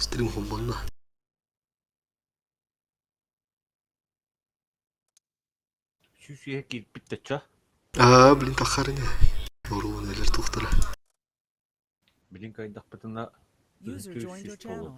Стрим хомбонна. Сүйсүйе келіп біттача. Блин, тахарыне. Ору нелер тухтара. Білін кайдақ бітіна. User joined your channel.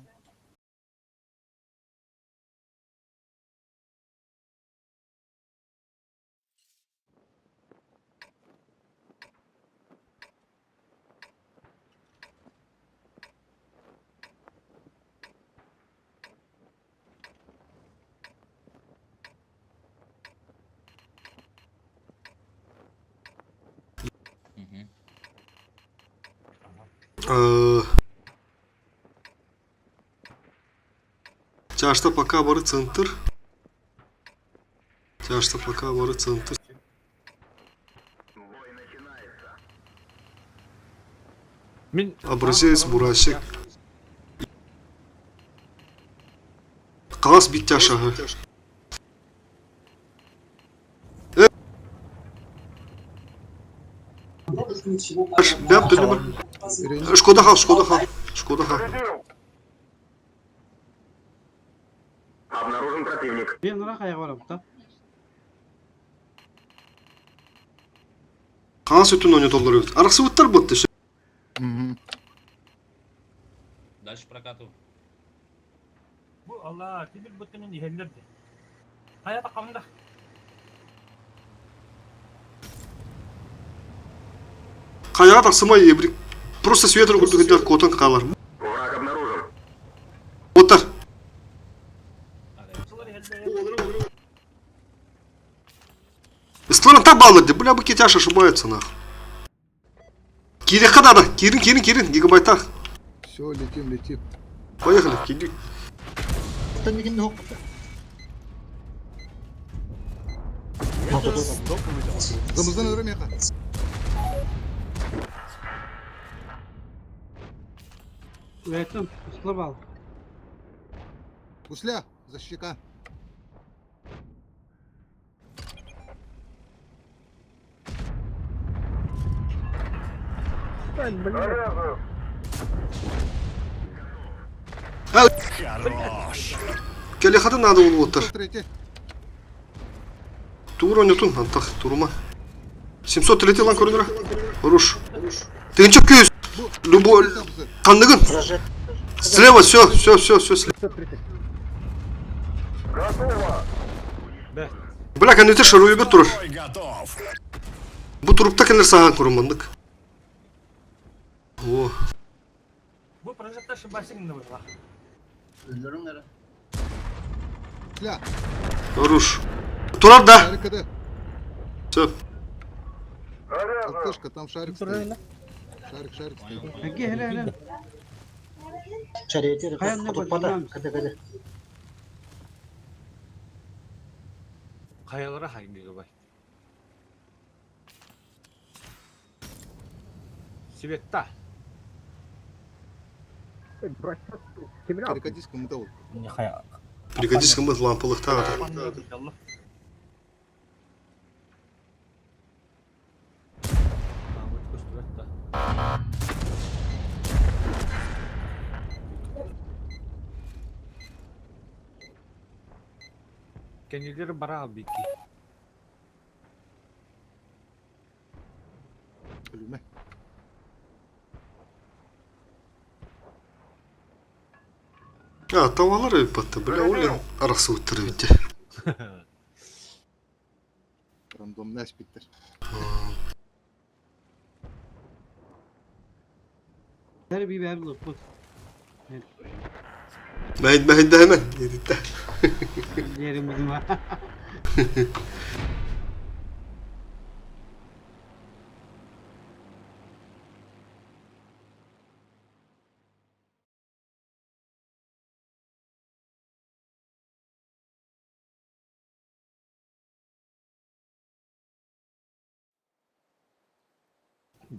Чашта пока бары центр. Чашта пока бары центр. Образец бурашек. Қалас бит тяшаға. Бәп түлі бір. Шкода қал, Шкода қал. Шкода қал. Обнаружен противник. Ben ona kayak var burada. Қалас өтін ойны толдыр өт. Арақсы өттір бұтты. Дальше прокатывай. Bu Allah tibil butun ini hellerdi. Hayata kamda. Қаяға тақсымай ебрик. Просто светр күрді котын қалар. Враг обнаружен. Оттар. Истларын так балырды. Бля, бұке тяша ошибается нахуй. Кирих қадады. Кирин. Гигабайтах. Все, летим. Поехали. Кирин. Замыздан өрем яқа. Üretim, ıslı bal. Гусля, защека. Келе қады надо ол оттар. Третий. Тур ойнатун, антақ, турма. 700 лети лан көрінірі. Руш. Тегенчек көз. Любой. Қандығын. Слева, все, слева. Бля, кәнеті шыруы бір тұрыр. Бұл тұрыпта кәнер саған көрінмандық. О. Bu projekte şu başın ne var? Гусля. Руш. Турар да. Шарик kada. Все. Алтышка, там шарик стоит. Шарик стоит. Peki hele. Çariyeti Kayan ne tutmadı. bakayım? Hadi. Қаялары хайымдығы бай. Светта. Перекатись кому-то вот. Пригодись кому-то лампылық тағы. Allah. Kendileri bara abi ki. Ölüme. Tavalar öpüttü. Bля, олен арасы өттір өтті. Рандомный аспектер. Her bir ver bu. Мәйді hemen. Едітті. Yerimizin var.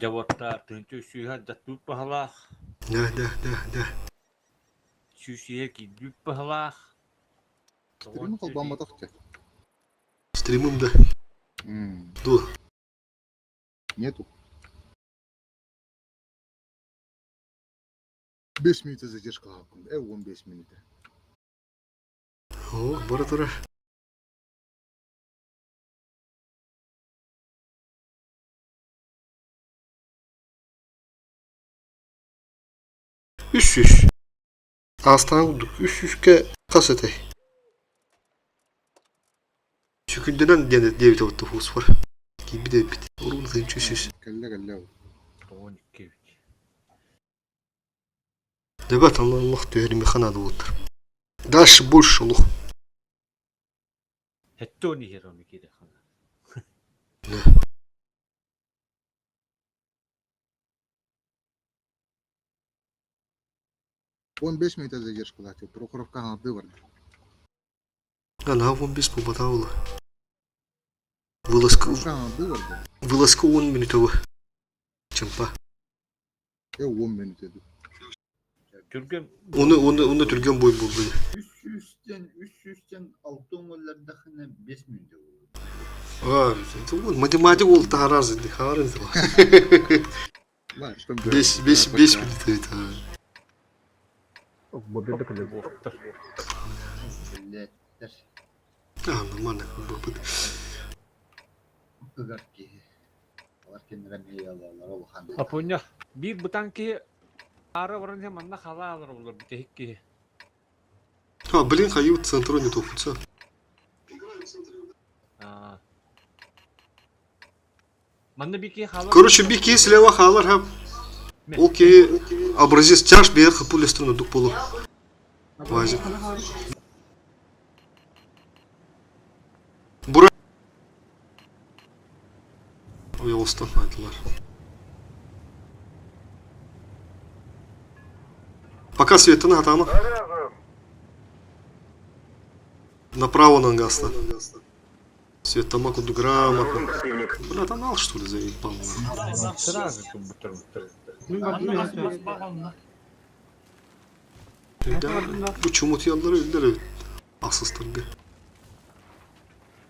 Javottar tünçü suyha datut pahalaq. Да. Suysiye gidip pahalaq. Стримы колбама тахте. Стримым да. Ду. Нету. 5 минут задержка hakkında. 15 minut. О, бара тұра. Үш. Астан ұлдық. Үшке қас әтей. Шүкінденен девет аватты фуыз бар. Кейбі де бит. Орын зайын үш. Kelle. 12 Дебат анлық түйеріме қанады отыр. Дальше больше ұлық. Hette onu yer onu geri kana. Он 5 минут задержка дати. Прокоровка надо var. Ана 15 bu batavlı. Вылазка надо var. 10 минутовы. Чампа. 10 minut dedi. Türgün Onu түрген бой болды. 300'ten 6 gollerde 5 minut oldu. Математик ол тараз енді. Харин. Lan işte 5 минут evet. Milletler Нормально. kıgar ki. Onlar kendilerine iyi alırlar. O hande. Aponya bir butan ki ara varınca manna khala alır olur bir tek ki. Блин, хают центру не топится. Manna bir ki khala. Короче, бики слева халар хап. Окей, образец тяж бер хапуле струну дук полу. Вазик. Бура. Ой, олстан айтылар. Пока светіні атама. Направо на гаста. Свет там маку грамма. Бля, там ал что ли заебал. Сразу тут бутыр. Anlamaz bak onunla. Bu çumut yanları öldürür. Asıstırdı.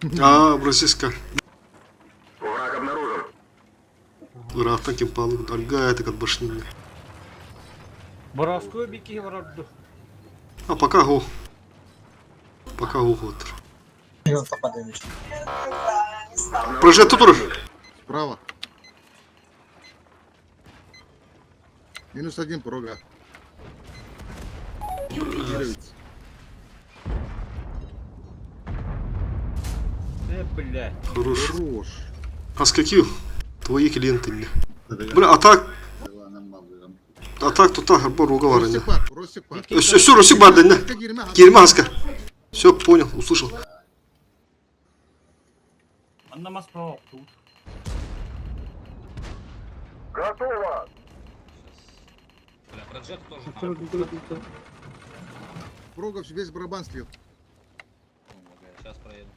Бразильска. Враг обнаружен. Врата кемпалы. Альга это как башни. Бороску bir ki vardı. Пока го. Пока го отыр. Прожет тұр. Справа. -1 прога. Ne bile. Хорош. Хорош. А с каких? Твои клиенты мне. Бля, атак тут так, рога варыня. Ростик бар. Все, Росик бар, да? Керме аска. Все, понял, услышал. Anlamaz bak. Готово. Бля, проджект тоже. Прогов весь барабан слил. Сейчас проеду.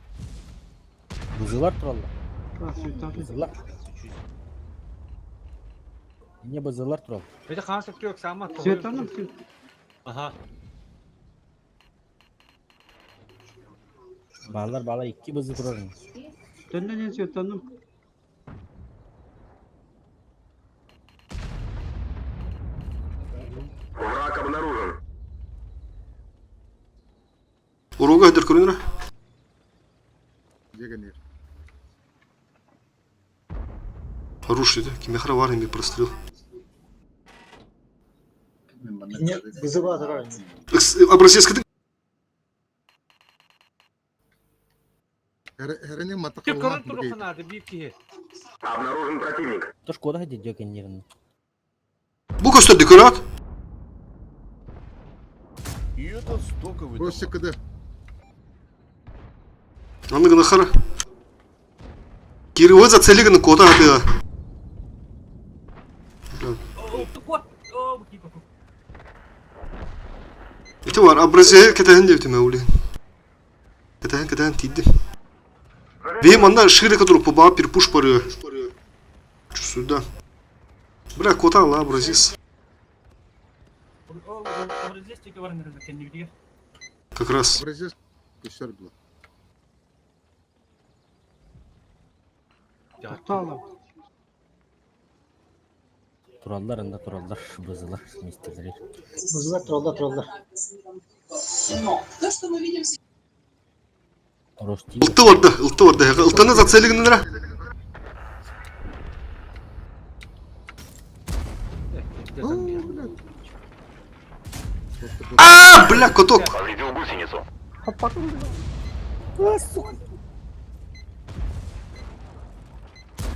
Бузылар туралы. Бузылар. Не бузылар туралы. Bir de kanser yok sama. Светлана, Aha. Балалар 2 бузы турар. Dönden Светлана. Враг обнаружен. Урога айдыр көрінір. Деген ер. Хорош еді. Кемехра var еме прострел. Образец кіді? Herinin matı Tüm kalma. karın turu kanadı bir ki. Обнаружен противник. То шкода ходить дёкен нервно. Bu gösterdi kırat. Ростик кыды. Анныгына қара. Кирилл за целигінің кота атыға. What? Oh, bu kipa. Ити var, образец кетәһін деп тіме өлі. Кетәһін тейді. Бейм анда ширика тұрып, баға перпуш бары. Сюда. Бля, кота ала образец. Здесь тільки варнер kendi gidiyor. Как раз. Образец. Göster bila. To'xta Turallar anda turallar. Bızılar. Misterleri. Buzlar trolllar trolllar. Rosti. Iltı vardı. Iltı vardı. Iltını zatsaylık nere? О, блядь. Ааа, бля, коток. Повредил гусеницу.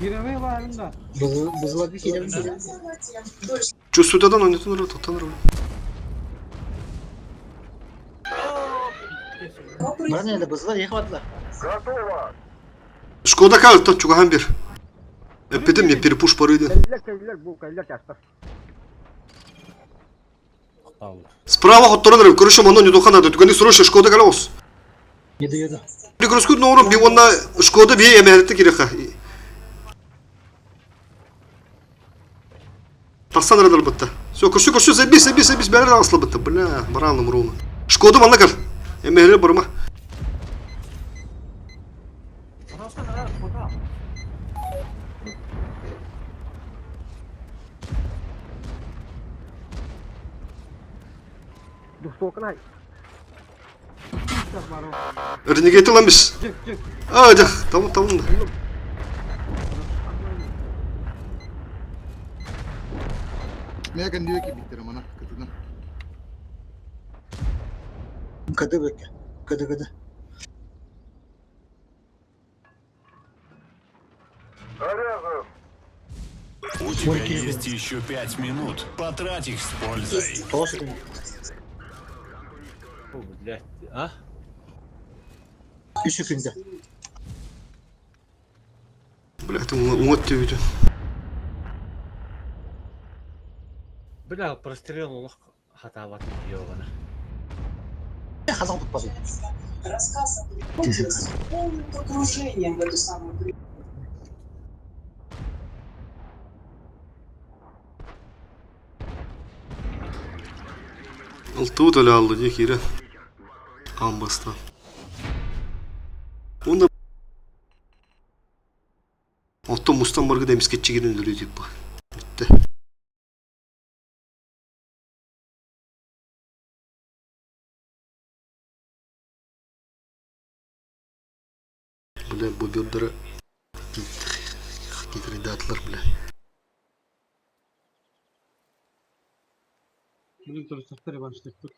Giremeye bağırında. Buzlar bir kere bir kere. Че судадан oynatın orada tutanır öyle. Bana nerede buzlar yıkmadılar. Готово. Шкода кал, тот чугахан бир. Эпидем я перепуш парыды. Tamamdır. Справа хотторонар, короче, мано не дохан надо. Тугани срочно Шкода галаос. Yedi yedi. Прикрускут на урон, би онна Шкода би эмерте киреха. Тарсан радар бытта. Все, көрсө, забис, бәрі аслы бытта. Бля, баралым руны. Шкода манна кал. Эмере барма. Пожалуйста, надо куда? Ренегейті lan biz. Hadi, tamam da. Gitmeye kan diyor ki bitti amına kötüden. Kadı bekle. Kadı. Заряжен. У тебя есть еще 5 минут. Потрать их с пользой. Olsun. Фу, блядь. А? Üç günde. Бля, ты умот тебе видео. Бля, прострел улық хатават ебана. Kazan tutmadı. Ылтуут өле алды де кире. Амбаста. Онда Отто мустан баргы демис кетчи кирин өлү деп ба. Битти. Бля, бу бёрдөрө гидридатлар, бля. Bugün turistleri başladık.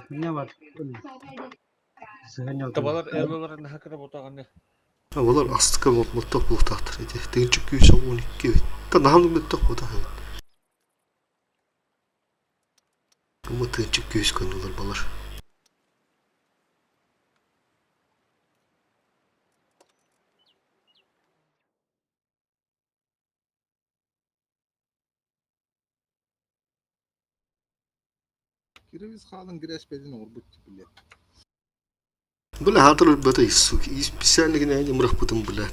Ne var? Сыгыня Табалар элоларын хакырып отағаны. Алар астыка моттоқ бултактыр эти. Тегинчик күйү 12 бит. Та нахам моттоқ бултак. Кому тегинчик күйүс көндүлөр балар. Kireviz halın gireşpedin olur bu bile. Бля, хатыр бата исук. Специальный не мрах потом, бля.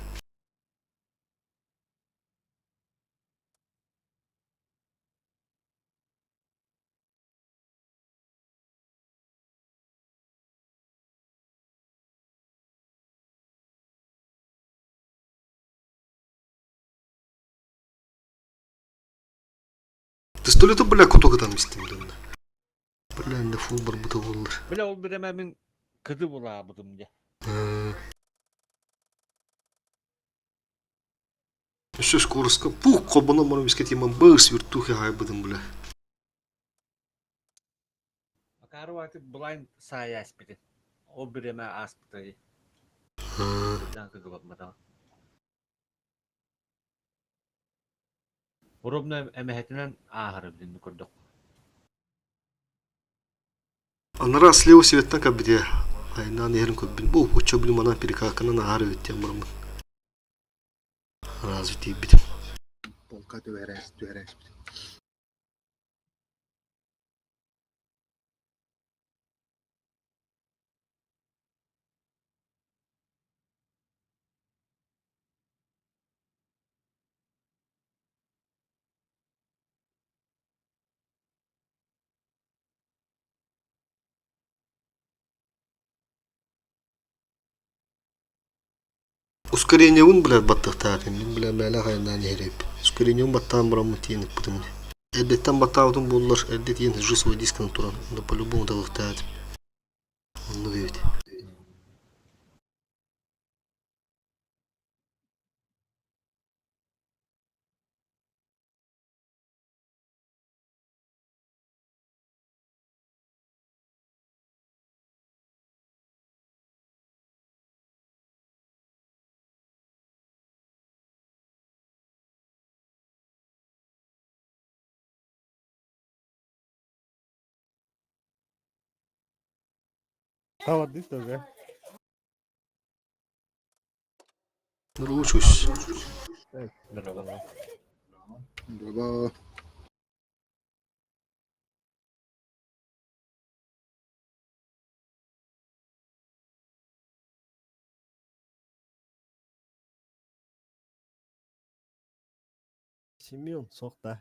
Ты сто лет, бля, куток там истим, да. Бля, не фул бар бута болдыр. Бля, ол біреме мен кыды бола бұдым де. Все скоростка. Пух, кобана мана бискет яман быс вертухи хай быдым, бля. Акары ваты бұлайын сай аспеті. Ол біреме аспеті. Дан кыгы бапмадава. Уробна әмәхетінен ағыры білінді көрдік. Анара слева светна кабде. Айнан ерин көббин. Бу учо билим ана перекакана ары өттен бармын. Развитие битим. Polka döveres. Ускорение вон, блядь, баттахтаатым. Мен, блядь, бәлі қайындан ереп. Ускорение вон баттан бұрамы тиеніп бұтым. Әдеттен баттаудың болылар. Әдет ең жысовый дискінің тұран. Да по-любому далықтаатым. Onu verdi. Tamam değil mi? Наручусь. Баба. Семен соқта.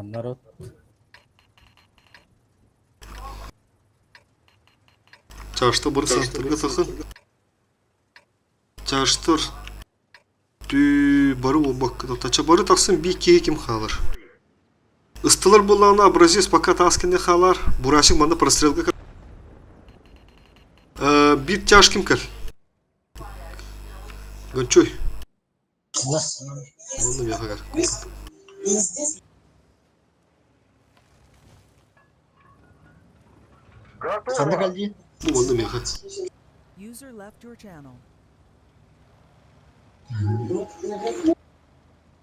Народ. Çarşıda barı santırga takın. Çarşıdır. Dü barı ol bak. Taça barı taksın bir iki kim kalır. Istılar bulağına abrazis pakat askende kalır. Burasın bana прострелка. Bir çaş kim kal? Гончой. Onu bir yakar. Готово. Bu onu bir yakar. User left your channel.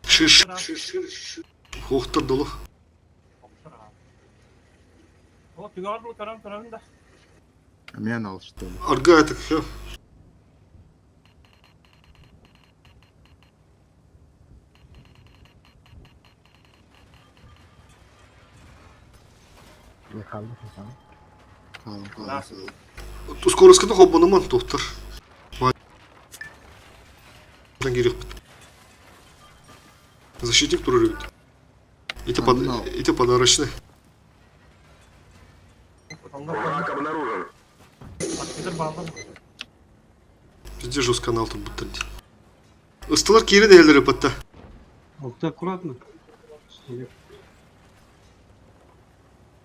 Şiş. Hohtar dolu. О, тигарлы тарам да. Менал, что ли? Arga atık ya. Kalın. Скоростька хоббаныман тоқтар. Керек. Защитник туры. Это подарочный. Враг обнаружен. Активдер bağlı. Бізде жестко канал тут будто. Ыстылар кері дәлері патта. Okta аккуратно.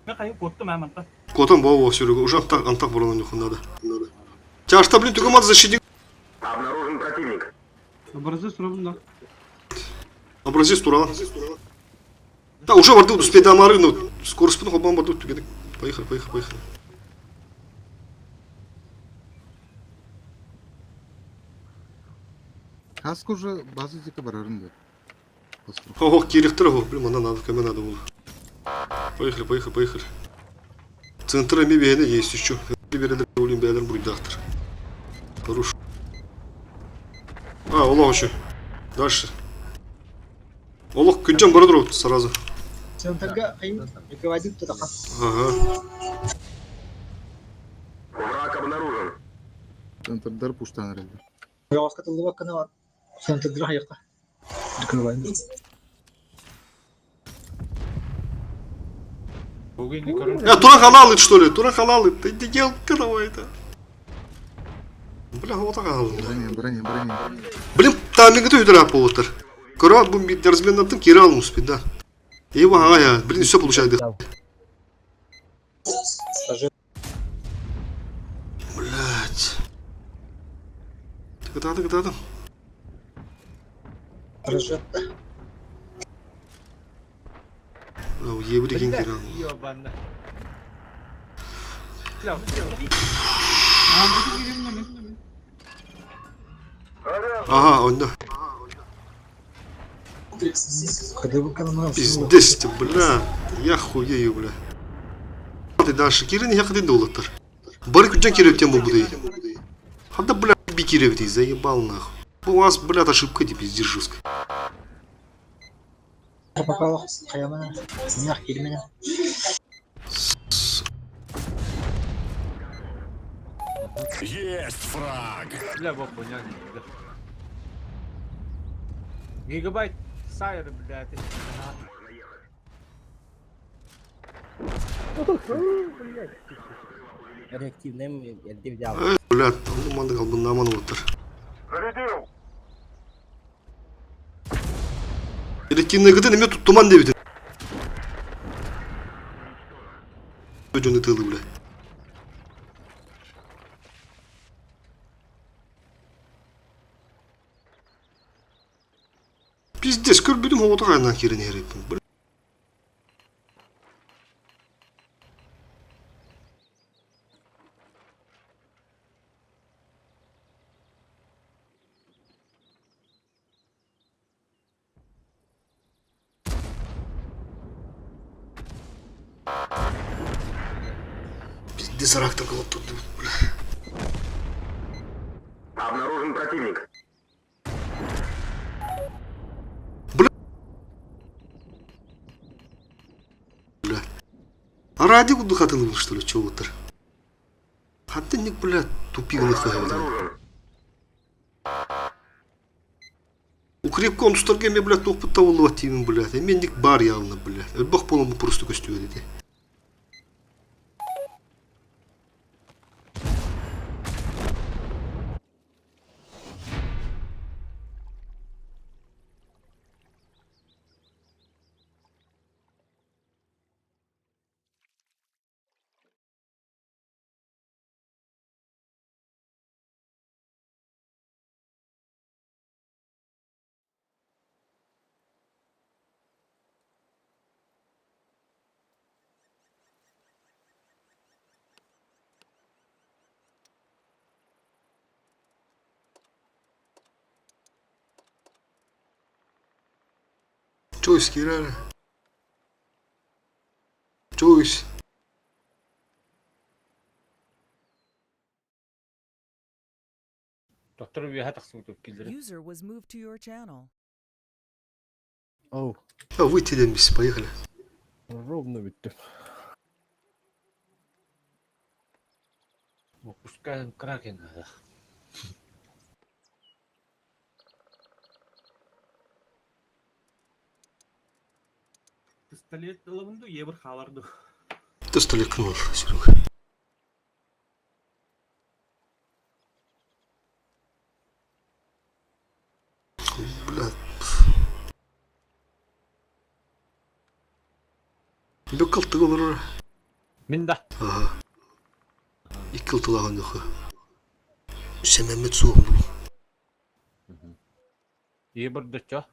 Ben kayıp korktum hemen da. Котан бау сюрюга. Уже антак буран не надо. Чашта, блин, только мат защитник. Обнаружен противник. Образец ровно. Образец турала. Да, уже варды успеть дамары, но скорость пну хоббан баду. Поехали. Каск уже базы дика барарын. Ого, керектер, блин, она надо, каме надо было. Поехали. Центра мебели есть еще. Бередер улин бедер будет доктор. Хорош. Олог еще. Дальше. Олог күнчен бара сразу. Центрга руководит туда. Ага. Враг обнаружен. Центрдар пуштан релді. Я сказал, что канал. Центрга яқта. Открываем. Туран халалы, что ли? Туран халалы. Ты не делал давай это. Бля, вот так халалы. Броня. Блин, таймингі өйдір апы отыр. Кора, бұл разменнаттың кері алын успен, да. Ева, ая, блин, все получайды. Блядь. Тыгыдадым. Ебір екен кері алын. Ёбаны. Орел Ага, онда. Кадыбыканына Пиздец ты, бля. Я хуею, бля. Ты дальше кирин я ходин доллар. Бары куджан кирев тем буды. Хада, бля, би кирев ты, заебал нахуй. У вас, блядь, ошибка, типа, пиздец жестко. Бакалах каямана. Нях кирмена. Есть фраг. Бля, вот понял. Гигабайт сайр, блядь. Реактивным елде взял. Блядь, ну манда калбын наман отыр. Зарядил! Реактивный гды неме тут туман дебит. Жөнү тылы, бля. Пиздец, көрбүдүм отургандан кирин ереппин. Бля. Пиздец, рактор кылып турду. Обнаружен противник. А ради куду хатылым, что ли, чё отыр? Хатынник, блядь, тупигini кыгылды. Обнаружен. Укреп конустарга эме, блядь, токпут табылып аттимин, блядь. Эмендик бар явно, блядь. Ölбак болом просто көстүбө деди. Чойс, Кирара. Чойс. Доктор bir hatak soğutup келдір. User was moved to your channel. Оу, А, выйти демис, поехали. ровно биттим. Пускай кракен надо. Пистолет ылымынды ебір қаларды. Ты столик кнул, Серега. Блядь. Бек калты olur. Мен да. Ага. 2 yıl tılağın yok. Sememet soğuk bu. Ебір да чо?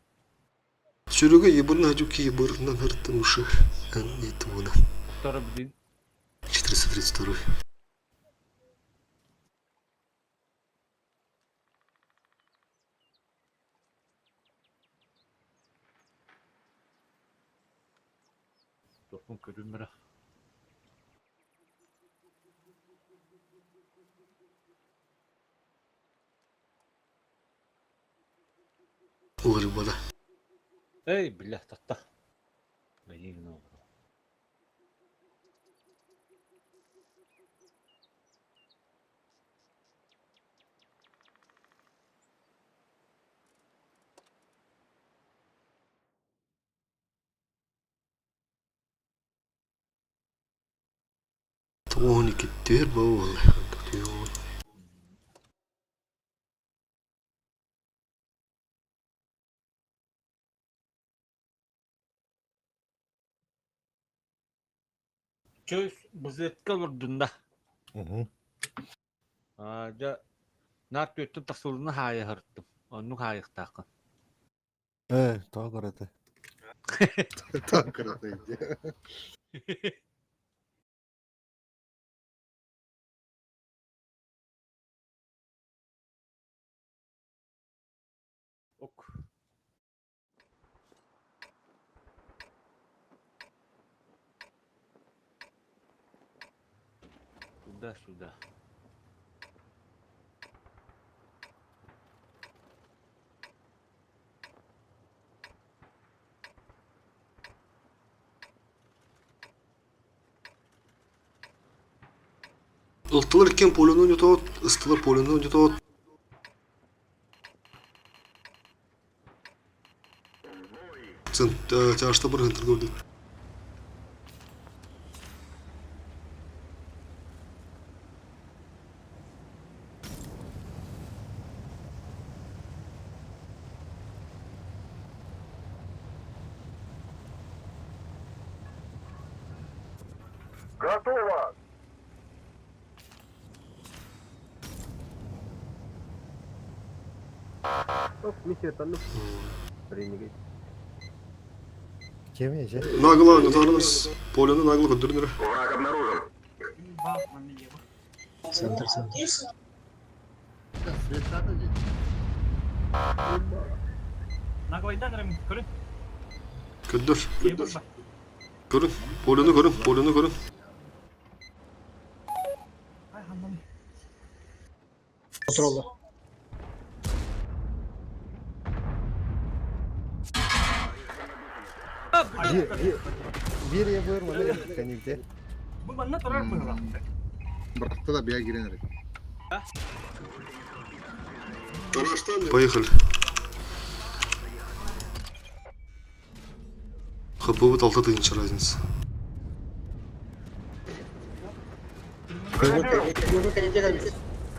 Серега ебырна жуки ебырынан hırttım uşu. Neydi buna? Доктор білін. 432. Тоқын көрімірі. Uğrı bana. Ey, білях, татта. Егін олды. Тоғын кеттер ба олай. Чөз бұзетке ұрдында. Жа, нарт өттін тақсылыны хая хырттым. Onu хайықтақын. Так карате. Так, карате. Туда-сюда. Ылтылар екен полионы ойнатауыт, ыстылар полионы ойнатауыт. Сен тяжта бір ғынтыр көрді. Готово! Нагла ойнатарыңыз. Полионы нагла көндірінір. Враг обнаружен. Бах, налево. Центр, центр. Свет надо здесь? Наглайдан рем, көрін. Көндір. Ебір ба. Көрін. Полионы көрін. Полионы көрін. Ай, ханнам. Контролда. Бұл банна тұрар бұйра. Бырақты да бия кирен эрек. Поехали. ХПВ 6 тысяч разница.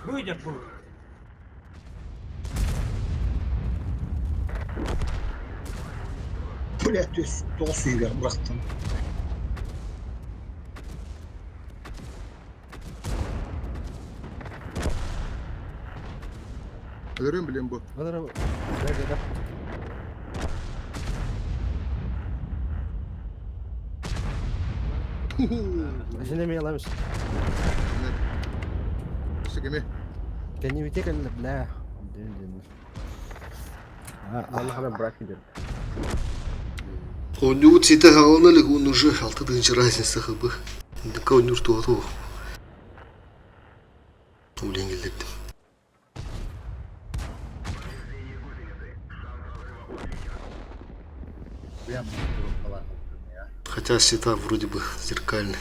Бұйдер бұл. Блядь, то есть тоғыз үйгер бұрақтым. Өлөрөн билем бу. Кіші кеме. Онюр цвета галаналык, он уже 6 тысяч разница ХП. Дека онюр туату. Улен келдепті. Прям на голову я. Хотя цвета вроде бы зеркальные.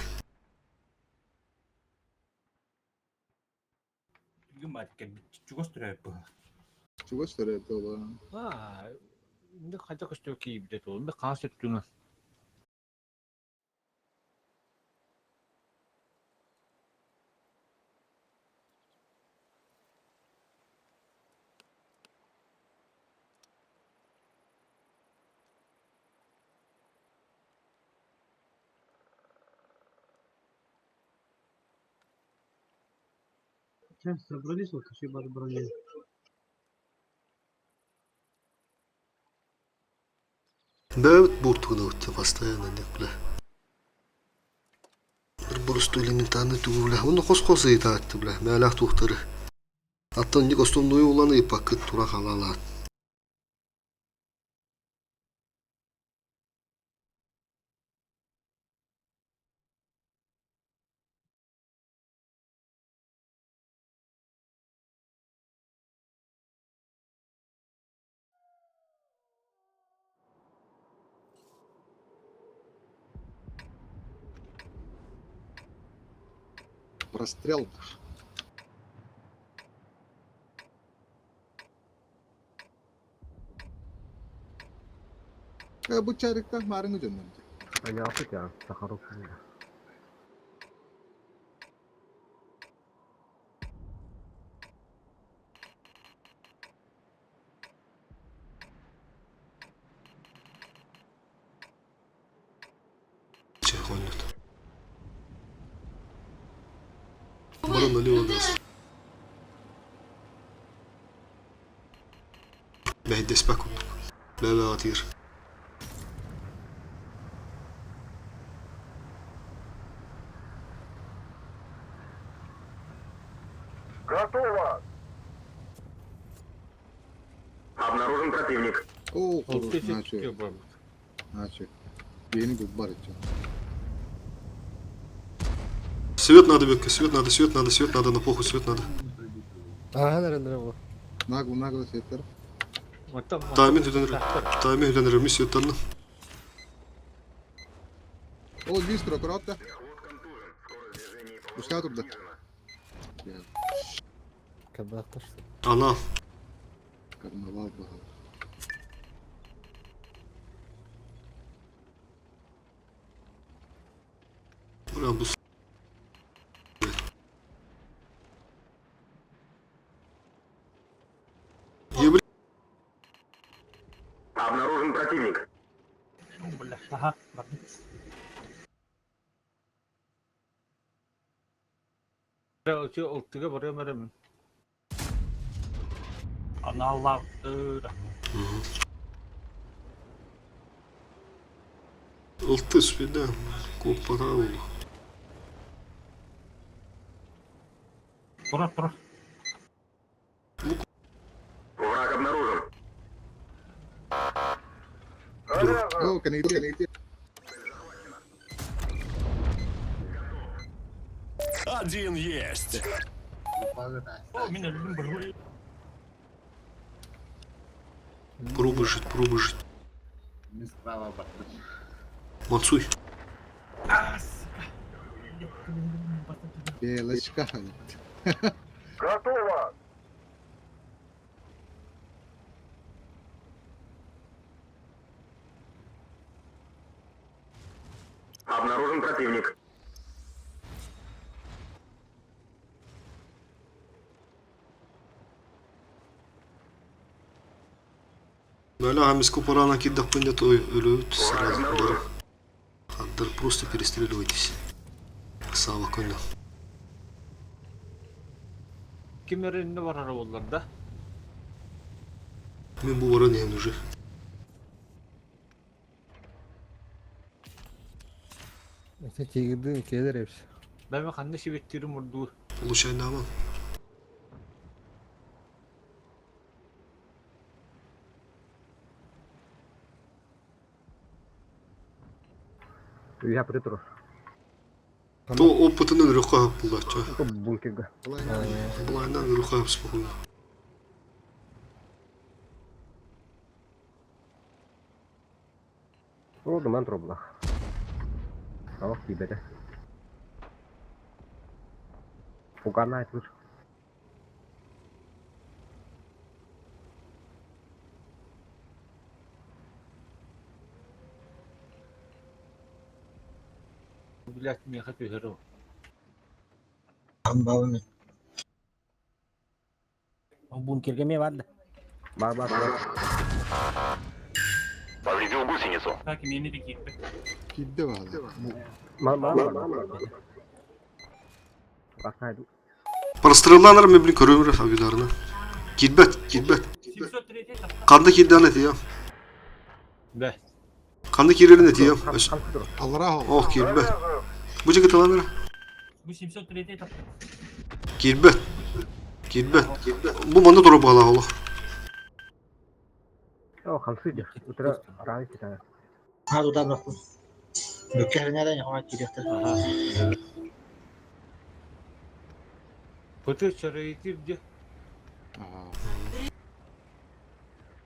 Бүгін бәдікке жүгіс түрі бұл. Чего старая была? 근데 가자 그sto 기입돼 또. 근데 가서 주는. Да, вот буртугда вот постоянно не бля. Просто элементарный тугу бля. Он хос-хос айтат бля. Мэлах тухтары. Аттан не основной уланы и пакет тура халалат. Прострел. Bu çaylıkta marını gönderdi. Ходят. Барон налево газ. بعد اسبكم لا لا غطير Готово! Обнаружен противник. Oo, Kesin kurulsun tutuyor bu. Açık. Yeni bir bar için. Свет надо, Бекка, свет надо, на похуй свет надо. Нагло сеттер. Таймен хүлэнер, ми свет танна. Ол бистро, аккуратно. Пускай турда. Ана. Карнавал был. Бля, бус. Ебля. Обнаружен противник. Бля, ага, ладно. Şu ultiga barıyorum. Allah Allah. Улты спида. Копа раулу. Тура. Враг обнаружен. О, каните. Один есть. О, меня любим борьбу. Пробуй жить. Мы справа бахнем. Мацуй. Белочка. Готово. Обнаружен противник. Бля, а миску пора накидать понят, ой, ölüt сразу. Хантер, просто перестреливайтесь. Сава коня. Kimlerin ne var arabalarda? Мен bu vara neyim уже. Ben mi kanlı şivettirim vurdu. Получай ama. Я притру. То опытının рюха булача. Бункерга. Булайдан рюха спокойно. О, думан троблах. Ох, кибеде. Пуганайт лучше. Блять, мне хочу герой. Бункерга мне вадда. Бар. Повредил гусеницу. Sanki yeni bir gitti. Kidde valla. Bakaydı. Прострелланар мен блин көрөмөр авиларына. Кидбет. Simsot trete taptı. Кандай кирден этиям. Be. Кандай кирден этиям. Allah ol. Ох, кидбет. Bu жигит аламер. Bu simsot trete taptı. Кидбет. Bu manda дороба ала Allah. О, хамсыды. Утра рано китая. Ha tуда bıraktım. Dükkanı nereden yapamak gerektir? Aha. Kötü şarayıtır diye.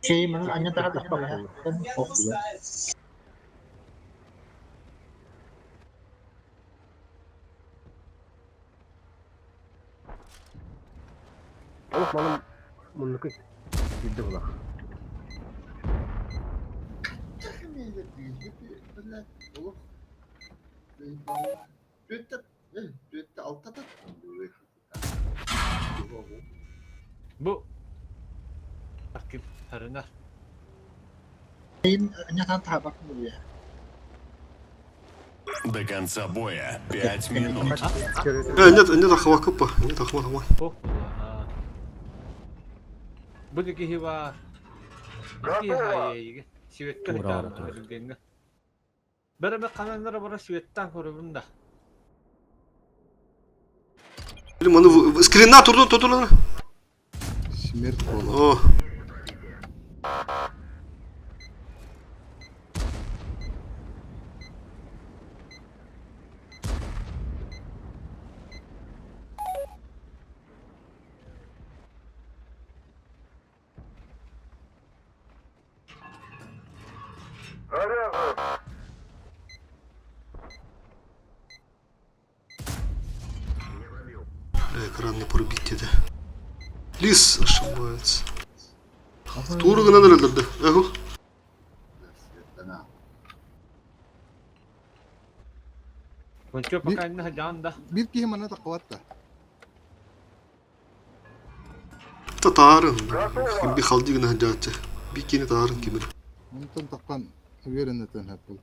Şey benim anne daha da bak ya. Çok güzel. Oğlum benim bunluk gitti bu da. Bu. Rakip Hariner. Şeyin anne daha bak bu ya. До конца боя 5 минут. Нет ахва кыпа. Нет ахва. Oh. Bu da ki var. Ki hayır. Şivetten tanıdım. Beraber kanallara bara şivetten korudum da. Блин, маны скринна турду lan. Смерть пола. О. Экран не пробить это. Лис ошибается. Туры гынан өлдірді. Эго. Кончо пока не хажанда. Bir kişi bana da kavatta. Татарын. Кимби халди гынан хаджатчы. Бикини тарын кимир. Ondan takkan verin eten hep bu.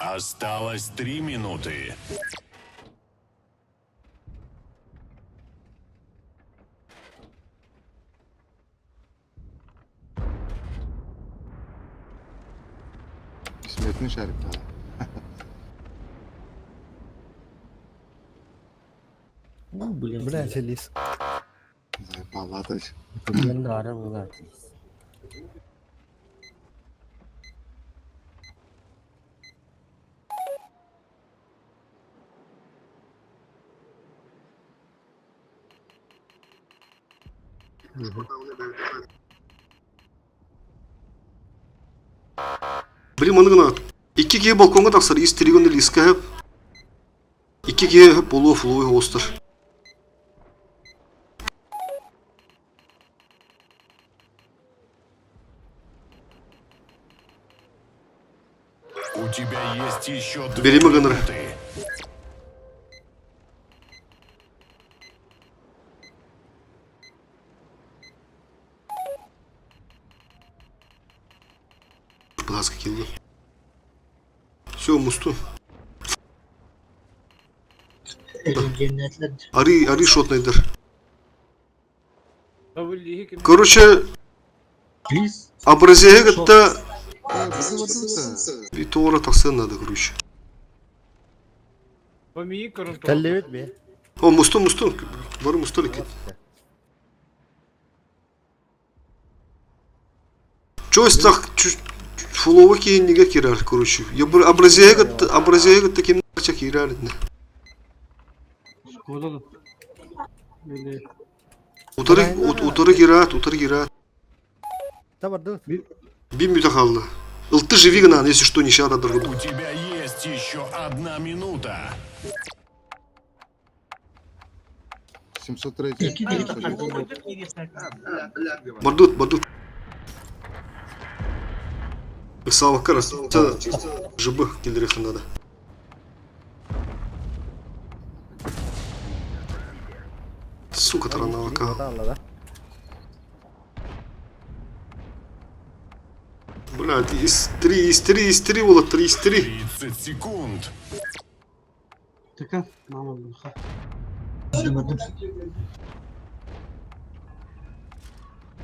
Осталось 3 минуты. İsmet'in şarkıları. Блин, лис. Палатач. Білем оны гына. 2 кие балконға тақсыр, ис тригонды лиске хеп. 2 кие хеп болуы флуы остыр. У тебя есть еще 2 Бери Маганер. минуты. Пыласка келді. Все, мусту. Ари шотнайдыр. Короче, Лис. образие гытта Bizi vurdursa. bir tuğra taqsın надо, короче. Помии корунто. Каллевит бе. О, мусту. Бар мусту лекет. Чось так фулова кейінніге кирар, короче. Я бір образие гытта кем нача кирар. Утары кират. Табарды. Bir müte kaldı. Iltı живи гынан, если что, не ща надо. У тебя есть еще 1 минута. 703. Бардут. Сава карас. Жыбы келдерехтен надо. Сука таранава ка. Блядь, из 3, было 3. 30 секунд.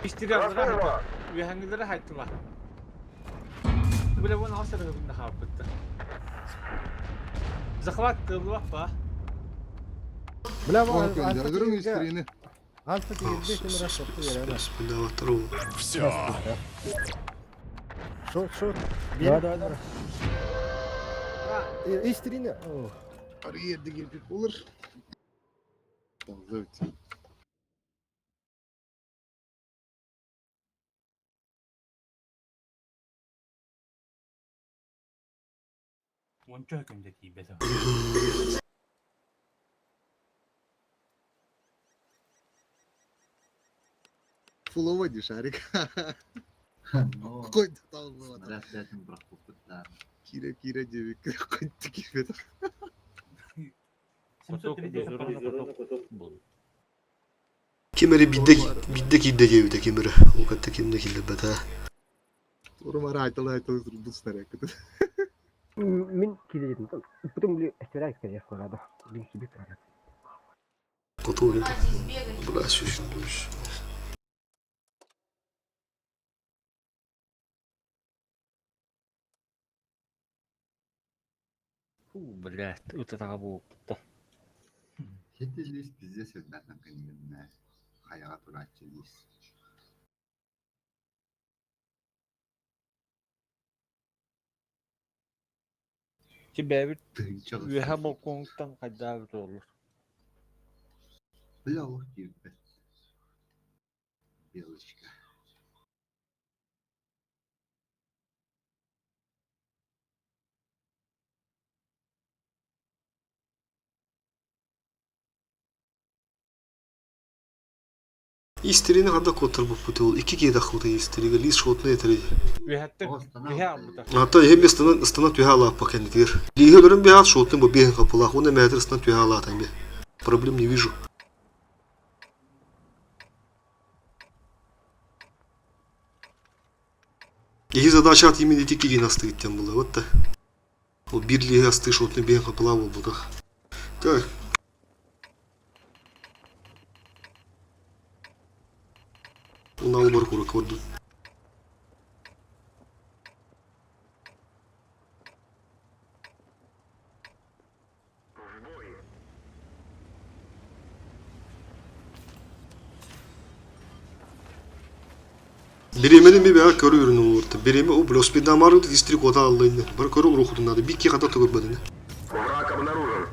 İstirazlara ve hangileri hayttılar. Böyle bunu hasar edin daha bitti. Захват тылы ба. Бля, Bak gönderdim isteğini. Альфа тебе здесь раз что Господи, второго. Все. Шот. Да. Истрина. Arı yerde gelip olur. Tamam, 원조 근데 입에서. Fulova şarkı. Ну, Koy da tavla. смотря с этим прокупить, Kira cebik. Koy tikip. 730 Kemeri bidde kidde gevde kemeri. O katta kimde kilde bata. Urumara aytalı dostlar yakıtı. Min kidedim. Потом стирать, конечно, надо. Min kibik var. Готовы. Бля, существуешь. Блядь, вот это кабуукта. Хетелис bizde söylerden kendine. Hayat uğraşçıyız. Ki bäbir Çok ühe balkonktan kaydaabit olur. Lavuk gibi. Yalışka. Истерини хада котор bu putol. İki kere dakhıldı isteriga. Lis şotna yeteri. Ühette ühe albuda. Hatta hem stana tühe ala paken diyor. Lige'lerin bir hat şotna bu bir kapıla. Ona metre stana tühe ala tabi. Проблем не вижу. İyi задача от имени тики настыгтен было. Вот так. O birliğe astı şotna bir kapıla oldu. Так. На уборку руководит. Беременный bir daha körü ürünü olurdu. Bereme o blospid damarı da distrik oda Allah'ın. Bir körü ruhudun adı. Bir iki kadar tükür bedeni. Враг обнаружен.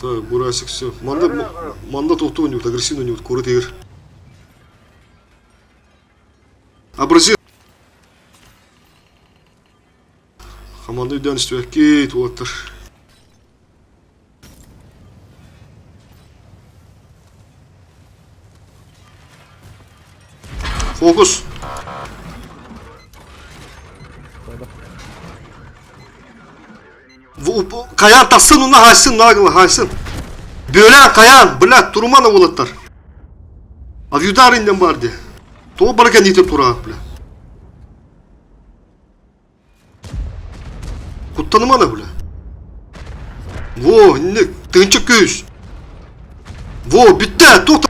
Так, бурасик все. Манда толту у него, агрессивно у него, курит игр. Образи. Команда идет на кейт, вот. Фокус. Kayan tassın ona haysın nagıl haysın. Böyle kayan bля turmana volatlar. Avyudarinden vardı. To baraka nite tura bля. Kuttanıma ne bля. Во, ne tınçık göğüs. Во, bitti. Tut.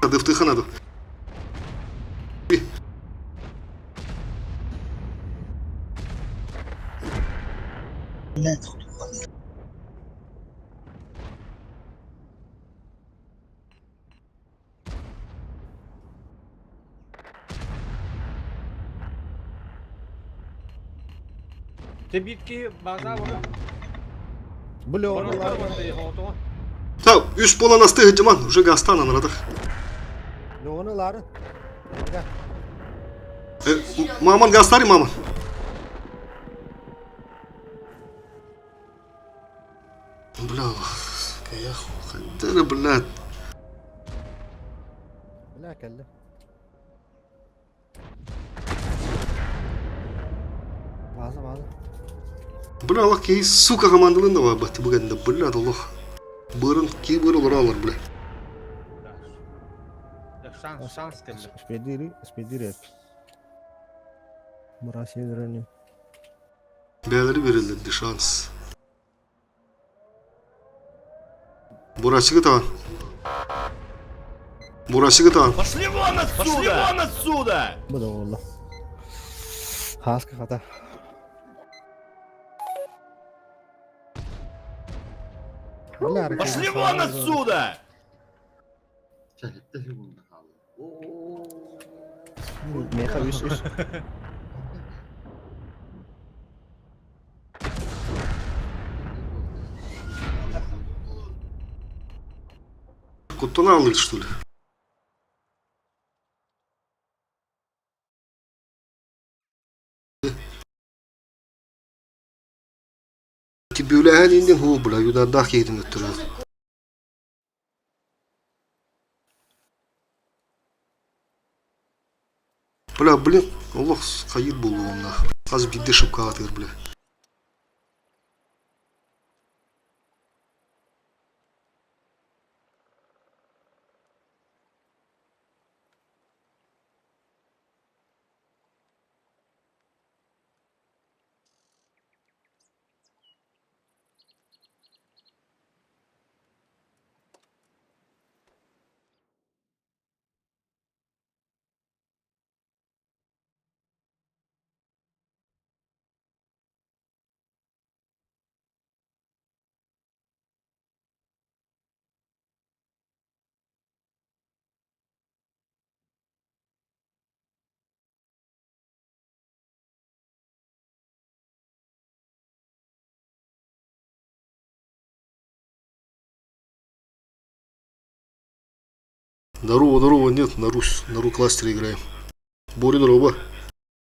Hadi ftıhan hadi. Tabii ki bazen bunu Блёвала. Так, üst bola nasıl hıcıman? Уже gastan anladık. Лёвалары. Maman gastari maman. Бля, я ходила, блядь. لا كله. Bazı. Бля, Allah ki suka komandalığında var battı bugün de. Bля, Allah. Bırın ki bır olur alır bля. şans kelli. Спидири. Burası yürünüm. Beyleri verildi şans. Burası gıtan. Burası gıtan. Пошли вон отсюда! Пошли вон отсюда! Bu da oldu. Haskı kadar. Пошли вон отсюда! Şehitleri bunda kaldı. Meha üst. Kuttunu alır что ли? Ki böyle halinden hu bula yuda dah yedim öttürüyor. Бля, блин, Аллах кайыт болу онна. Азыр бирде шыпка атыр, бля. Здорово, нет, на Ру кластере играем. Бори здорово.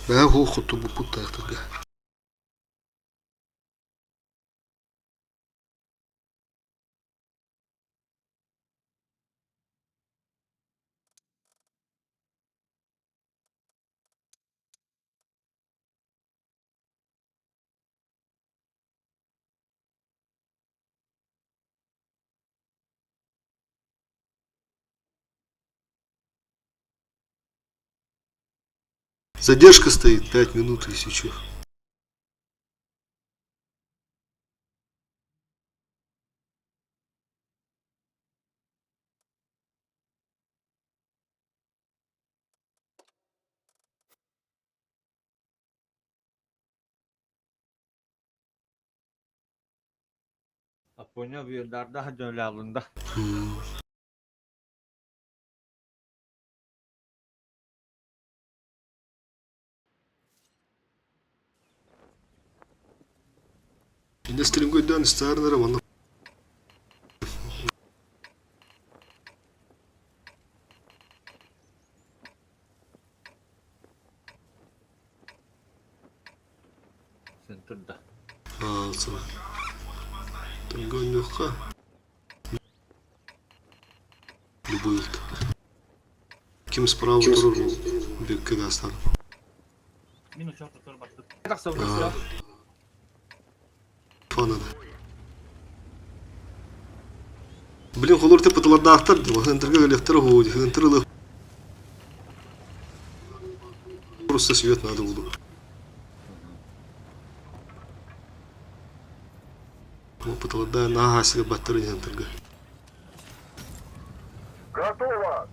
Да, хоху, тубу путай тогда. Задержка стоит 5 минут, если что. Aponya bir yıllarda öyle alında. Yine stream koyduğun isterler ama Sen turda. Alsın. Танган легка. Любой ult. Ким справа турur бекке гастан. Мен учакта туруп аттым. Tak savunması. Фанада. Блин, холор те пыталарда актар дима. Хынтырга галектер хоуди. Хынтырылы. Просто свет надо буду. Пыталарда нагасига баттырын хынтырга. Готово!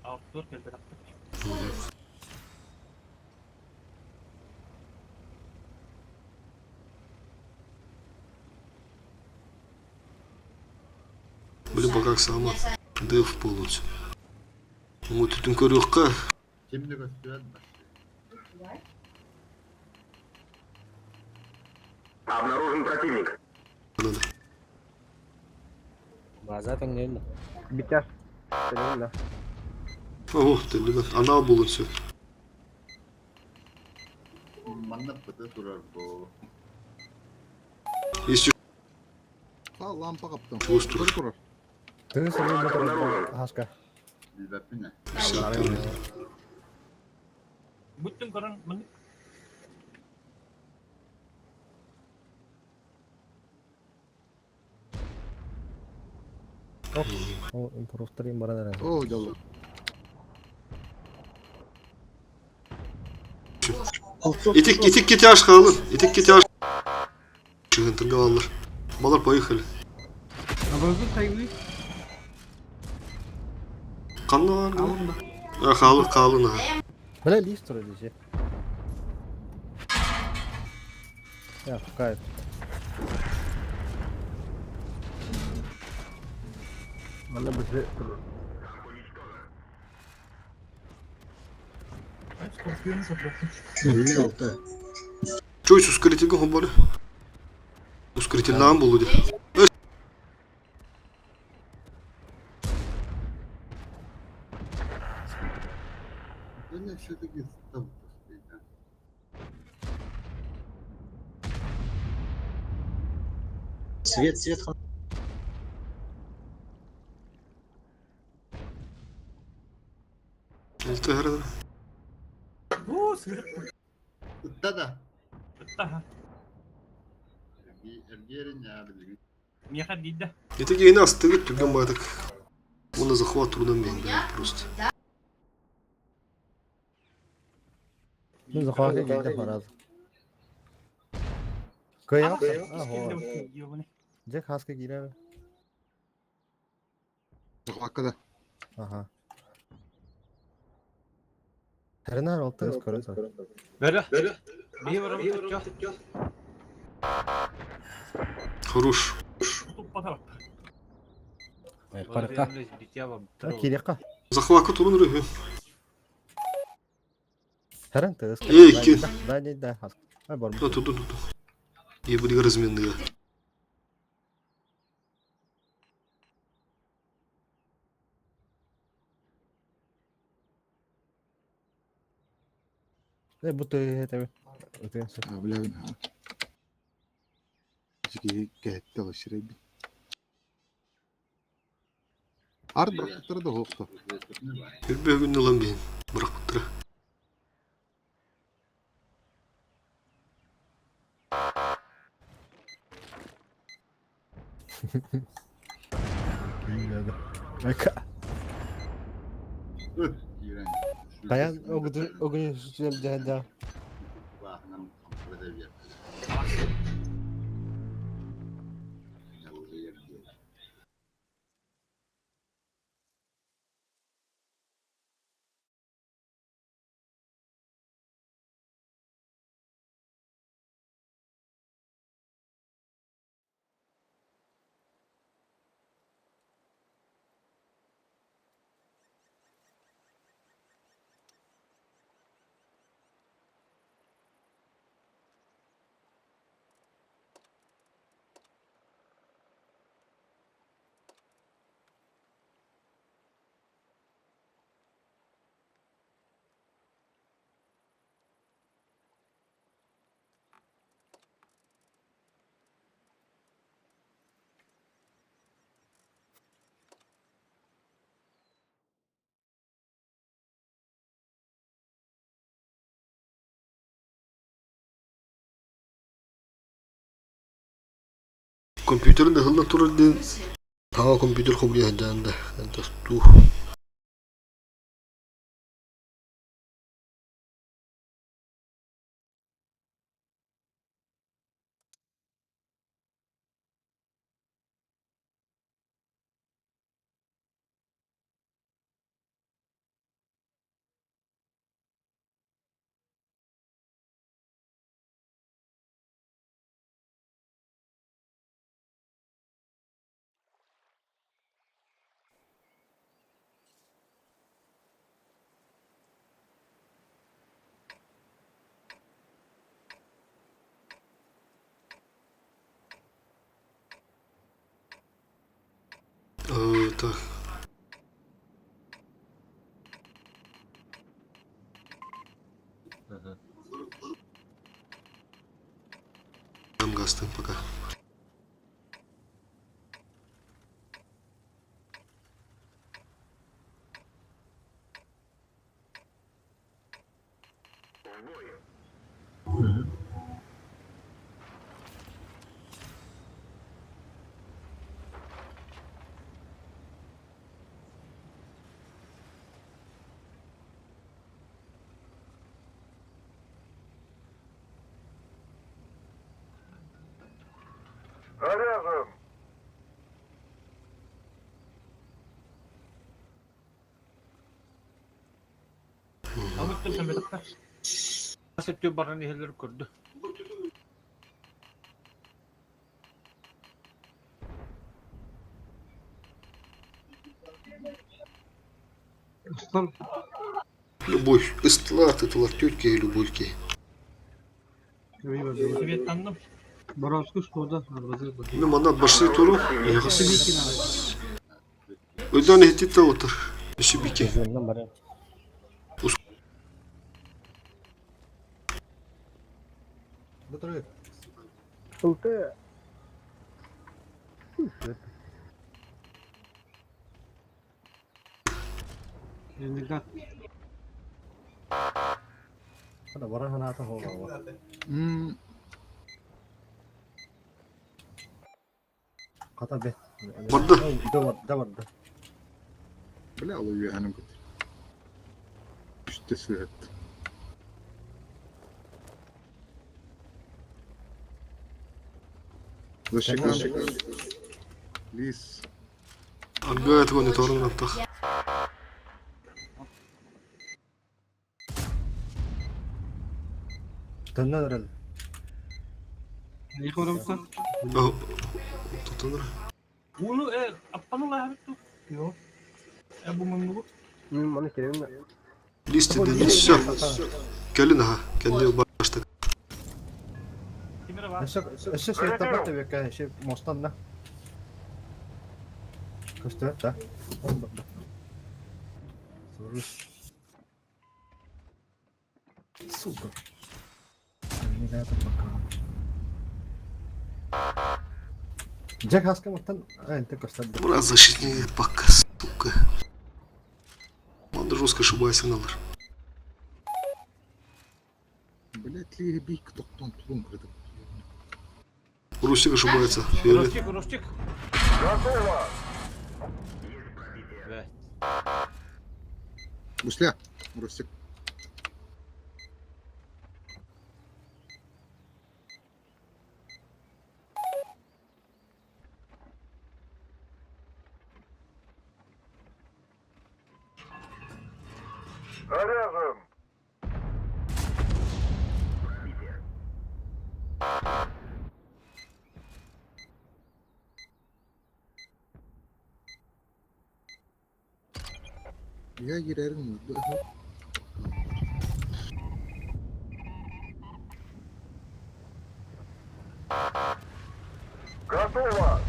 Автор келбей аттым. Блин, пока сама. Дев полностью. Мы тут инкорюхка. Kimdi gösteriyor? Обнаружен противник. Надо. Bazen tenggelam. Biter. Senin de. Ого, ты, блин, она была все. Manlıklı durar bu. Есть Ha lampa kaptan. Boş dur. Yukarı kurar. Terus sering motor Haska. Bilmem ne. Bütün karın men Oh, improve stream barang ada. Oo geldi. Итик кетяж қалын. Итик кетяж. Чығынтырға алыр. Балар поехали. Abazın sayılıyor. Қанна var? Қалын. Bela listro dice. Ya, kayıp. Mana bizi Скорпион заплатил. 56. Чойс ускорительға қобары. Ускорительнан болу де. Ben все-таки стал постоянно. Свет, свет. Elto herhalde. Уу, свет. Да-да. Ага. Эргерин, я bildim. Меха дидда. Это гейна остыгыт түрген бадык. Оны захват трудан бейн просто. Ну, захваты гейда фараз. Кая? Ага. Же खास के गिरा है। Hakkada. Ага. Hernar oltağız körüz. Бәрі. Бейі бара бітті. Хорош. Qarqa. Kirqa. Захватка турун рыхы. Herен tağız. Ey, ki. Ben de has. Ay бар. Тут. Ебаный разменный. Ne bu tağız tabii. Ötesi. Bilagin ha. Jiki kehette alışıraydı. Ard bıraktıkları da hoğukta. Bir bögün lan beyim. Bırak bıtıra. Bilmiyorum. Bak. İğrenç. Kayan o gün şu cehennem. Bahnen kontrol edebilir. Ya burada yerim yok. Компьютерin de hıldan turur din. Ha kompüter kabul edeceğinde. Tu. Tak. Там гастым пока. Рядом. Амыттым сәмбетаққа. Сәттеу баран ехелер көрді. Любовь. Истлат, это тетки и любовьки. Свет танным. Ну, манат башли туру. Öden ehtitte otur. İşi biki. Gözümden bari. Batırıyor. Sultı. Ada barang hana atau hawa. Kata be. Vardı. Da vardı. بلا والله انا قلت مش تسويت وشكرا ليس Aggat goni torun attaq. Tanda herhalde. Oh. Tutundur. Bunu appanın ayakta. Yok. Bu menurut. Mana kirim da. Liste de liste. Gelin ha. Kendi başta. Kimere var? Eşek şey tapat da bekle şey mostan da. Kıstı da. Sorus. Super. Ini kaya bakalım. Jack haska matan ente костад. Biraz защитнее пока, сука. Надо жестко ошибайся алır. блять лيه бик токтон тулун кырдык Русик ошибается. Фиолет. Ростик. Готово! Evet. Гусля Рустик Рядом! ya girerim mi? Готово!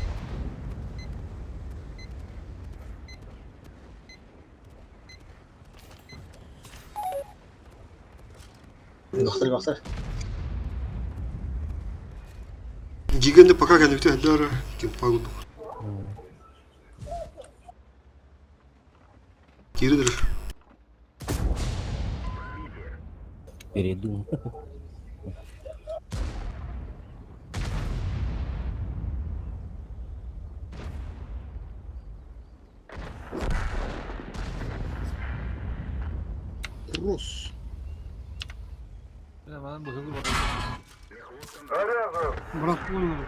نختار Гиганты пока kan bitiyor. Dara. Kim pagod. Geridir. Перейду. Кросс. Ben bana bu hızlı bakıyorum. Рядом!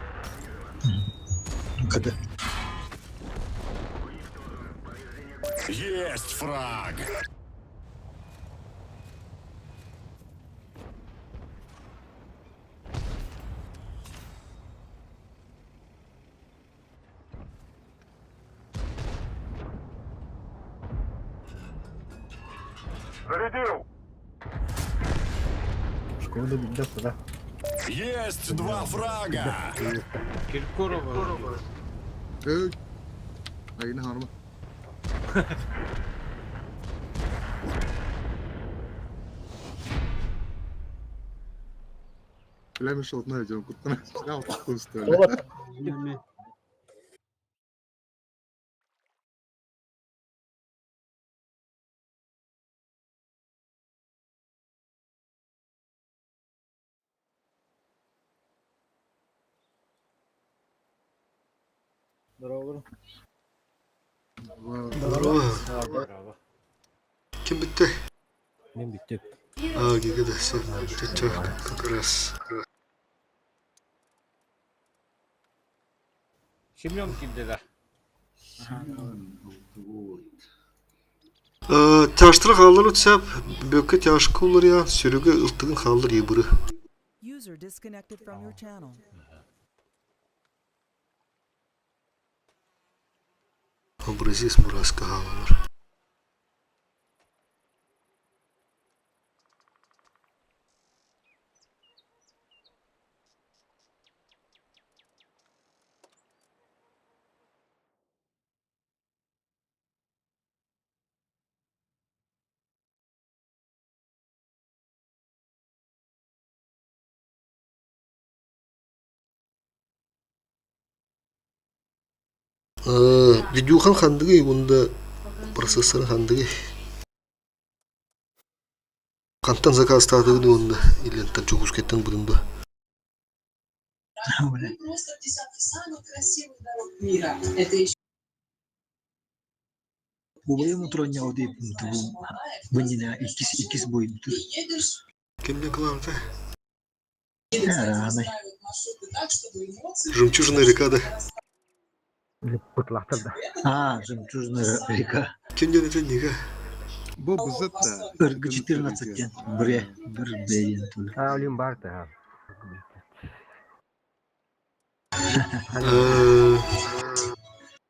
Есть фраг. Зарядил! Школа бигде да. Есть два фрага. Kirkorov. Ey. Ayını hanıma. Bilemiş oldun ha canım kutlana. Ne yaptın konuştu öyle. Bravo. Bravo. Bravo. Kim bitti? Ben bitti. Aa Giga da sen bitti. Çok как раз. Şimyon kimdeler? Таштыр қалдыр өтсәп, бөкке тяжкы олар я, сөрігі ұлттығын қалдыр ебірі. User disconnected from your channel. Образец мұраска қалалар. Видеохан хандыгы, бунда процессор хандыгы. Кантан заказ тадыгы бунда, или тан чогус кеттен будунда. Просто в десятке самых красивых дорог мира. Это еще Убайым утроня одеп вынина икис бойымтыр. едешь, Кем мне главное? Ранай. маршруты так, чтобы эмоции... Жемчужная река, да? Пытлахтыр да. Жемчужная река. Кем мне это нега? Бу бызытта. Ыргы 14-тен. Бір бейін түлі. Олим бар да.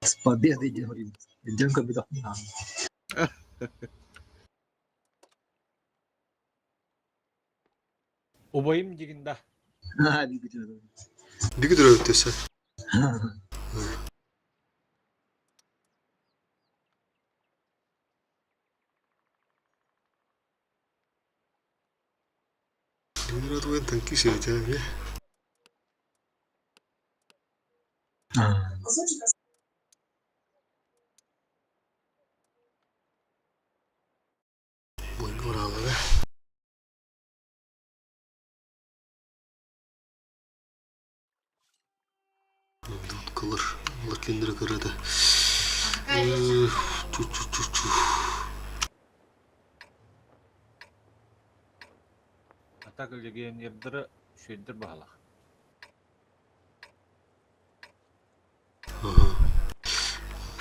С победой говорим. Идем как бы. Убайым дегенда. Bir gidiyor. Bir gidiyor ötesi. Biraz bu tanki şey ya. Boyun oraları. Тут кылыр. Лакендер кырады. Чу-чу-чу-чу. Атак өлеген ердірі шөйдір бағалақ.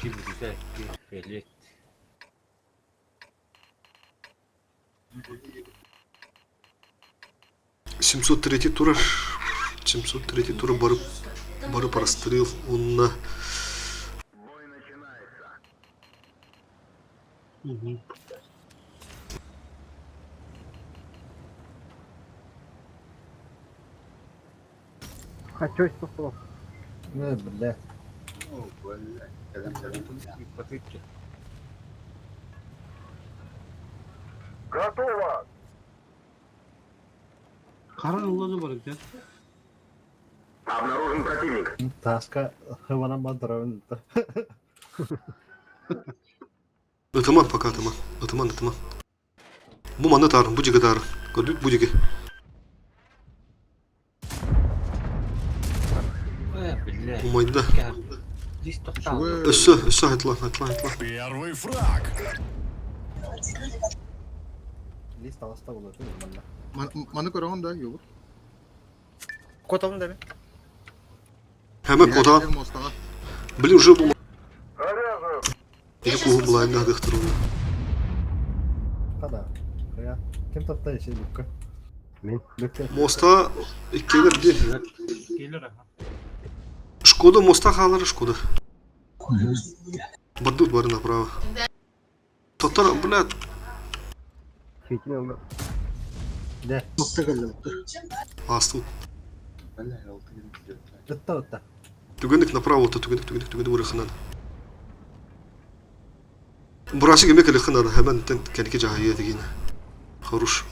Кибриза, фелет. Семьсот третий тур барып расстрел онна. Хочу что-то. Ну, бля. О, блядь. Потыкки. Готово! Обнаружен противник. Таска хавана бадравын. Атаман пока атаман. Атаман. Bu manda tarım, bu cıgı tarım. Gördük bu cıgı. Бля. Bu mayda. Здесь тоқтал. Össü atla. Первый фраг. List alasta olur normalde. Manı koran da yok. Kotam da mı? Hemen koda. Mostağa. Блин, уже bu. Заряжен! Или кого была иногда дыхтару. Kada. Ya kim tapta şey lukka? Men. Lukka. Моста иккелер де. Gelir aha. Шкода, моста халары Шкода. Бардут бары направо. Тоттар, блядь. Çekin oldu. De. Nokta geldi. Астыл. Блядь, oldu gidiyor. Ötta. Түгендік направо, түгендік бұрықынан. Burası yemek ılıkın adı. Hemen kendiki cahiliye degine. Хорош.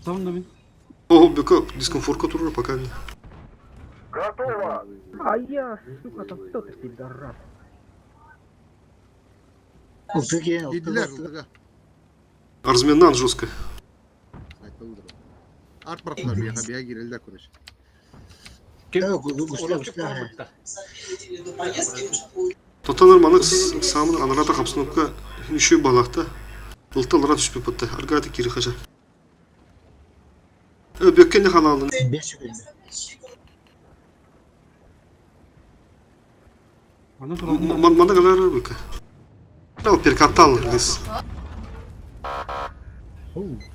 Tamam da mı? О, бека, дискомфортка турur пока не. Готово! А я, сука, там кто ты, пидорас? Peki, Gittiler uldaga. Разменнан жестко. Sayta uldura. Art bıraktılar bir yaka bir yaka girildiler kurış. Тоталар манық самын анарата қапсыныққа үші балақты. Ұлталара түспеп бұтты. Аргаты кері қажа. Бөккенде қалалын. Манда қалары бөкі. Ал перкаттал лес.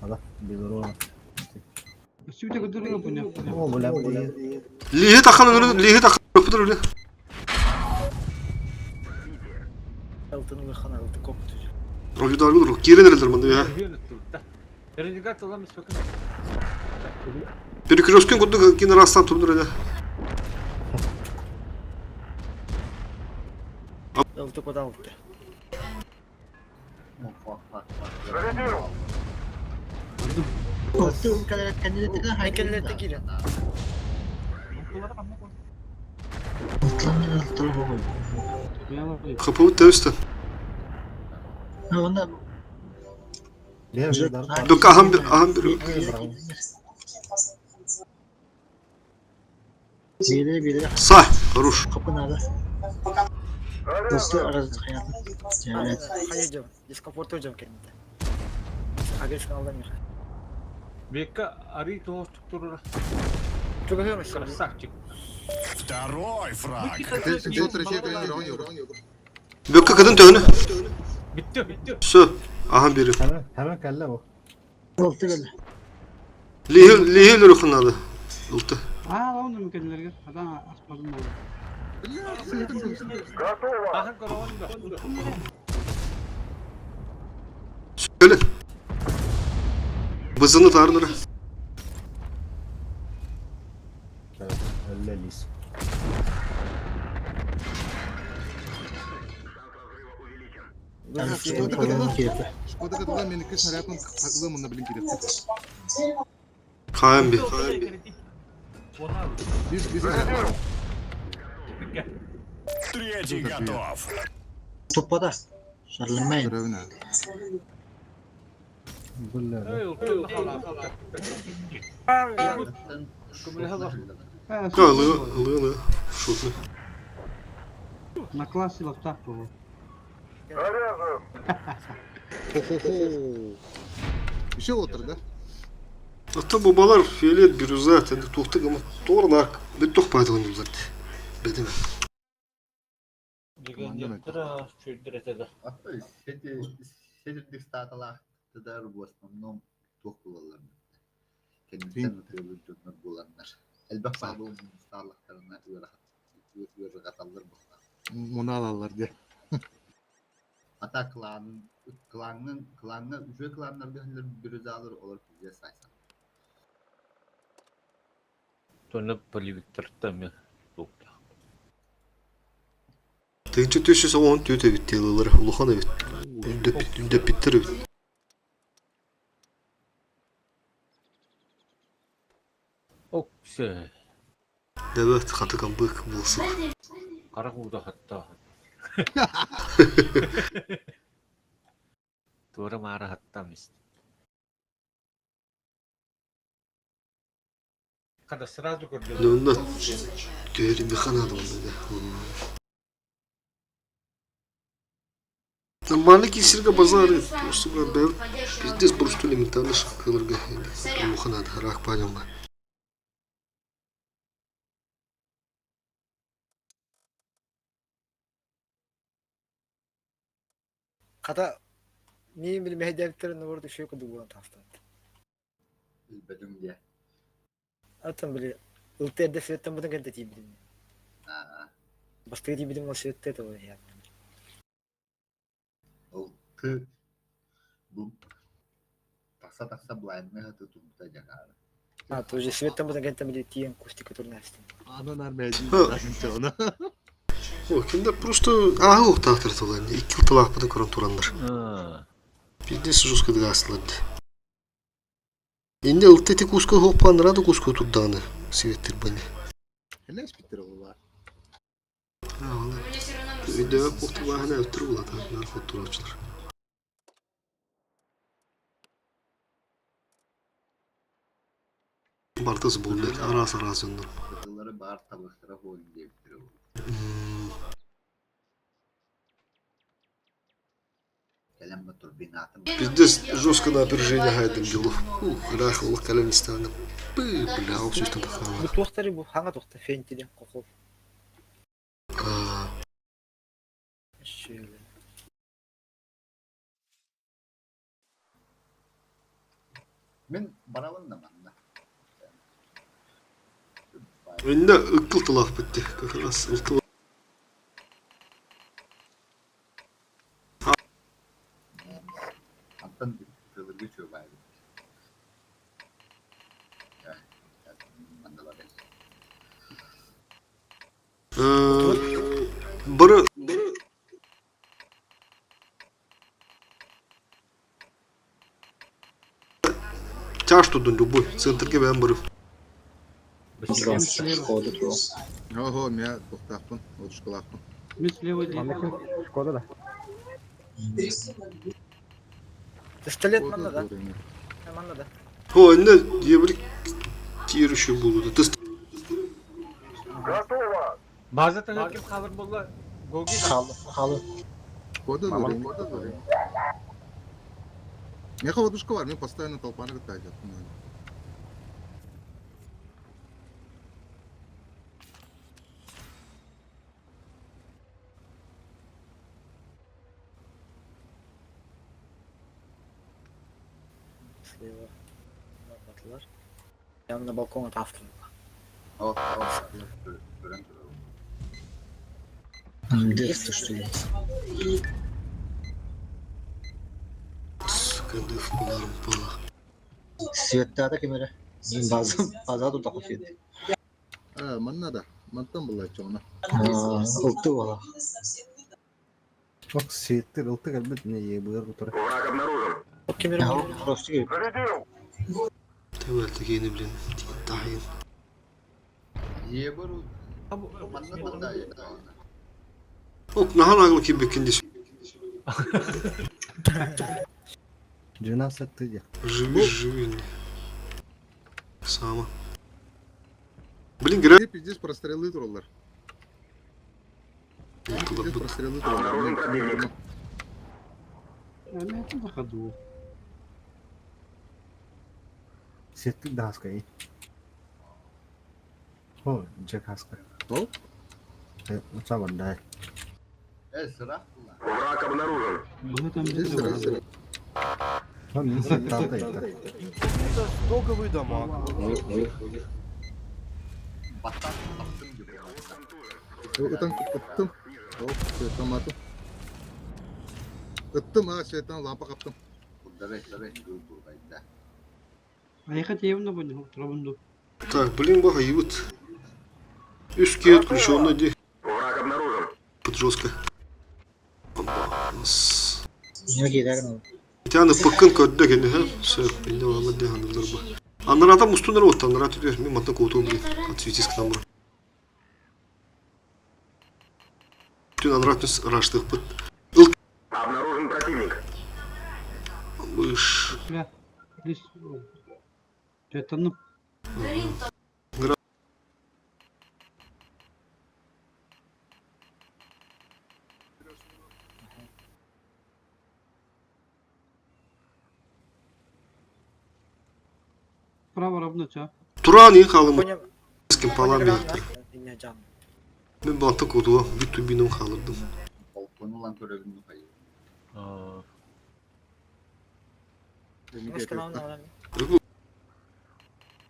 Allah, bilir o. Лихе таққан önünü, lihe taqқан öpüdür öyle. Altını kana altı koptu. Rolü dargı durur. Geri nereler manda ya. Renegат olamaz bakın. Bir kirosken kudu yine rastlan turdur öyle. Altı koda altı. Зарядил! Koptu kadar kendine tıkan hareketler tıkıyor. Bunları anla koy. Kapı üstte. Dök aham bir. Sağ. Хорош. Hayır diskomfort hocam kendimde. Agresyon alamıyor. Бека ари тост турра. Çok önemli. Красавчик. Второй фраг. Sen Türkiye köyünü yok. Bökke kadın tövünü. Bitti. Su. Aham biri. Hemen kelle bu. Lihil rukunalı. Ultu. Onu mükemmellerge. Adam asmadım oldu. Готово. Ахын коронда. Söyle. Bızını tarnırı. Шкода kadar meniki şarapın kaklı mı ne bileyim ki. Kayan bir. Biz Третий готов. Topada. Sarılmayın. görevine. Ey ultu hala. Alıyor. Şutlu. На классе так было. Заряжаю. Bir şey otur da. Hatta babalar fiyeliyet bir zaten de tohtuk ama doğrular bir toh paydalanıyor zaten. Bedeme. Деген тра чөйдіретеді. Седердик статалах тыдар в основном тох булалар. Kendisinden ötürü bulanlar. Elbette bu starlıklarına öyle katallar bu. Bunu alarlar diye. Ata klanın ücret klanlarda bir alır olur bize saysan. Тоны поливиктірттіме тұқты. Тегінше төсесі оған төте бит телелері. Улухан evet. Ündep bittir evet. Оксе. Evet, katıkan bık bulsun. Қара қуды хатта. Тура мары хаттамыз. Когда сразу көрдім. Onda görüm bir kanadı onda da. Malik isirga bazarı. Просто ben пиздец просто элементарно шакаларга. Улухан да рак панямга. Kata niye bileyim hedeflerin orada şey kudu bu hafta. Bedim diye. Atın bile ulti hedeflerin buradan geldi diye bileyim. Başka diye bileyim o şeyde de o ya. Altı bu taksa bulanmaya hatı tuttu jakar. А, то же светом buradan geldi bile diyen kusti kuturnaştı. Anan mecbur. Onu. O kimde просто ahı tahtır tolan. 2 yıl talaqpada koran turanlar. Пиздец жестко гаслады. Енді ылтети куско хоппанырады куско тудданы. Светтер бани. Hele bitir olar. Үйде отуғаны өттір болады. Нарқот тұраушылар. Бартасы бұл деді. Арасы önler. Kızılları bağır tabaklara koyun diye bitiriyor. Gelen bu turbinatım. Пиздец жестко напряжение хайдым делов. Рах Allah kalem istedim. Бля, все что такое. Bu tohtarı bu hangi tohtar? Fentiden kokul. Şöyle. Ben baravın da bana. Önde ıkkıl tılaf bitti. Как раз ылтı. Alttan kılır geçiyor bayağı. Yani mandala ben. Bırı Чаш тудун любой. Центрге ben bırı. Ого, меня тухтахпын, отышкалахпын. Шкода да. Пистолет манна да. Манна да. О, не, дебрик тир еще будут. Ты Готово! Базадан өткен хабар болла. Гоги Халы. Шкода дурень. Меня холодушка var, мен постоянно толпаны катать. Слева. Батлар. Я на балкон от автора. Дерзко, что ли? Кадыв ударом пала. Светта да камера. База тут такой свет. Манна да. Мантан была чона. Улты вала. Бak seyitler ıltı gelmedi ne yeğenler oturuyor. Враг обнаружен. Камера просто gibi. Зарядил! Тевелті гені білін. Тайын. Ебару. Манна да. Ok, nahan ağıl ki bekindisi. Cüna sattı ya. Живи. Сама. Блин, грязь. Здесь прострелы троллар. Здесь Кылып. прострелы Обнаружен троллар. противник. Yani это на ходу. Сетли да хаска. О, Джек хаска. О? Уца бандай. Sıra. Враг обнаружен. Bunu там Здесь сыра. Lan ne sattı da ita. Долговый дома. Batan attım gibi. Öten attım. Hop, şeytan atım. Attım ha şeytan lampa kaptım. Burada bekle buradaydı. Аяқат евно bunu трабунду. Так, блин, бага, ебут. Ишки отключённый де. Враг обнаружен. Под жестко. Ne gider mi? Yani pıkkın kötü gene ha. Все, bende vallahi de hanımlar bu. Anlar adam ustunlar otu, anlar atıyor. Mi matla kotu bile. Atıyoruz kan bu. Tüm anlar atıyoruz raştık pıt. Обнаружен противник. Быш. Ya. Biz Çetanım. Право равно ça. Turan iyi kalım. Понял. Kim falan bir yaktır. Ne can. Ben bantı kodu. Bir tübünüm kalırdım. Balkonu lan görebildim hayır. Русский нам надо.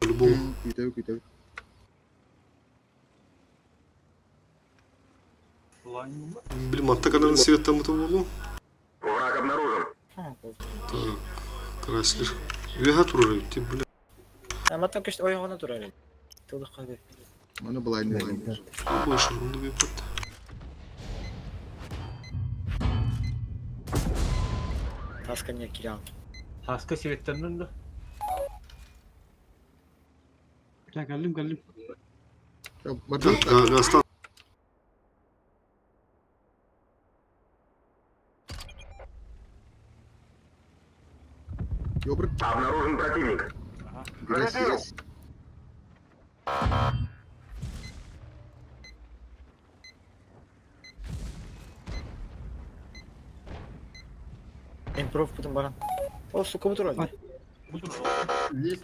Любому. Китаю. Блин, матта kadar свет там это было. Враг обнаружен. Так, краслер. Вега турар ти, бля. Ama tam işte oyuna durar. Tuğla kahve. Mana blind blind. Больше рунду выпад. Тасканья кирял. Хаска светтернен да. Ya geldim. Batu. Так, гастан. Ёбры. Обнаружен противник. Зарядил! Improv потом баран. О, сука, bu durar.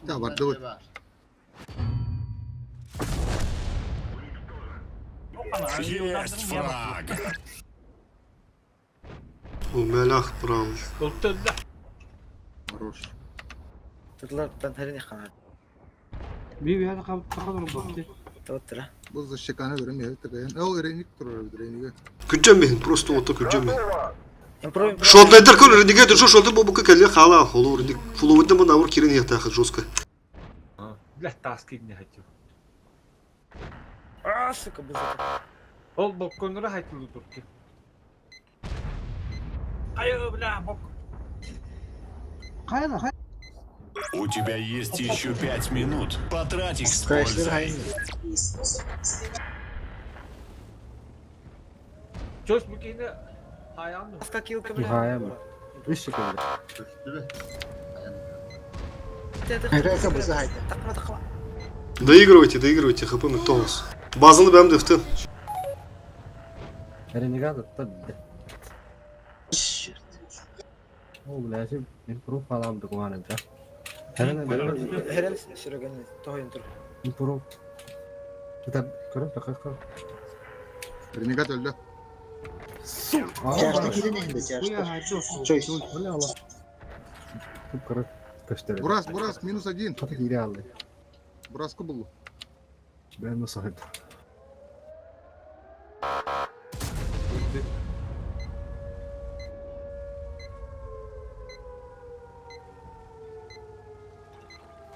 Да, var, давай. Есть фраг. O melah bravo. Ultun da. Хорош. Tutlar tantarını kanar. Bir yana kalır baktı. Tuttura. Bu защекана görüm ya. Takayın. O erenik durur bir erenik. Күнжем мен, просто вот такой күнжем мен. Готово! Шотный дыркон рендиге ты шотный бобука кале хала холу рендик. Фуловый мы навор кирен я так жестко. Бля, таски не хочу. А, сука, bu zaten. Ол балконlara хайтылы турки. Hayır bla bok. Kayla. У тебя есть еще 5 минут. Потрать их с Кайшлер пользой. hayır. Çöz bükeyini hayal mı? Hafta kill kabul. Hayır mı? Üç şekilde. Köşkü mü? Hayır kabul hayır. Takma takma. Доигрывайте, хп Мактолус. Базаны бәм дефтен. Ренегат tabii. O lazım improve falan da kullanınca. Heren süregen toyun tur. Improve. Kita kırıp kırıp. Renegat öldü. Çarşıdaki neydi çarşıda? Çöş. Öyle Allah. Kırıp gösterelim. Бурас, минус 1. Tabii ki aldı. Buraskı buldu. Ben nasıl haydi.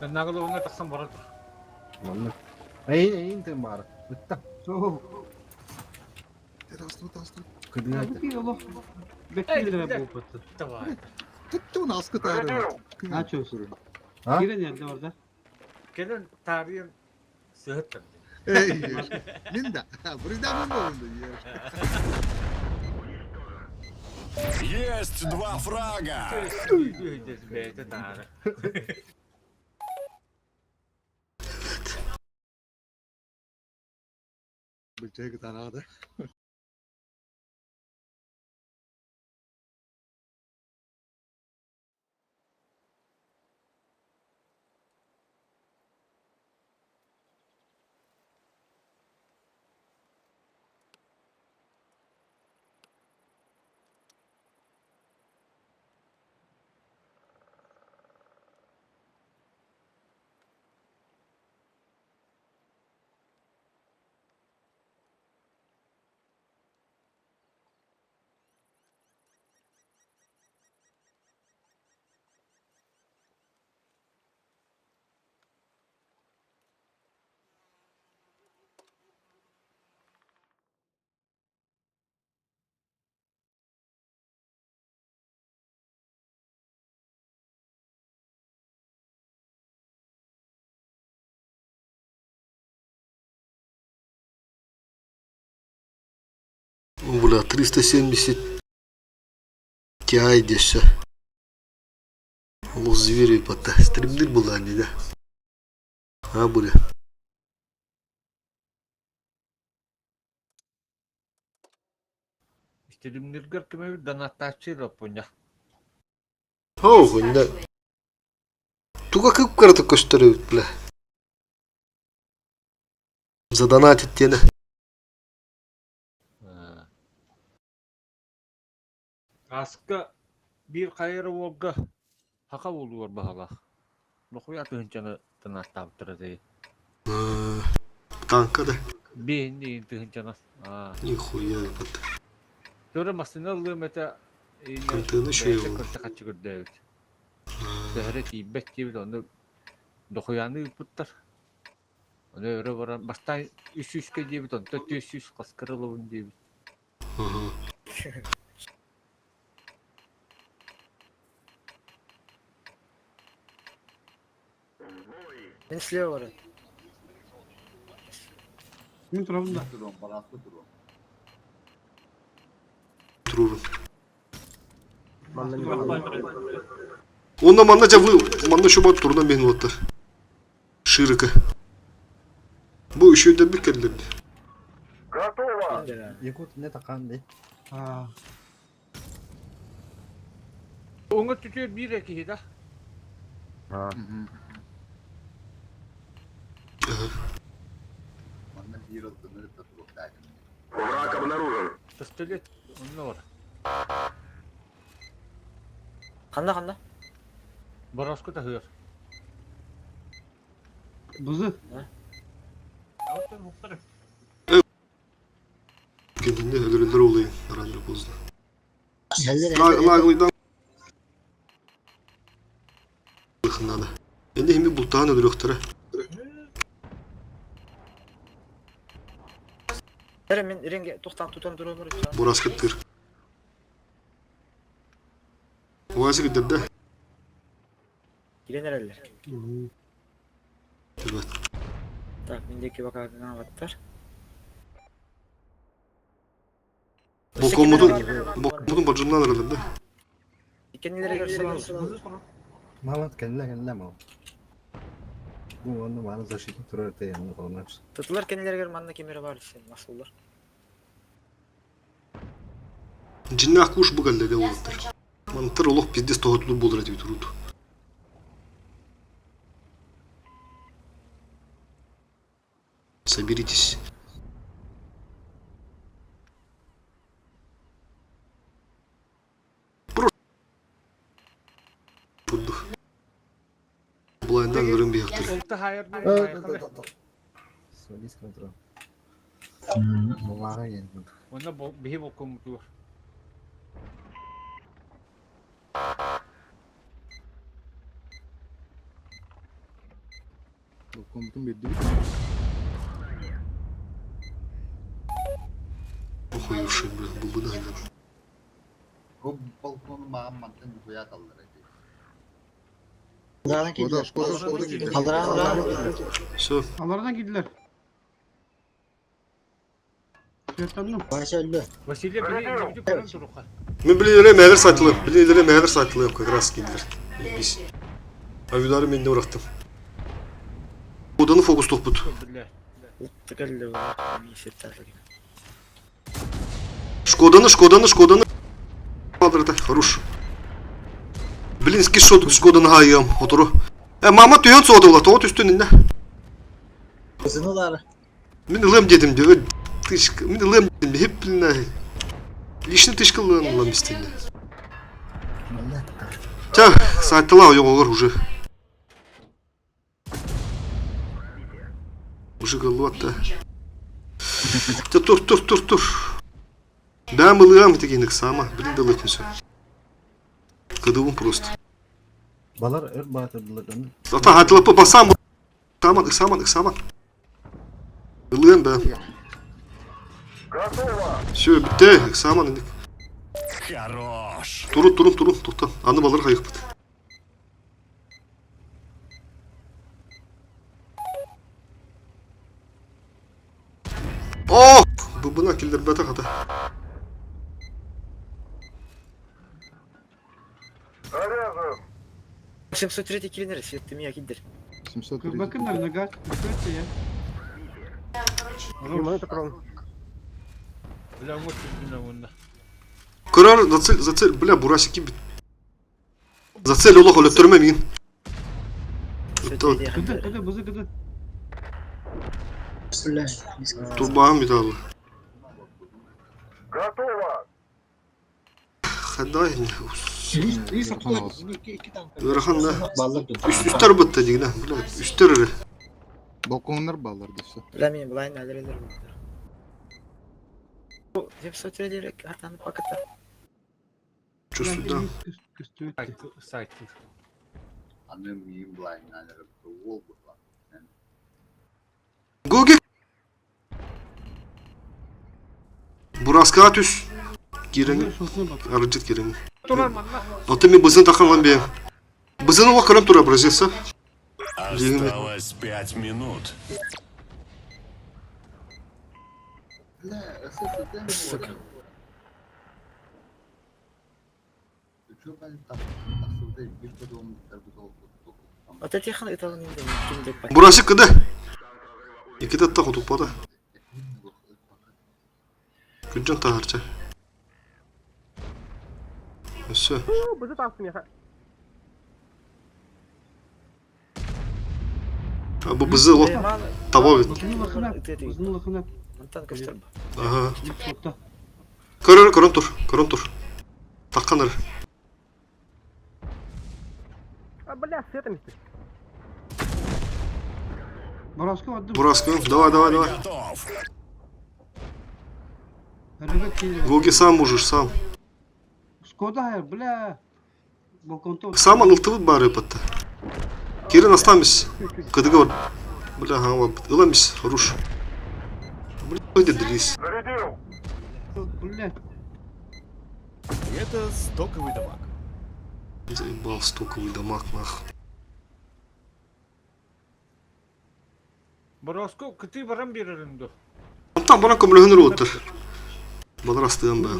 Ben nagılı ona taksam baradır. Vallahi. Ay intim bari. Bitti. So. Astro. Kıdına. Ki Allah. Bekliyorlar bu patı. Tamam. Tuttu onu askı tarih. Aç o sürü. Ha? Giren nerede orada? Gelin tarihin sıhhattır. Ey. Linda. Burada mı oldu? Есть 2 фрага. Yüzdüz beyde tarih. Bıçağı tanıdı. Бля, 370 Ti деші. Луз звери пота. Стримдир была не да. А, бля. İstediğimler kime bir danatçı raponya. О, да. Тука как карта көстөрөбүт, бля. Задонатить тени. Askı bir kayırı olga haka olur bahala. Nokuya tühüncanı danattabıtırı. Танка да. Beğendi tühüncanı. Нихуя пота. Sonra masını aldım ete. Kantığını şey oldu. Kırta kaçı gördü evet. Sehre tibbet gibi onu dokuyanı yıpıttar. Onu öyle varan başta 300 gibi ton 400 kaskaralı gibi. Ben слева var. Kimin tarafında? Drone, balanslı drone. Труру. Onunla manna cavı, manna şu bat turuna benim otta. Şırıkı. Bu işi de bir kere. Yakut ne takandı? Ha. Onu tutuyor bir eki de. Ha. Bana bir olduğunu da drone. Враг обнаружен. Pistolet onunla var. Kanda. Barasko da hıyar. Buzu. Avuçlar muhtarım. Kendinde öldürüldür olayım. Narandra pozdu. Heller. Lağlıydan. Bakın da. Endi hem bultağın öldürüktür. Heren men renge toxtan tutan duru var. Boras kıttır. Ovası giderdi. Girenler eller. Evet. Так, мендеки вакагына алаттар. Bokmudun bacımdan aradı da. Икенелерге көрсөң Малат келе мал. Bu onu bana zaşıtı turar te yanına kalmak. тутулар кенелерге манна кемере бар сен масулдар. Cinnak kuş bu geldi de oldular. Mantır olup pizdes tohutlu bulur diye durdu. Соберитесь. Bulduk. Bulayından görün bir yaktır. Oltu hayır bir bayakalı. Solis kontrol. Muvara geldi. Ona bihi bokum dur. Komutun bedeli. Охуевший, bu da. O balkonu mağam mantığı nüfuyat alır. Skoda gidiyor. Все. Alardan gidiler. Gösterdim. Василий birinci kurun duruqa. Ben bililere meyver satılayım. Bililere meyver satılayım. Kras gidilir. Biz. Avüdarı ben de bıraktım. Odanı fokus toput. Billah. Уттыгылды мисеттарлыгы. Шкоданы. Квадрата, хорош. Блин, скишот Шкоданы hayım. Oturu. Mama tüyön soğudu ola. Toğut üstününde. Кызынулар. Ben ılım dedim diyor. Ben ılım dedim. Hep biline. Лишний тышкалын ылым istedi. Тя, сайтыла yok olur уже. Уже голова-то. Да тур. Да, мы лыгам тегенdik сама. Блин, да лытмесе. Кадывым просто. Balar ör batırdılar onu. Zaten hatırlapı basam. Иксаман. Лыгам ben. Все, bitti. Иксаман indik. Хорош. Turun. To'xta. Anı balar kayık bit. Oh! Buna kildir bata hata. Сымсо трети килинер, светті мия киддер. 730. Bakın da gaz. Bakın ya. Billah mut üstüne bunda. Karar zацель, бля, бурасики бит. Зацель олох өлөттөрмө мен. Gıdı bızı gıdı. Турбаган бит ал. Хадай. Ырахан да. Үстөр бытты дегине. Бля, үстөр. Balkonlar bağlardı işte. Bilemeyin, bulayın neler buldular. Bu Сымсо трети артаны пакетта. Чё сюда? Сайт. Annem miyim blind naler. Wall bu lan. Гоги. Бураскатус. Кирен. Арыжыт кирен. Turan manna. Аты мен бызын такырган бе. Бызын ова көрөм тура образеса. Осталось 5 минут. La ısıtı Сука. Çok ben tasavvurda bir kodum tarafı oldu. Вот эти ханы это не киндек пакет. Бурасы кыды. Эки татта кутуппада. Күджан таарча. Все. Bu bızı o tava bit. Uzun lakına. Мантан көстөр. Ага. Nokta. Көрөн тур. Такканыр. Baraska vardı. Бураска, давай. Готов. Hareket geliyor. Гоги сам можешь, сам. Skoda hayır, bля. Балконта. Сам анылтыбыт бары патта. Кирен останемся. Кыдыга вот. Бля, ага, ыламись, хорош. Бля, где длись? Бля. Это стоковый дамаг. Заебал стоковый дамаг, нах. Borosko kıtı varan bir arındı. Tam bana kömülüğünür otur. Bana rastlayan ben.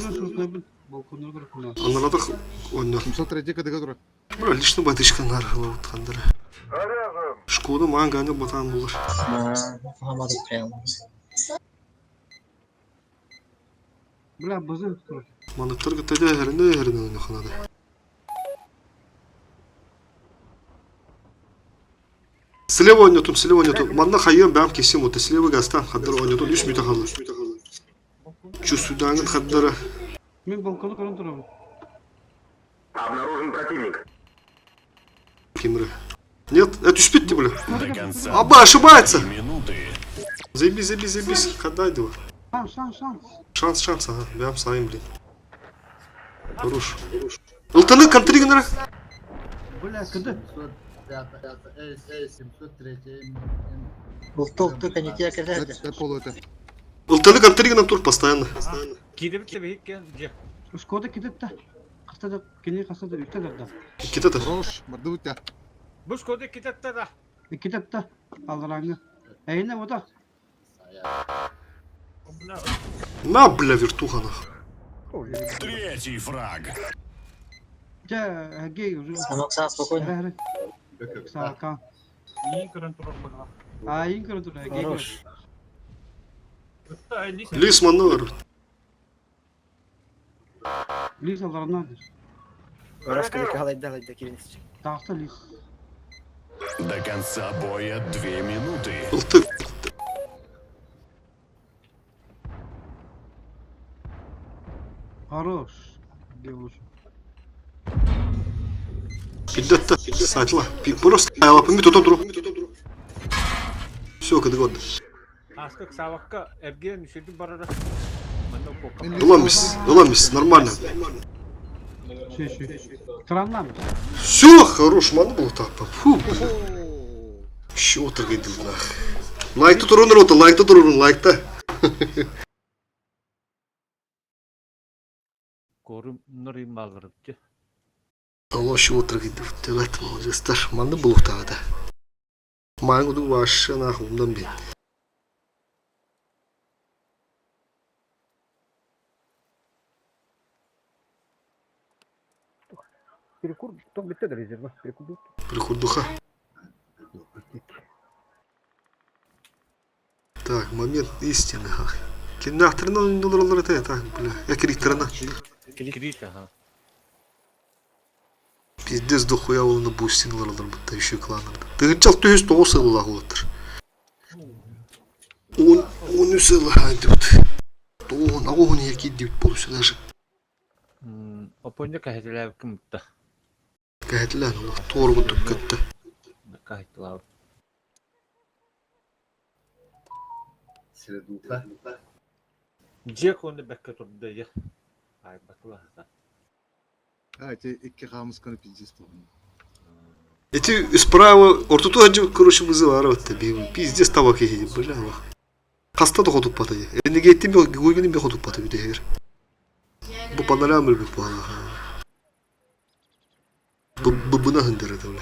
Anladık oyunu. 703 кадыга турат. Бля, лично батышканар лавыткандары. Шкода маған ганы батан булар. Хамады прям. Бля, базы тур. Манықтар кітеді әріне ойнақанады. Слева ойнатым, слева ойнатым. Манда хайын бәм кесем оты. Слева гастан қаддар ойнатым. 3 минут қалды. Чувствудан қаддары. Мен балконда көрін тұрам. Обнаружен противник. Кемры. Нет, это успеть бля. До конца Аба, ошибается. минуты. Заебись. Кадай его. Шанс. Ага. Бәм сайын, блин. Хорош. Ылтаны контригнера. Бля, кыды? 703. Улток только не тебя кидает. Это полу это. Ылтаны контригнер тур постоянно. Gidip de bir gel. Шкода кидет та. Кастада, кене кастада үктедерді. Кетеді. Хорош, барды үтті. Bu skoda kitatta da. Кидет та, алдыраңы. Әйіне ода. На, бля, вертухана. Третий фраг. Жа, әгей уже. Самок сам спокойно. Әрі. Сака. İyi kırın turun bana. Айын көрі тұр, әгей көрі. Хорош. Лис манна бар. Лис алдарынан. Раска не халайда киринсич. Тақсы лис. До конца боя 2 минуты. Ылтык. Хорош. Девуш. Пиддетті. Сайтла. Просто айлапын бит отон тұру. Все, кәді год. Askık savakka ergen düşürdü barara. Bana koka. Ыламис, нормально. Краннан. Все, хорош, маны был так. Фу, бля. Еще отыргайды, нах. Лайкты тұрын роты, лайкта. Korum nuri malgırıptı. Allah еще отыргайды. Evet, молодецтер. Маны был так, да. Маңуды башы, нах, умдан бет. Перекур, то бітті резерва. Перекурду. Прикурдуха. Так, момент истины. Кенде ақтырынан долларлар это, так, бля. Я криктерана. Kilit aha. Пиздец дохуя олына бустиналарлар бұтта еще кланырды. Тыгычал 9 сылы лағылаттыр. 10 сылы хайды бұт. 10 еркейді деп болушы даже. Опонда kahetiler kim mutta. Кәйтілән олар, торы бұтып көтті. Kahetiler. Средуха. Джек onu bekle turdu ya. Ay bakla. А, эти икки хамыс каны пиздец болған. Эти справа, ортоту аджы, короче, вызывары вот тебе. Пиздец табак ехеді, бля, бақ. Қаста да қотып баты. Әнеге еттен бе, гойгенен бе қотып баты бүді егер. Бұл паналям білбек баға. Buna hındır öyle.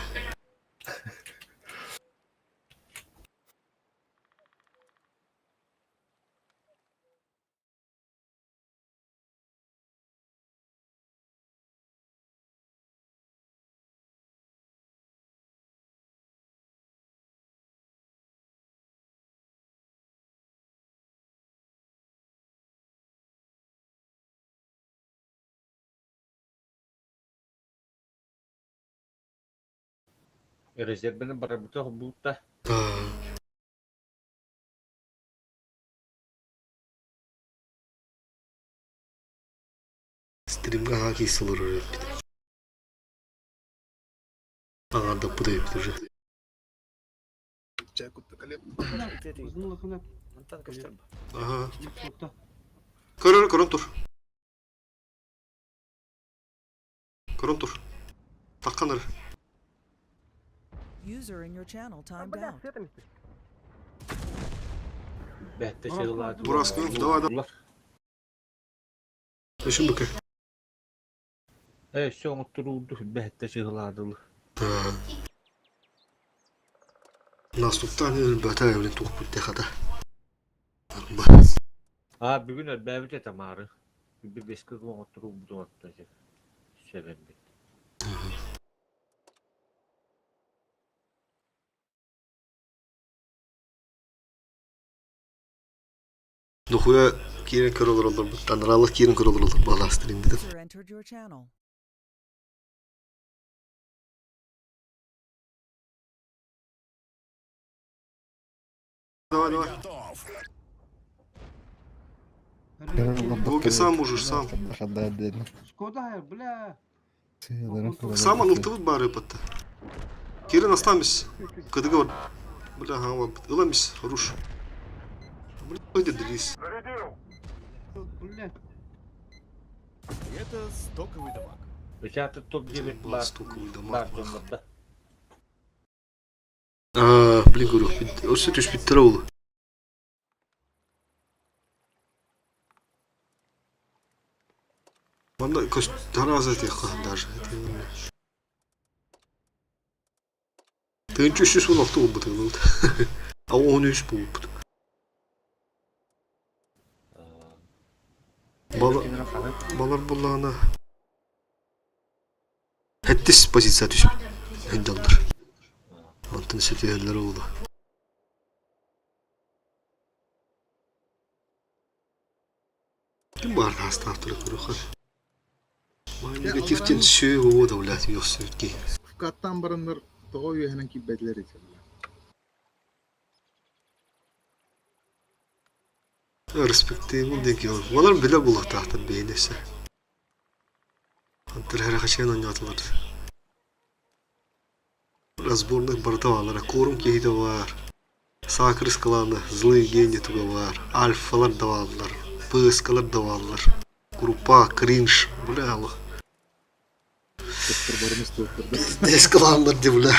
Rezervini barabıta bulutta. Стримға хаки сылыр өрет. Ағанда бұдай өпті уже. Чай күтті кәлеп. Ага. Көрін тұр. Таққаныр. User in your channel timed out. Bəhətdə şeylər. Burası görüm, davay. Düşün bakayım. Evet, son oturuldu. Bəhətdə şeylər. Наступтан бөтә еврен туып бүтте хата. Бүгін әлбәбіте тамары. Bir beşke gün oturup bu doğatta sebebi. Нухуя кирен көрөлөр олор, таныралык кирен көрөлөр олор бала стримде. User entered your channel. Давай. Готов. Боги сам можешь, сам. Отдай отдельно. Шкода, бля. Сам анылтыбыт бары патта. Кирен астамыз. Кыдыгы бар. Бля, хава, ыламыз, хорош. Бля, öyle deliriz. Бля. Это стоковый дамаг. Geçen топ-9 Была var. стоковый дамаг. Var sonunda. Блин, говорю, осы түш биттер олы. Банда көз тараза тек даже. Тынчу үшіс олақты ол бұты болды. А 13 бұл бұты. Балар болағына әттіс позиция түсіп әндалдар. Антын сөтегелер олды. Кім барды астап тұры көріқы? Негативтен сөй оғыда олады өз сөйтке. Вкаттан барындар тоғы үйенің кибетлер екен. Респектейбіл деки ол. Олар біле болық тақтан бейнесі. Антыр әрі қачайын ойнатылар. Разборных бардавалар, корум кейді var. Sakris klanı, zlый гений туга var. Альфалар давалар, пыскалар давалар. Группа, кринж, бля Allah. Дес кlanlar de bля.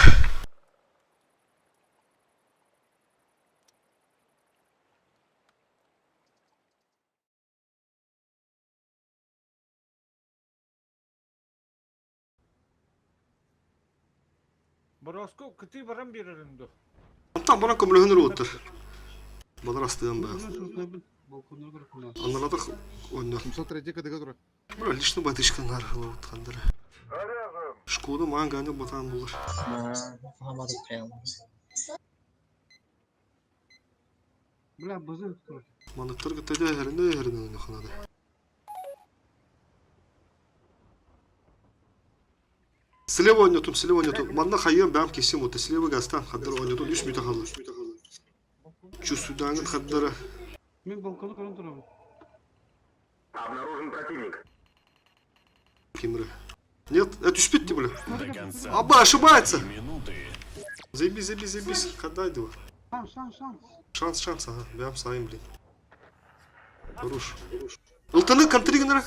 Borosco kıtı varan bir arındı. Там бана көмілігінер өттір. Бана растыған бә. Анларда ойнар. 703 кадыга тұра. Бля, лично батышкан арқылы өтқандыр. Шкода маған ғаны батан болыр. Бля, базы. Манықтар күттәді әрінді ойны қанады. Слева ойнатым, слева ойнатым. Манда хайын бәм кесем өтті. Слева гастан қаддар ойнатым. 3 метр қалды. Чувствудан қаддары. Мен балконда көрін тұрам. Обнаружен противник. Кемірі. Нет, это успеть бля. До конца Аба, ошибается. минуты. Заебись. Кадайды бар. Шанс. Ага. Бәм сайын, блин. Хорош. Ылтаны контригінері.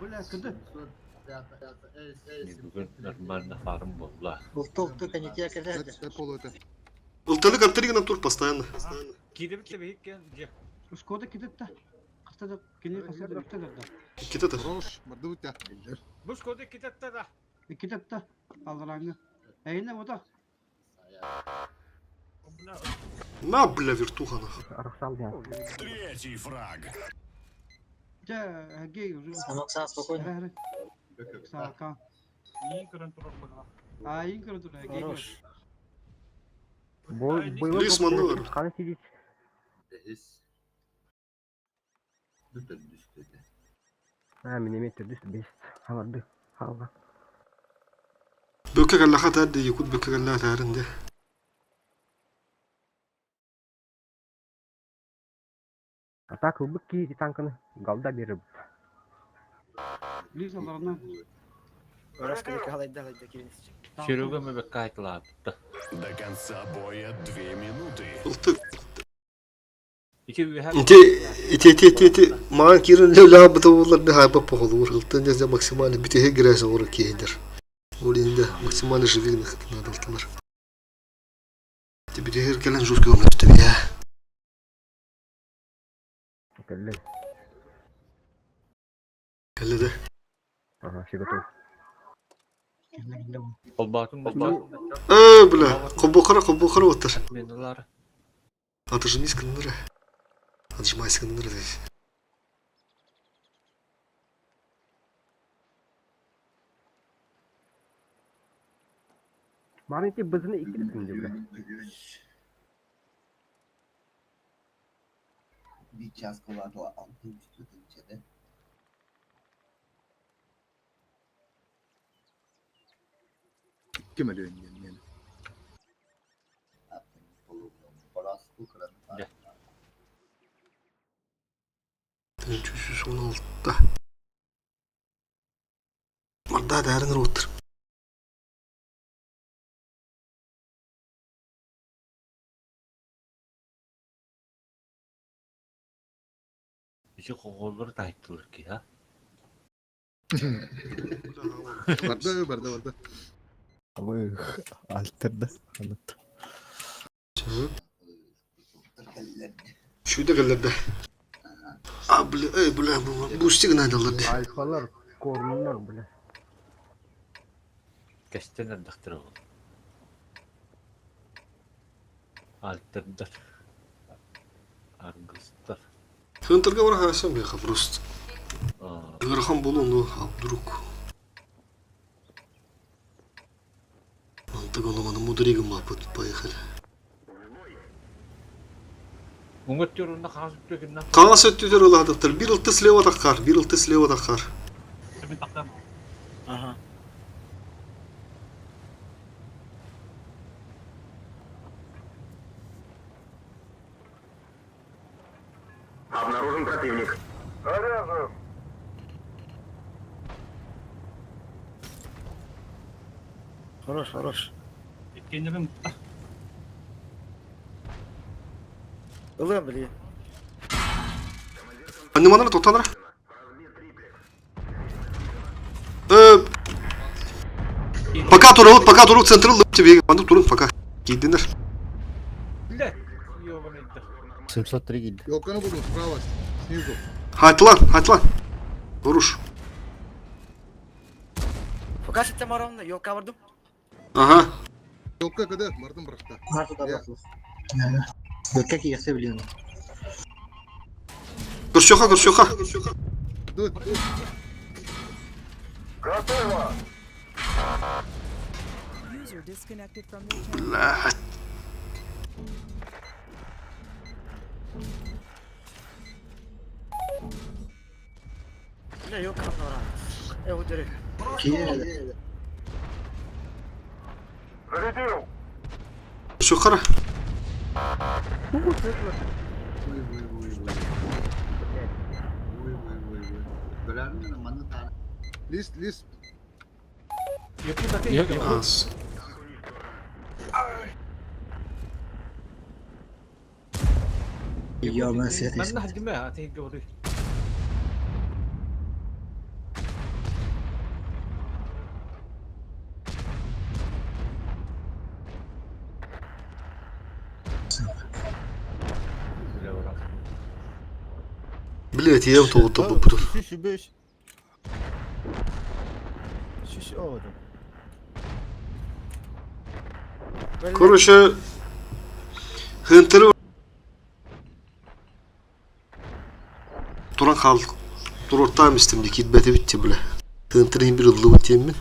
Бля, кыды. Bugün normalde farm buldular. Бұлтоқты конетия кірді. Это пол это. Ылтаны контригінен тұр постоянно. Gidip de bir geldi. Шкода кидет та. Қыстады, кене қасады үктедерді. Кетеді. Хорош, барды өтті. Bu skoda kitabda da. Кидет та, алдыраңы. Әйіне ода. На, бля, вертухана. Третий фраг. Жа, әгей уже. Самок сağ спокойно. Сака. İyi kırın durur bana. Айын көрін тұр, әгей Хорош. Лисманды бар. Dehis. Bütün düştü. Böke gallaha tәрді, екут böke gallaha tәрінде. Атак ылбык танканы галда беріп. Лис аларынан. Орашка екі халайды келіңіз. Şeruga mı bir kayıtlar. До конца боя 2 минуты. Ылты. İki bir hem. Ити. Маған керін ләу бұты оларды хайпа поғылы ұр. Ылты незде максимально бітеге грязы ұры кейдер. Ол енді максимально живегні қытынады ылтылар. Бітеге келен жұртке оңы түтім, я. Кәлі де. Ага, все готов. Колбатын Бля, кобокара отыр. меналар. Отожмись кындыры. Отжимайся кындыры здесь. Манити бызны икирсин деп. Bir час кылады 600-400-де. Kim ölüyor yani? Parası bu kadar. 316'da. Морда дәрінір отыр. Иши коголлор тайттылар ки, а? Barda. Ama alterda. Anlat. Şuyda gelirdi. Bля, bu сигналдалар. Альфалар, корнунар бля. Кестен ардактыр ол. Альтердар. Аргыстар. Хынтырга барахасам я просто. Играхан болу, но вдруг. Так он на мудригом поехали. Уңгөттөрүндө кагыс өттөгүнна. Кагас өттүтөр ыладыктыр. Bir ылты слева таққар. Сәбен тақтам. Ага. Обнаружен противник. Хорош. Еткендерін Ылым бля. Анныманар тоқтанар. Пока туру централ тебе. Банды турун пока. Кейденер. Билет. Ёбаный да. 703 geldi. Yolkanı buldum sправа, снизу. Haydi lan. Vuruş. Пока сетте марамда, yok vurdum. Aha. Yolka kadar vardım bıraktı. Как я севлин. Горчоха. Dur. User disconnected from your channel. Bля. Bля, yok kamera. Evo direkt. Горчоха. Görenler manı tar. List. Az. Мен хадиме атыг гори. Блять, я вот буду. Şiş. Şiş oldu. Короче, Хынтыры Туран хал. Турортам истемди китбете битти бля. Хынтырын bir ылды битем мен.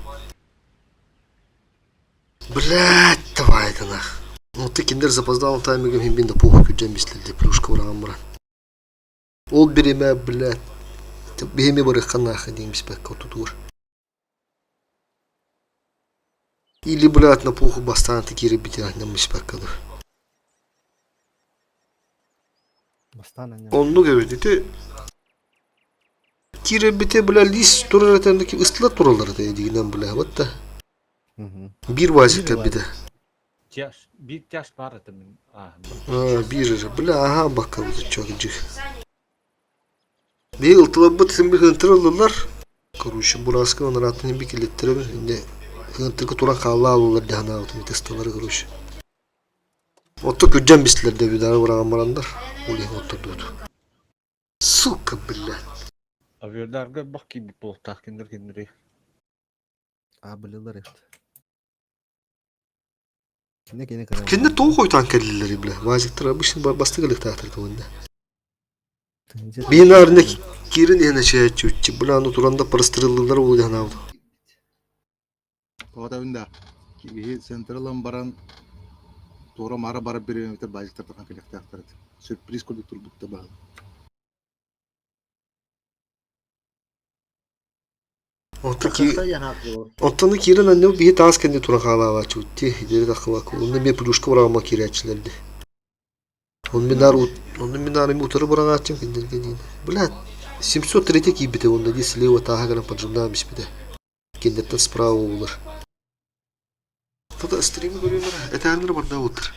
Блять, давай это нах. Ну ты киндер запоздал таймигем химбин да похуй күджем мислилди плюшка ураган буран. Ол береме, блять. Беме барыккан нахы дейміз бәк отутур. Или, блядь, на пуху бастан такие ребята на миспекаду. Onu gördü. Kirebite bile lis turarlarındaki ıslat turaları da ediğinden bile hatta. Bir vaziyette bir de. Bir yaş var adamın. Bir bile aha bakalım çok cık. Bir ıltılabat sen bir hıntır alırlar. Короче, burası onlar atını bir kilitleri şimdi hıntırkı turan kalla alırlar dehana altını testaları короче. Otto güccem bisler de bir daha vuran maranlar. Uli oturdu. Сука, блядь. Авиодарга бак gibi bu tahkindir kendiri. Abileler işte. Kine kadar. Kendi toğu koytan kellileri bile. Vaziktir abi şimdi bastı gılık tahtırdı onda. Bir narındaki kirin yine şey açıyor. Bulan oturanda parastırılırlar oluyor yani avda. O da bunda. Bir sentralan baran Tora mara bara bir metre bazı taraftan kelekte aktardı. Sürpriz koyduk turbukta bağlı. Ottanı kirin anne bir tas kendi tura kala var çutti. Deri takıva ko. Onda bir puluşka bırakma kireçlerdi. Onun binarı motoru bırak açacağım kendileri dediğini. Блядь, 703 кибите он надеюсь слева тагана поджимаем себе. Kendinden справа olur. Burada stream'i görüyorlar. Etenleri burada otur.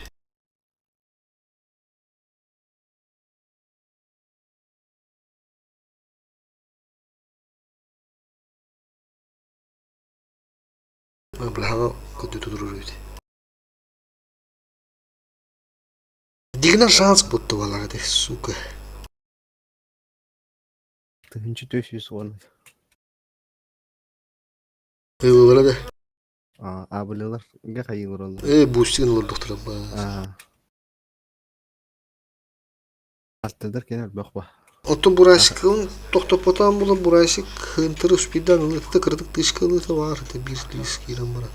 Blaha kötü duruyordu. Digna şans buttu vallahi de suka. Tınçı töşüsü var. Öyle de. Abileler ne kayılır onlar. Bu signallar doktoram. Alttadır genel bakma. Otun burasıkın toktopotan bulup burası hıntırı üspidan ılıktı kırdık dışkılığı da vardı. Bir disk giren bana.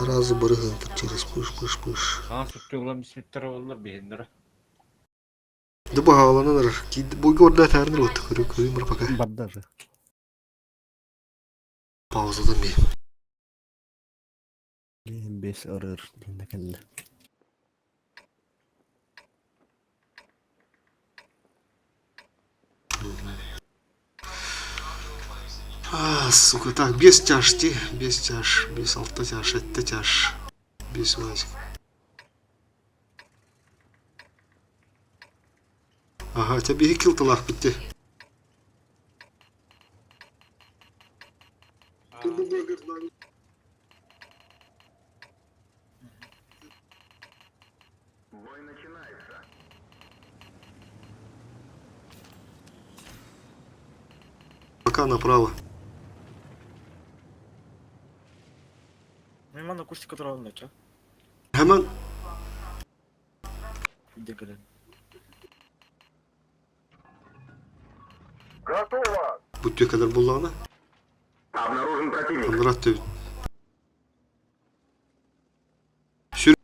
Razı barı hıntır çeriz pış. Kaan sütte ulan bismittir olurlar beğendir. De bu havalanır. Bu orada ternir otu kırıyor mır baka. Bandar. Pauzadan bir. 5 arar dinle kendine. Сука, так, без тяжести, без автотяж, это тяж, без вазик. Ага, тебе и килталах bitti. Бой начинается. Пока направо. Hemen akustik kontrol alındı ya. Hemen Dikkat edin. Готово! bütçe kadar bullağına. Обнаружен противник. Kandırat da. Sür.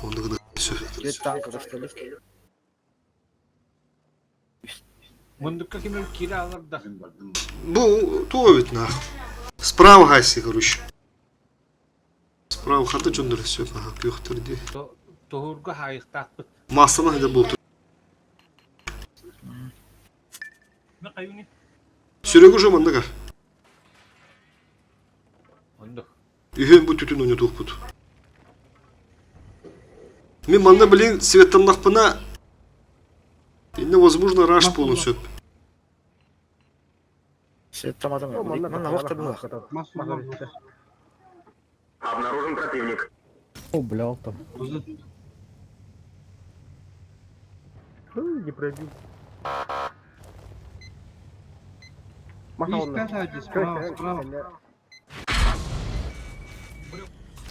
Onda kadar söz. Geç tank rastladı. Mundukka kimil kira alır da. Bu туовит нах. Справа гайси, короче. Справа хата жондөр все ага пюхтөр ди. Tohurga hayıktak bit. Масаны хада болту. Ne kayuni? Sürөгү жоманда кар. Onda. Үйөн бу түтүн өнө тухпут. Мен манда блин светтаннакпына. Невозможно раш полун сөп. Сеттамадым я. Мен вакытта был. Обнаружен противник. О, бля, там. Не пробил. Справа.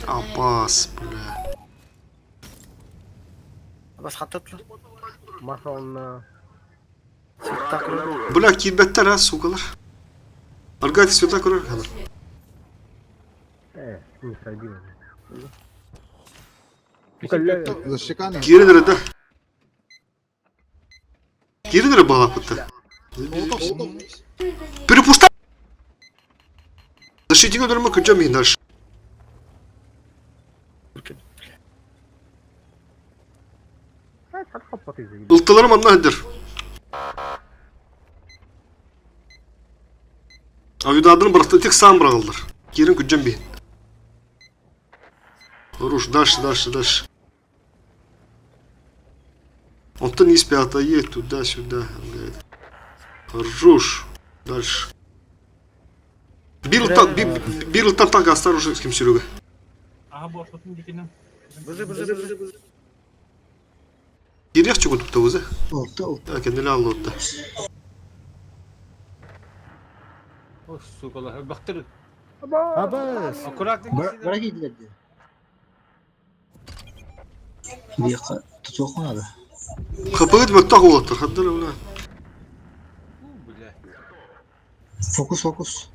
Апас, бля. Бас хаттатла. Махална. Враг обнаружен. Бля, кибеттер а, сукалар. Аргати света көрөр калар. Не пробил. Защеканы. Киридер да. Киридер балапытта. Перепушта. Защитиге дөрмө көчөм минаш. Ылтыларым анна хедер. Авидадын бырыкты тек сам бырагылдыр. Кирин көчөм бин. Руш, дальше. Он-то не спят, а едет туда-сюда. Хорош. Дальше. Бирл там так осторожно с кем Серега. Aha bu ortasının dikine. Bızı. Giriyak çıkıyorduk da bize. Oldu. Ya kendini aldı orada. О, сука, бактыр. Абас. Аккуратно Bırak yediler diyor. Bir tutuyor konadı. Kapıya gitmek tak olattır. Hadi lan ulan. Бля. Fokus.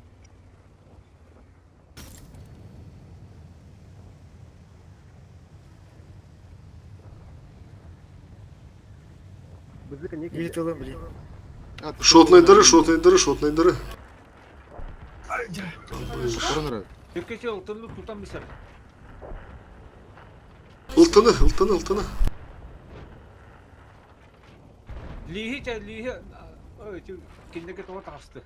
Git oğlum bile. Шотнайдары. Koronara. Türkçe altını tutan bir ser. Ылтыны. Lihi. Ой, şu kindeki tova taştı.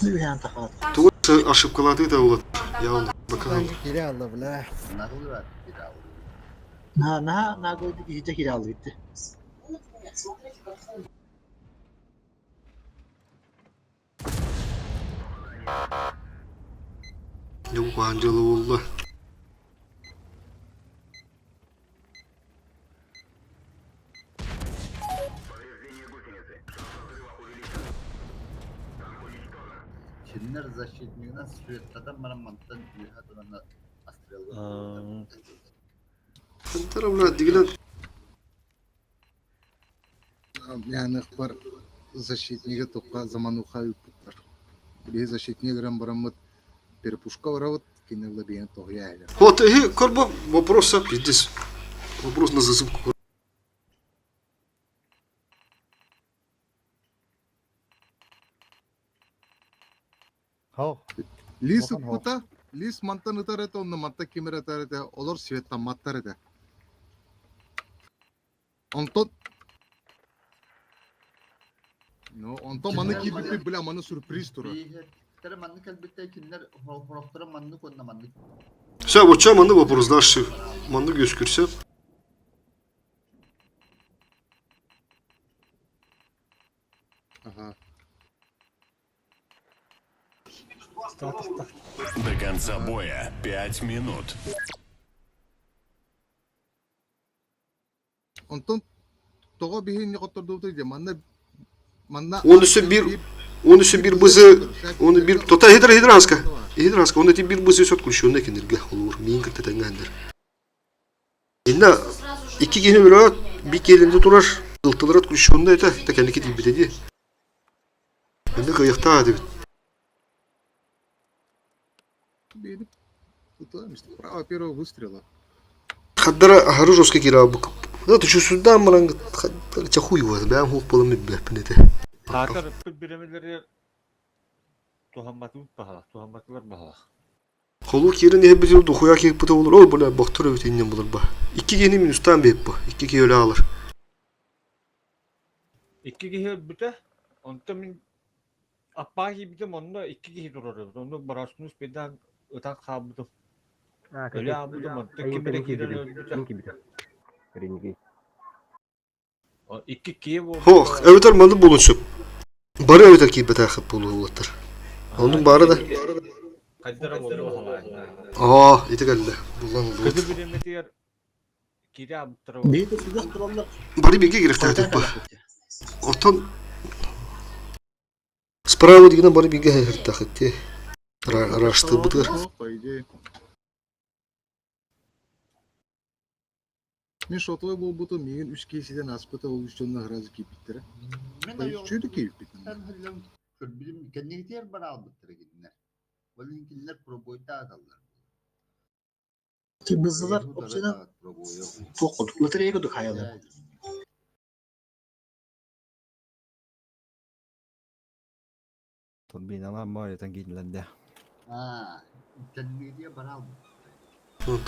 Bir tane takat. Тугу ошибкаларды да болот. Яғни бакалам. Geri aldı bile. Nakıl var. Bir daha olur. Na koydu ki hiç kiralı bitti. Смотрите, как он. Yok ancalı oldu. Çinler защитник'den Suyat'tan bana mantıdan Yühat olanla Astral'da. Хантара бля дигилен. Yani var защитниге топка замануха юптар. Bir защитник грам барамыт перепушка варавыт кинегла биен тогя әле. Вот, корбо вопроса пиздец. Вопрос на засыпку. Хау. Лис Охан упта, лис мантан ытарete онна манта кимер ытарete, олар светтан маттарete. Онтон No, onto manı kibipi bile manı sürpriz turu. Tere manlık elbette kinler horoktora manlık onunla manlık. Все, вот чем манды вопрос дашь. Манды gözükürse. Ага. До конца боя 5 минут. Onton toga bihin yokotordu diye manna Onu bir bızı, onu bir tota hidranska. Onu bir bızı söt kulşuğunda kendirge olur. Min kırta tengendir. İnna iki gene bir gelinde durar. Iltılarat kulşuğunda ete ta kendiki gibi dedi. Ben de kayıkta hadi. Бедик. Тут işte право первого выстрела. Haddara harus oske kira bu. Da tu sudan malang çahuy var. Ben huk balam bepnete. Hatar biremeleri tuhammatlar bahala. Koluk yerine hep bir dokuya ki bu da olur. O böyle baktır öteninden bulur ba. İki gene minustan bir bu. İki ki öyle alır. İki kişi bite, onta min apa gibi de onda iki kişi duruyor. Onu barasınız beden öten kabıdım. Öyle abıdım onta kimere girer. O iki kişi bu. Ho, evet armadı bulunsun. Bari evet ki betakıp bulunur. Onun bari da. Kaddara oldu hala. Iti geldi. Bulan oldu. Kızı biremeti yer. Kiri abıttırı. Bir de silah kurallar. Bari bilgi girek tahtip bu. Otan Справа дигне бari bilgi hayır tahtip. Araştı budur. Пойди. Мен шотовой болбуту менин 3 кесиден аспыта ол үчөндө ыраазы кийип биттире. Ben de Пой yok. чүйдү кийип биттим. Ben hallem bilim kendi yer bana aldıktır kinler. Valin kinler proboyta adamlar. Ki bızılar opsiyona pokuduk. Loteriye koyduk hayalı. Ton binalar mağaratan giydilendi. Ha, kendi yer bana aldı.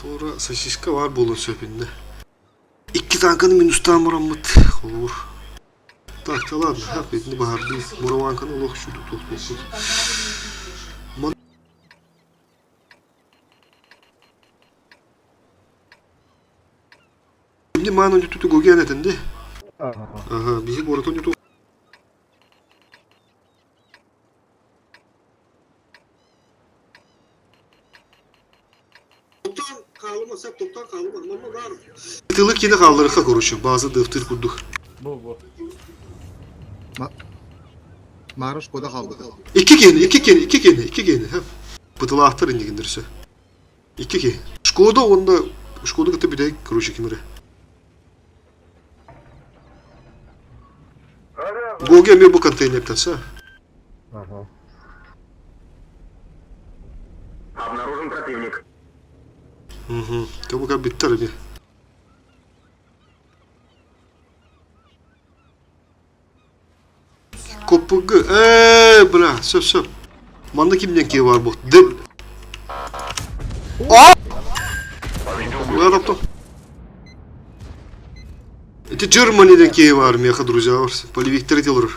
Sonra sosişka var bolun söpünde. İki tankını minustan murammet olur. Tahtalar da hep etini bahardı. Muravankan olur şu tutulsun. Şimdi manın tutu gogen etindi. Aha, bizi boraton tutu. Tılık yine kaldırıka koruşu. Bazı dıftır kurduk. Bu. Maruz koda kaldı. İki geni. Pıtılı ahtar indi gindirse. İki geni. Şkoda onda, Şkoda gıtı bir de koruşu kimire. Goge mi bu kantayı neptansa? Ага. Обнаружен противник. Tabu kadar bitti abi. Kopugu. Bra, söp. Manda kimden ki var bu? Bu adaptım. Это Germany'den ki var mı yakın друзья var. Поливиктер edilir.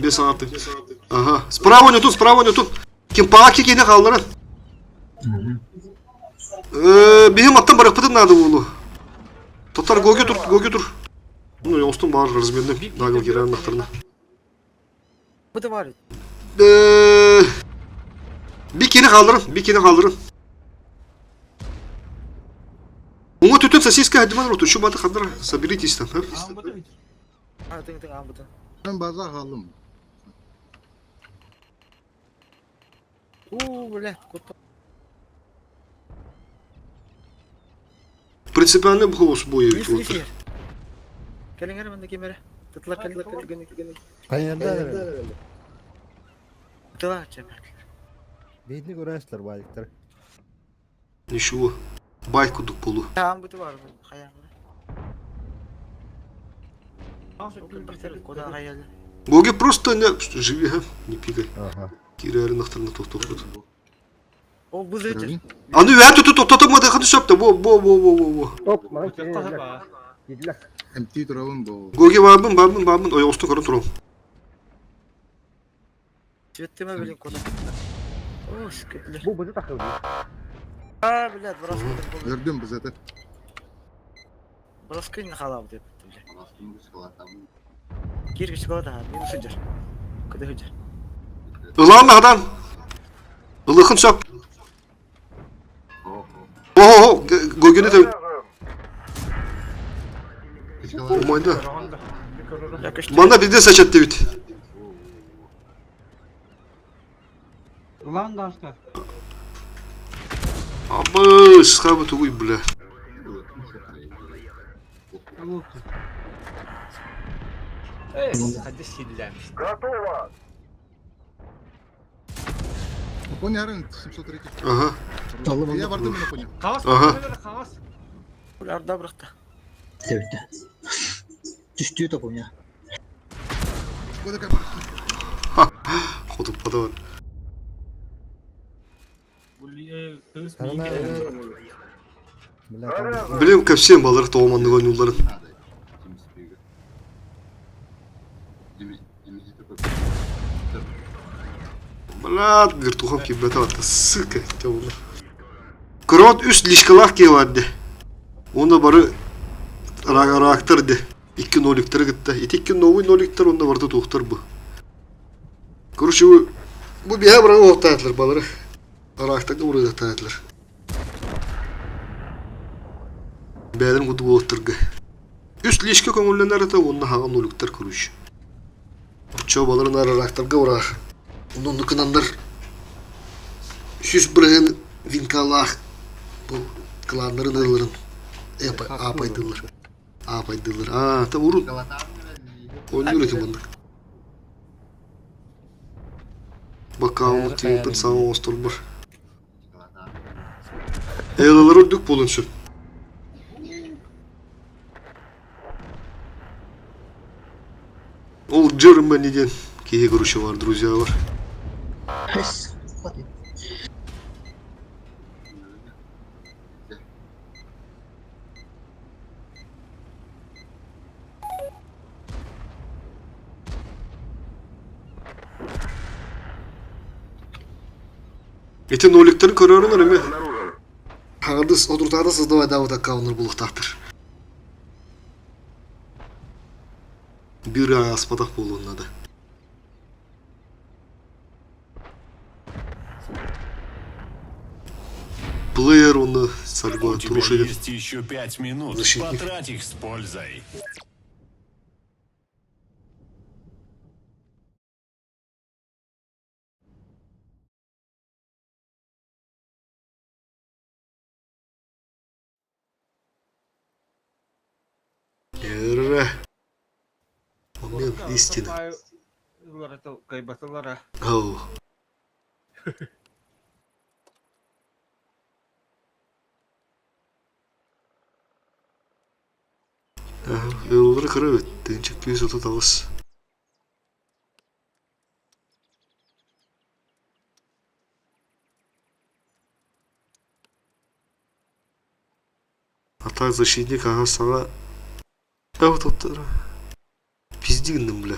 Без санаты. Ага. Справа не тут. Kim paki kene kaldıran. Benim attım bırakmadın nerede bu? Tatar go dur. Ну, я устал бар разменным. Нагл героин нахтарна. Bu da var. Bir kene kaldırın. Ума тутун сосиска хадиман роту. Şu batı kadar sabiritiz tam. Ha teng bu da. Ben baza kaldım. Блядь, куда? Принципиально bu havuz boyu. Виси. Келиңер мында кемере. Тытлар. Kayırda. Тыла чемер. Beyni görüyorlar baylıkları. Ничего. Байку дук полу. Там bu da var. Hayal. Куда hayal? Гоги просто не живи, не пикай. Ага. Киряры нахтарна тоқтап. O bu zeytin. А ну я тут тоқтамады ханы söptü. Bo. Hop, bana kayırda. Gidiler. MT turalım bu. Гоги бабын. Ой, осту karın turalım. Цветтеме билин куда. О, скетлер. Bu bizi takıldı. Блядь, броскин. Gördüm bu zaten. Броскин халаб деп. Anasını sıkılatamın. Киргич года, минус уджар. Куда уджар? Ulan adam. Ilıkın söp. Oho, Gogi'ni de Omayda. Bana bir de saçattı bit. Ulan da asker. Ama sıkabı tuğuy bile. Tamam. Hadi sillenmiş. Готово. Konya yarın 703. Aha. Ya vardım ben Konya. Kaos. Aha. Kaos. Ular da bıraktı. Sevdi. Düştüğü top oyna. Koda kadar. Kodukpa da var. Kız Sana bilgi. Millet Bileyim kapsiyen baları toğumanlık oynuyorların. Блядь, вертухом кибрата ватта, сука, тёмно. Крот üst лишкалах ки vardı. Onda barı reaktörde. 2 nolikteri gitti. 2 новый noliktер onda vardı doktor bu. Короче, bu bir hebra oktaydılar baları. Reaktörde buraya oktaydılar. Beylerin kutu oktırgı. Üst lişke kömürlenler de onda haga noliktер kuruş. Uçağı baların reaktörde uğrar. Onun kınanlar süs bırağın vinkallah bu klanların ılırın apaydılar. Aa, tabi vurun. Oynuyor ki bunda. Bakalım tiyatın sağ olsun var. Eylaları dük bulunsun. Ol Germany'den ki görüşü var, друзья var. Etin oliklerin kararılar emi. Hağdız, oturtada sızdava davada kavunur buluqtahtır. Bir ay aspadak bolunna da. Плеер оны У сальба тебя турушили. есть еще 5 минут. Защитник. Потрать их с пользой. Эра. Момент истины. Кайбатылара. Ау. Yolları kırıp denecek bir sotu tavız. Атак защитник ага сага. Ау тоттары. Пиздигіндім бля.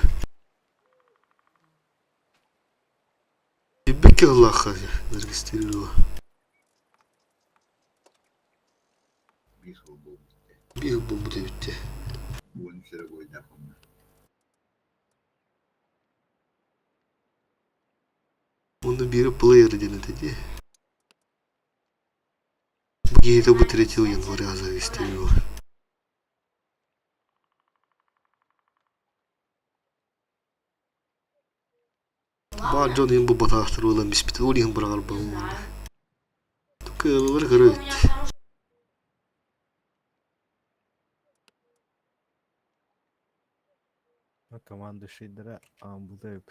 Бебеке Аллаха зарегистрировала. Bir bu da bitti. Bunun üzere koyacak onlar. Onu biri player denedi. Bu geyde bu 3 января зарегистрировал. Баджон им bu batağıtır olan bispiti. Oliyim bırakır bağımında. Tukayları kırıp. Команда Шейдера амбулдайып.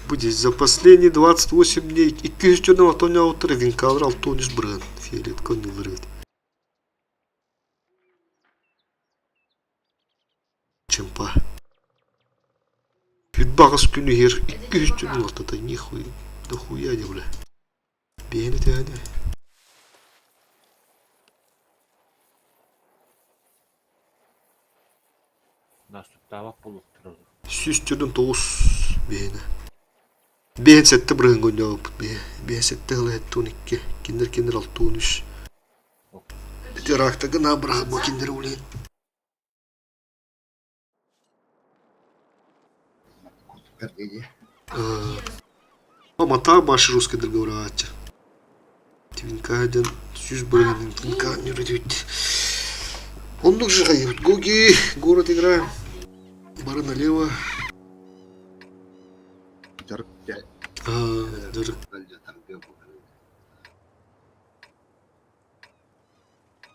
Будет за последние 28 дней 200 тонн atonya otur evin kalır 600 bırakın. Fiyat konulur evet. Чемпа. Hüdbağız günü her 200 tонн ortada нихуя. Дохуя не бля. Бейни тяне. Наступтавак булуктурду. 100 tонн 9 beyni. Beyin sette bırakın gönüyor. Beyin sette hılı etti 12. Kinder 613. Bir de rakta gına bırakın bu kinderi ulayın. Ama ta başı Ruska Дорогоратча. Твинкаден, 100 брэйн, Твинкаден не родит. Он же хает. Гоги, город играем. Бары налево. Жарык. Жарык.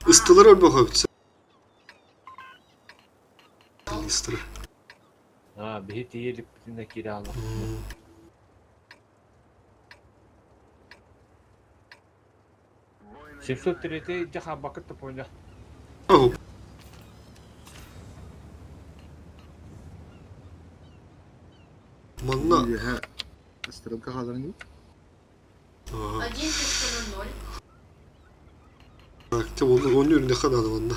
Истылар өлбөк өтсө. Истыры. Бихи тиелип бүтүнө кире алып. Сепсот тирете жаха бакытты пойда. Ау. Манна. Стрелка hazırlanıyor. Так, те он не ходил вон.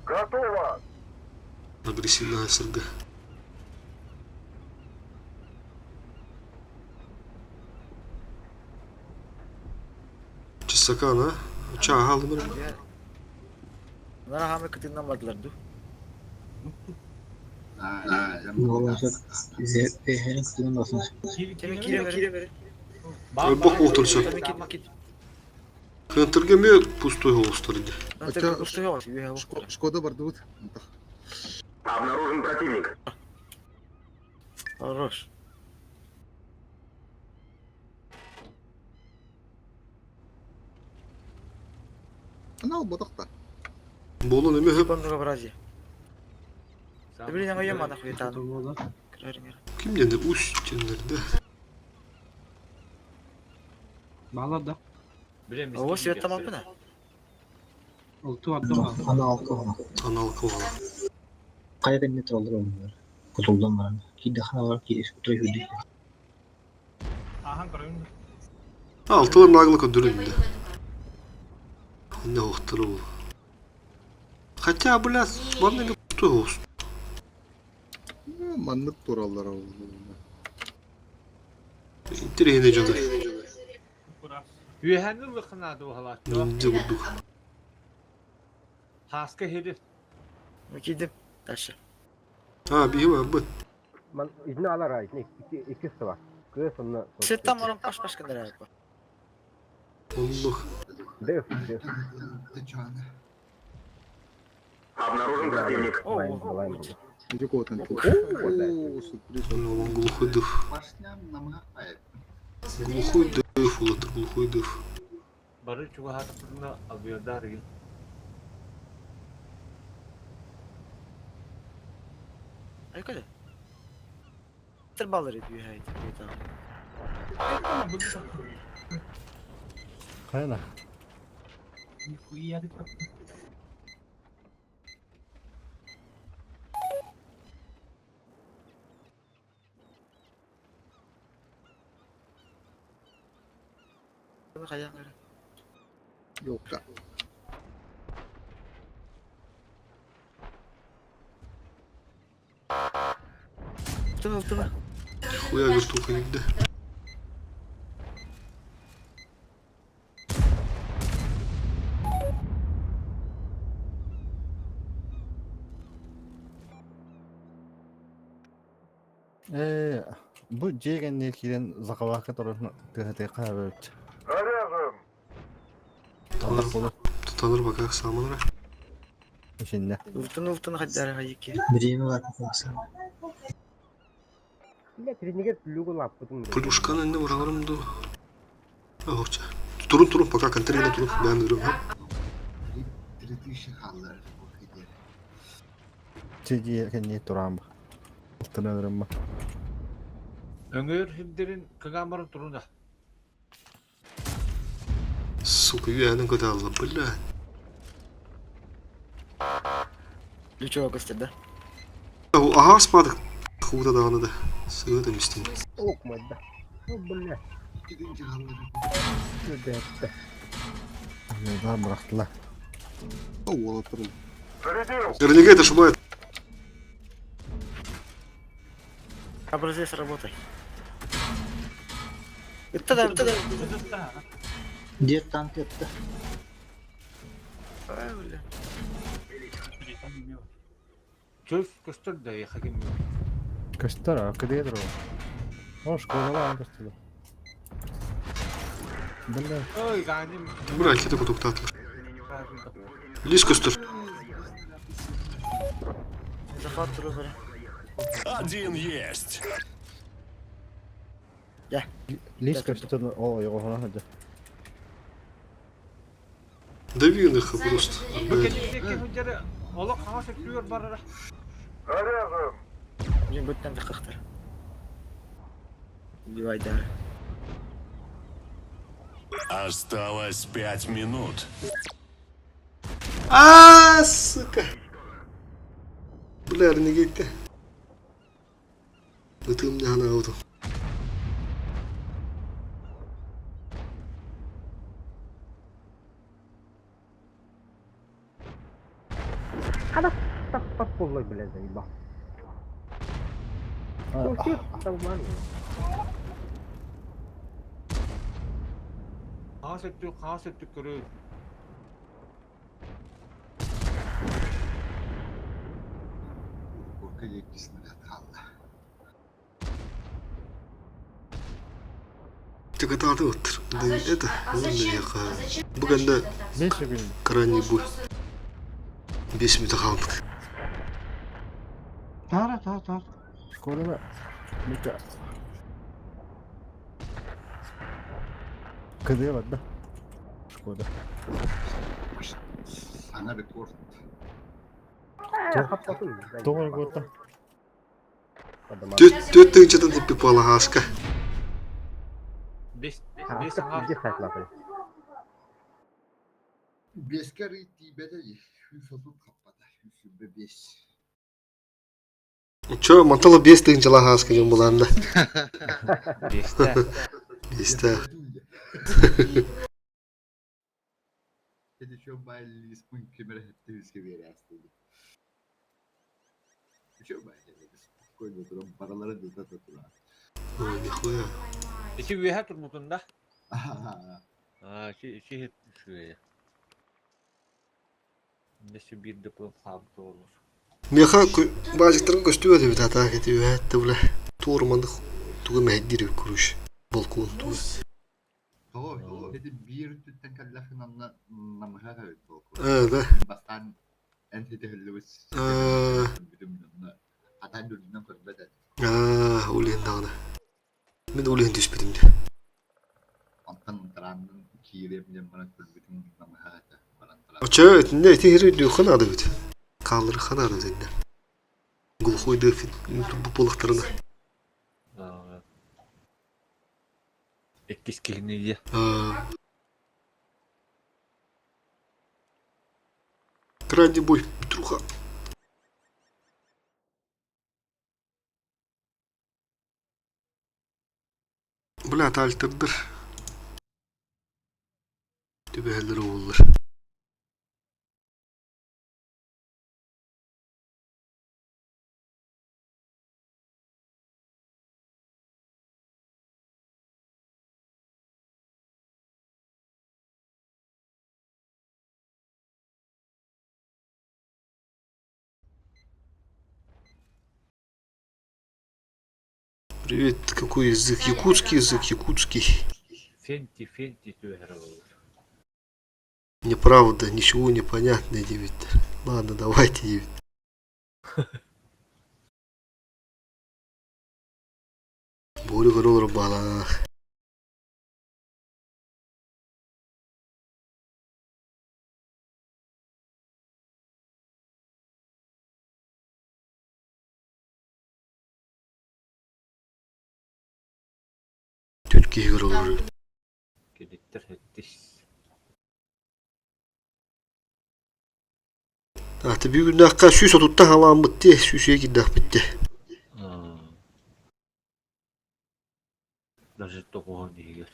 Готово! Агрессивная СРГ. Чисакан, а? Çağ aldım ben. Bunlara hamle kıtından vardılar dur. Her'in kutunun basın. Kimin kire verin. Bak otursa. Хэнтерге ме пустой голос тарди. Шкода бар дут. Обнаружен противник. Хорош. Ana o batakta. Болон эме хеп. Бандыга брази. Блин, я моя мана хуй тану. Кимден де устенлерде. Bağladı. Билем. Ого, свет там алпына. Oltu attım abi. Ana alkol. Аналкы бала. Kayda ne trollar onlar. Kutuldan var. Ki daha var ki oturuyor hüdü. Ахан көрөйүн. Алтылар наглыка дүрүндө. Не охтыру. Хотя, блядь, ладно не пустой голос. Manlık torallar oldu. Интерегене жады. Үйәһәннең лыхынады ухалат. Нинде бурдук. Хаска хедеп. Gittim. Taşı. Ha, bir var bu. Ben izni alır ha. İkisi var. Kız sonra. Свет там orang pas-pas kendaraan. Allah. Обнаружен противник. Иди кого-то. О, сюрприз. Он глухой дыф. Башням намга кайып. Глухой дыф, улатыр, глухой дыф. Бары чуга хатырна абьёдар ил. Ай када? Тырбалар ediyor haydi. Кайна. Нихуя ты как. Kayak ada. Yok. Tengah. Хуя вертуха нигде. Bu жегенне кирен закалакка торосун тыгыты кабыт. Tutanır bakak samınıra. Ишинне. Ultun haddara hayki. Время var baksa. Плюшканы не врагарым ду. Охча. Турun пока контрейна турun. Ben durum ha. 3000 халлар. Чеги кенне турам. Тынырым. Öngör hidderin kagamara turuna. Сука, юянын көтө алды. Бля. Лючого костяда. Ага, спадык. Худа дağını da. Sığdı mistin. Окмадда. Бля. Gidince halları. Güdette. Да, бырактыла. О, улатыр. Наверняка это шумает. Образец работай. Это да. Дер танк yaptı. Правильно. Çöz köstür de yakagim. Кыстара, кыды дро. Ош, колала кыстыла. Бля. Oy ganim. Бля, киті кутук татлы. Лис көстір. Захват туру. Один есть. Лис кыстыла. О, его хана. Дави на их просто. Bekendeki hüccere ola kağa sektiriyor barara. Блин, будет там как-то. Убивай, да. Осталось 5 минут. Сука. Бля, не gitti. Bıtığım ne hana oldu. Kağa sektiriyor görüyor. Korka yetkisine kaldı. Тільки это отыр. Да это, Бүгін де 5 секунд. крайний бой. 5 минут қалдық. Тар. Школа. Мика. Кыды var da. Школа. Sana rekord. Doğru gotta. Төттің четін деп пипала ғасқа. Beş ağa. Beskari tibede Hüsat'ın kapadı. Hüsat'ın 5. Чё, мантала 5 тыгын жала ғасқа жөн боларында. 5'te. Dedi şu baylı ismin kemere hepte hüske bir yere astıydı. Şu baylı koydu oturan paraları düzde tutulan. Ой, нихуя. İki üye turmutunda. Şey şöyle. Nesi bir diplom sabit olur. Меха базиктарын көстүбө деп атак этип атты бля. Туурмандык тугу мәддир көрүш. Балкон тугу. Toho, dedi bir tütten kallasın anla namıha kalır toku. Evet. Bastan en tedihillüs. Atan dönünden korbeden. Ulihin dağına. Ben ulihin düşmedim de. Ondan taranın kiremden bana korbeden namıha kalır. Açığa etinde eti hiri diyor kan adı bit. Kalları kan adı zende. Gulhoy da bu balıklarına. Ekkis kihiniye. Крайний бой, Петруха. Бля, альтердер. Tübeheller oğullar. Привет, какой язык? Якутский язык, якутский. Фенти тюгер. Неправда, ничего не понятно, Девит. Ладно, давайте, Девит. Борю горол бала. Türkiye горол. Кедиттер хеттис. Tahta bir gün dakika süs otutta havan bitti. Süsüye gidip bitti. Даже того не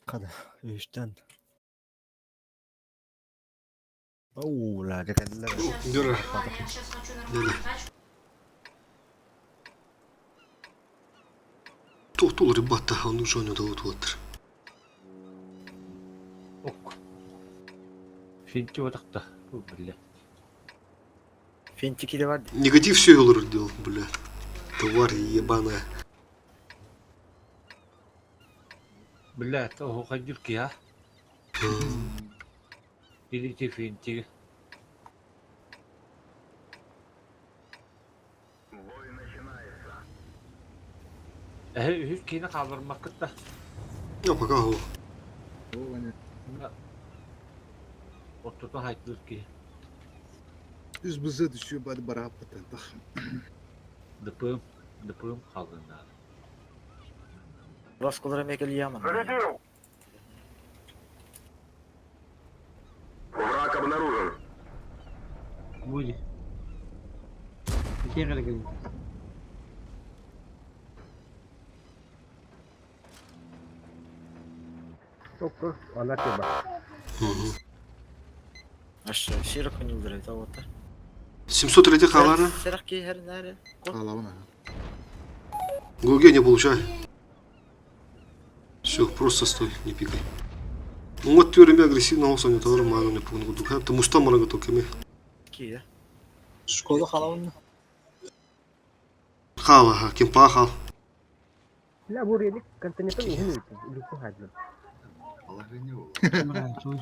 Kada üstten. Lah dia kan lah. Dur. Deli. Тохтул ребята, он уже не дает вот. Ok. Фенти ватакта. Бля. Fentik'i de vardı. Негатив все olur делал, бля. Тварь ебаная. Бля, то ходюрки, а? Идите фенти. Hüskine kaldırmak da. Ya пока o. Oturdu haytır ki. Üz bize düşüyor bari bara hapatan. Dıpım kaldırlar. Raskolara mekeli yaman. Враг обнаружен. Будет. Где говорит? Oku. Anlatıyor bak. Aşağı şirak oynayılır evet avata. 700 летит халара. Serak ki her nere? Ağlama. Гоге не получай. Все, просто стой, не пикай. Ну вот теория агрессивно olsa tavır mağdur ne punu kuduk. Hem de mustamara kutuk kemi. Ki ya. Şkoda halavın. Хала, кем пахал. لا بوريلك كنت نفهم هنا اللي هو هذا. Allah reni ol. مرة شوي.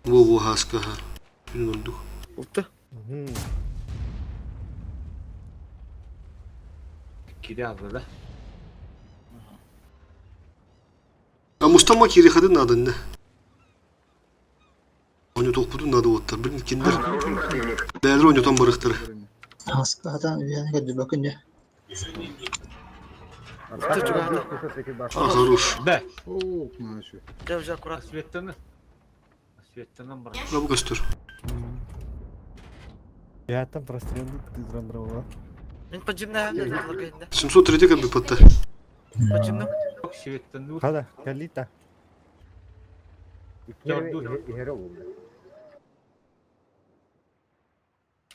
Во хаска. Öldük. Oldu. Kiri aldı da. А Mustafa Rostama kiri kadın adı ne? Oynuyor budun adı otlar. Bilin kinder. Обнаружен противник. Değerli oynuyor barıkları. Aslında hatan üyene kadar bakınca. Ah haruş. Да. О, нашу. Я уже аккуратно. Осветлено. Осветлено, брат. Buna bu göster. Я там прострелил, ты зрандровал. Мен поджимная, да. 703 как бы патта. Поджимным. Осветлено. Хада, калита.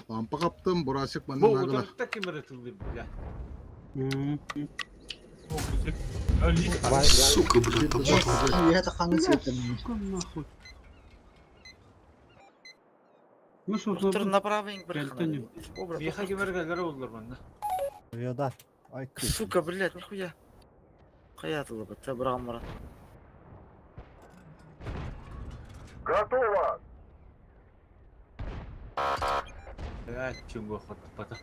Lampa kaptım, burası bana Bu nagala. utanıkta kim öğretildi bu ya? О, güzel. Öyle. Сука, блядь, там. Üye takanın sırtını. Ну что, Tur направо Кальтани. Веха кемерgelere oldular bende. Uyuyorlar. Ay kız. Сука, блядь, нихуя. Хаятылы бы, ты брал мрат. Готово! Ya çungo pata.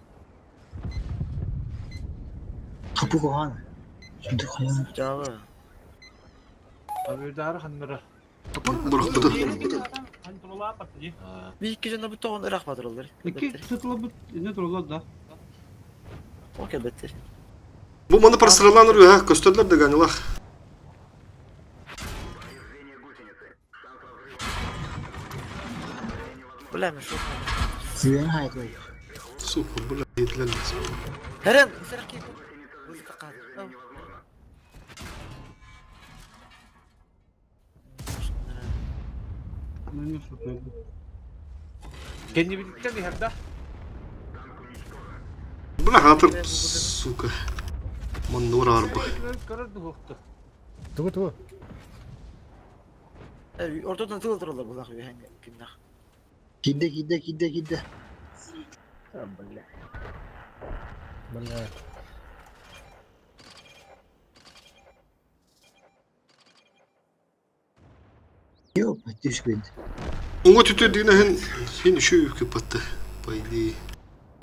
Kapı kohan. Şimdi koyan. Жава. Abi dar hanmara. Bırak bu da. Hani turula patlayı. Bir iki jana bu toğun ırak batırılır. Iki tıkla bu ne durulur da. Okey better. Bu bana para sıralanır ha. Gösterdiler de gani lah. Bilmem şu. Üyene hayat koy. Сука, блядь, yediler. Heren, serak ki. Buzu kakad. Ну не что Kendi birlikte bir herde. Bırak hatır. Сука. Man nur arba. Karardı hoktu. Tugu tugu. Ortadan tığıldırılır bu lakı hangi günah. Gide. Bana. Yok, düşmedi. Onga tütürdüğüne hen şu yükü pattı. Bayli.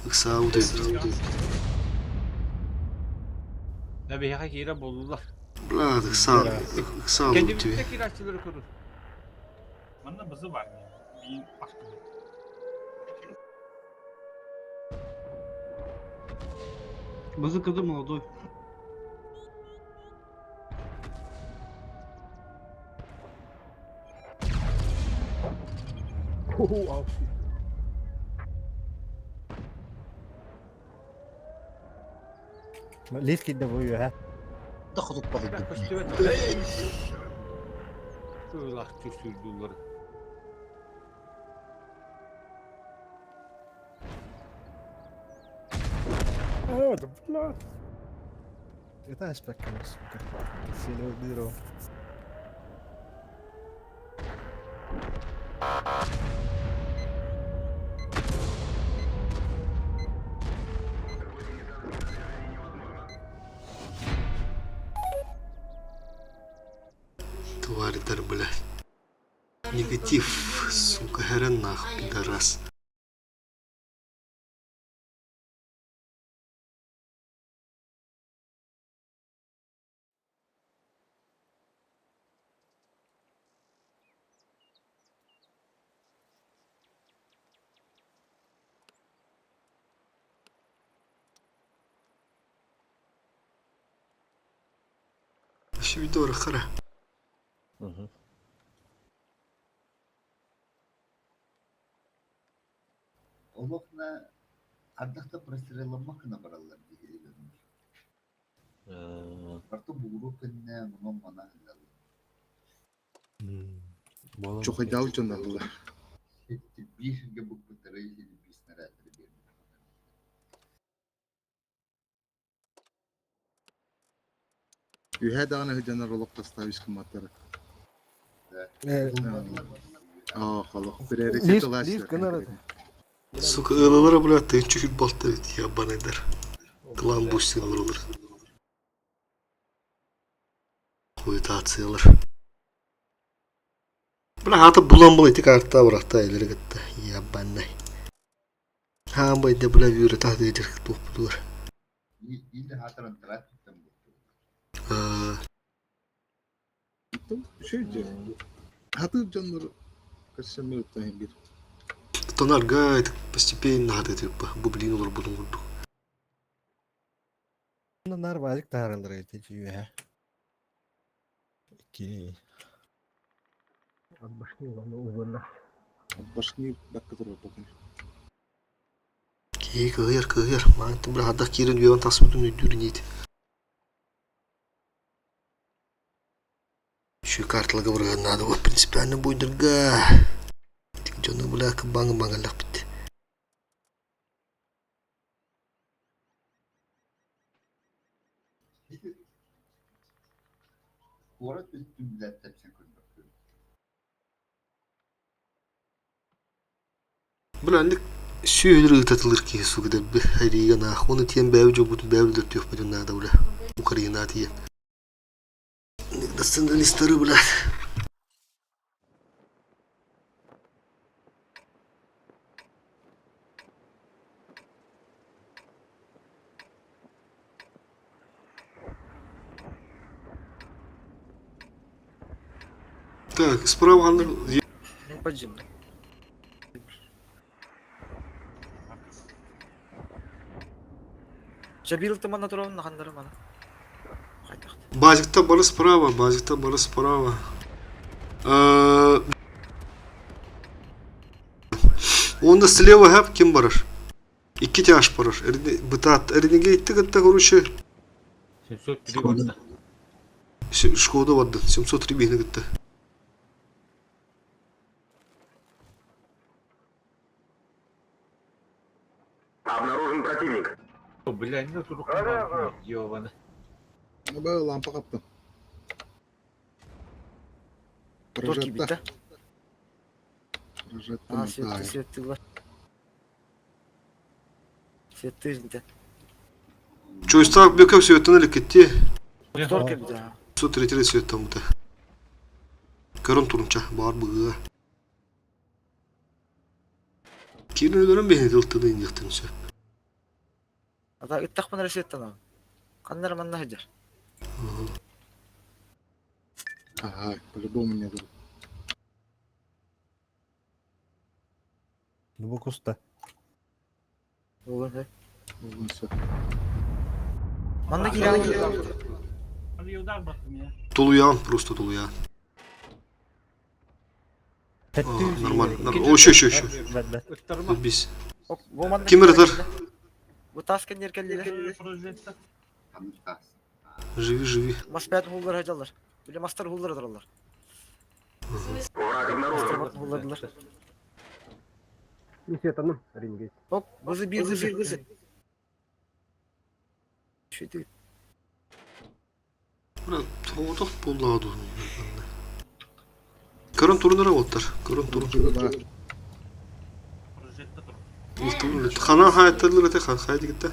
Iksa u dedi. Ya bir haka kira boldular. Bırak iksa u Kendi dedi. birlikte kiraççıları kurur. Bana bızı var. Bir başka. Базы когда молодой. ليش كده بويو ها؟ Takılıp bakıyor. Bırak üstüme. Sığlak küsürdüler. Да блядь. Это аспект, сука. Сильно бюро. Тварь блядь. Негатив, сука, хрен нахуй, пидорас. Şu video rakara. Олохна ардакта простреламак на бараллар диген. Арту бугуру кенне мунун мана хилал. Çok ideal canlı. Хетти бишге бук бутарай хили биснера атри. Ühe dağına hıcanlar olup da staviş kımmatları. Halak bir hareket ulaştı. Сука, ığlalara блядь, ты чуть balta yaban eder. Klan boş sinir olur. Kuyutatsiyalar. Bırak hatta bulanmalıydı kartta bıraktı ileri gitti. Yaban ne? Ha bu da bırak yürü tahta edecek toplular. İyi de hatıran trafik. Şeyce. Hatır canları. Kaçsan minuttan bir. Тонар гайд постепенно хат этип бу блин olur budun gurdu. Bunlar bazık tarılır eteci ya. Ki. Başka yolunda uzunlar. Başını dakika durur bakın. Ки кыгыр. Мантым бир хадда кирин юан тасмытын үдүрүнейт. Şu kartlaga buraya надо вот принципиально буйдырга. Тик жону була баңы-баңалак бит. Orada üstün millet tepsin kırmak. Bulandık suyulur ıtatılır ki su gidip bir hariga na. Onu tiyen bävjö butun bävjö yok budun nada ula. Ukraina tiye. Dasında listarı bulat. Так, справа anda Ну, поджим. Жабил тымана турабын нахандары мана. Кайтак. базикта бары справа. Onda слева hep kim barır? İki taş barır. Bıtat. Erine gitti gitti koruşu. 703 ватта. Шкода vardı. 703 bihne gitti. Обнаружен противник. О, блядь, ну тут ёбана. Böyle lampa kaptım. Торки бит, да? Прожектор. Светты бар. Светты бит. Чойстак бекап светten gitti. Торки бит, да. 703 светten bu da. Karın turunca bağır bığı. Kirin ödörün beni dıltıdı injektin söp. Ата ыттак пан ресеттен ал. Кандар манна хаджар. Ага, по-любому не было. Bu kusta. Ого, да. Все. Манна кирал. Hadi uдар baktım ya. Tuluyan, просто tuluyan. Нормально. О, şu. Ыттарма. Biz. Бу манна. Kim ırıtır? Бу таскен еркелди. Прожектор. Живи. Маспят хулдар хаджалар. Биле мастар хулдар атыралар. Враг обнаружен. Хулдарлар. Bir setanım. Ringe. Оп, бузы бир. Şöyle. Buna toğudak bulladı. Karın turunlara otlar. Karın turun. Прожектор. Хана hayatlarla tek haydi gitti.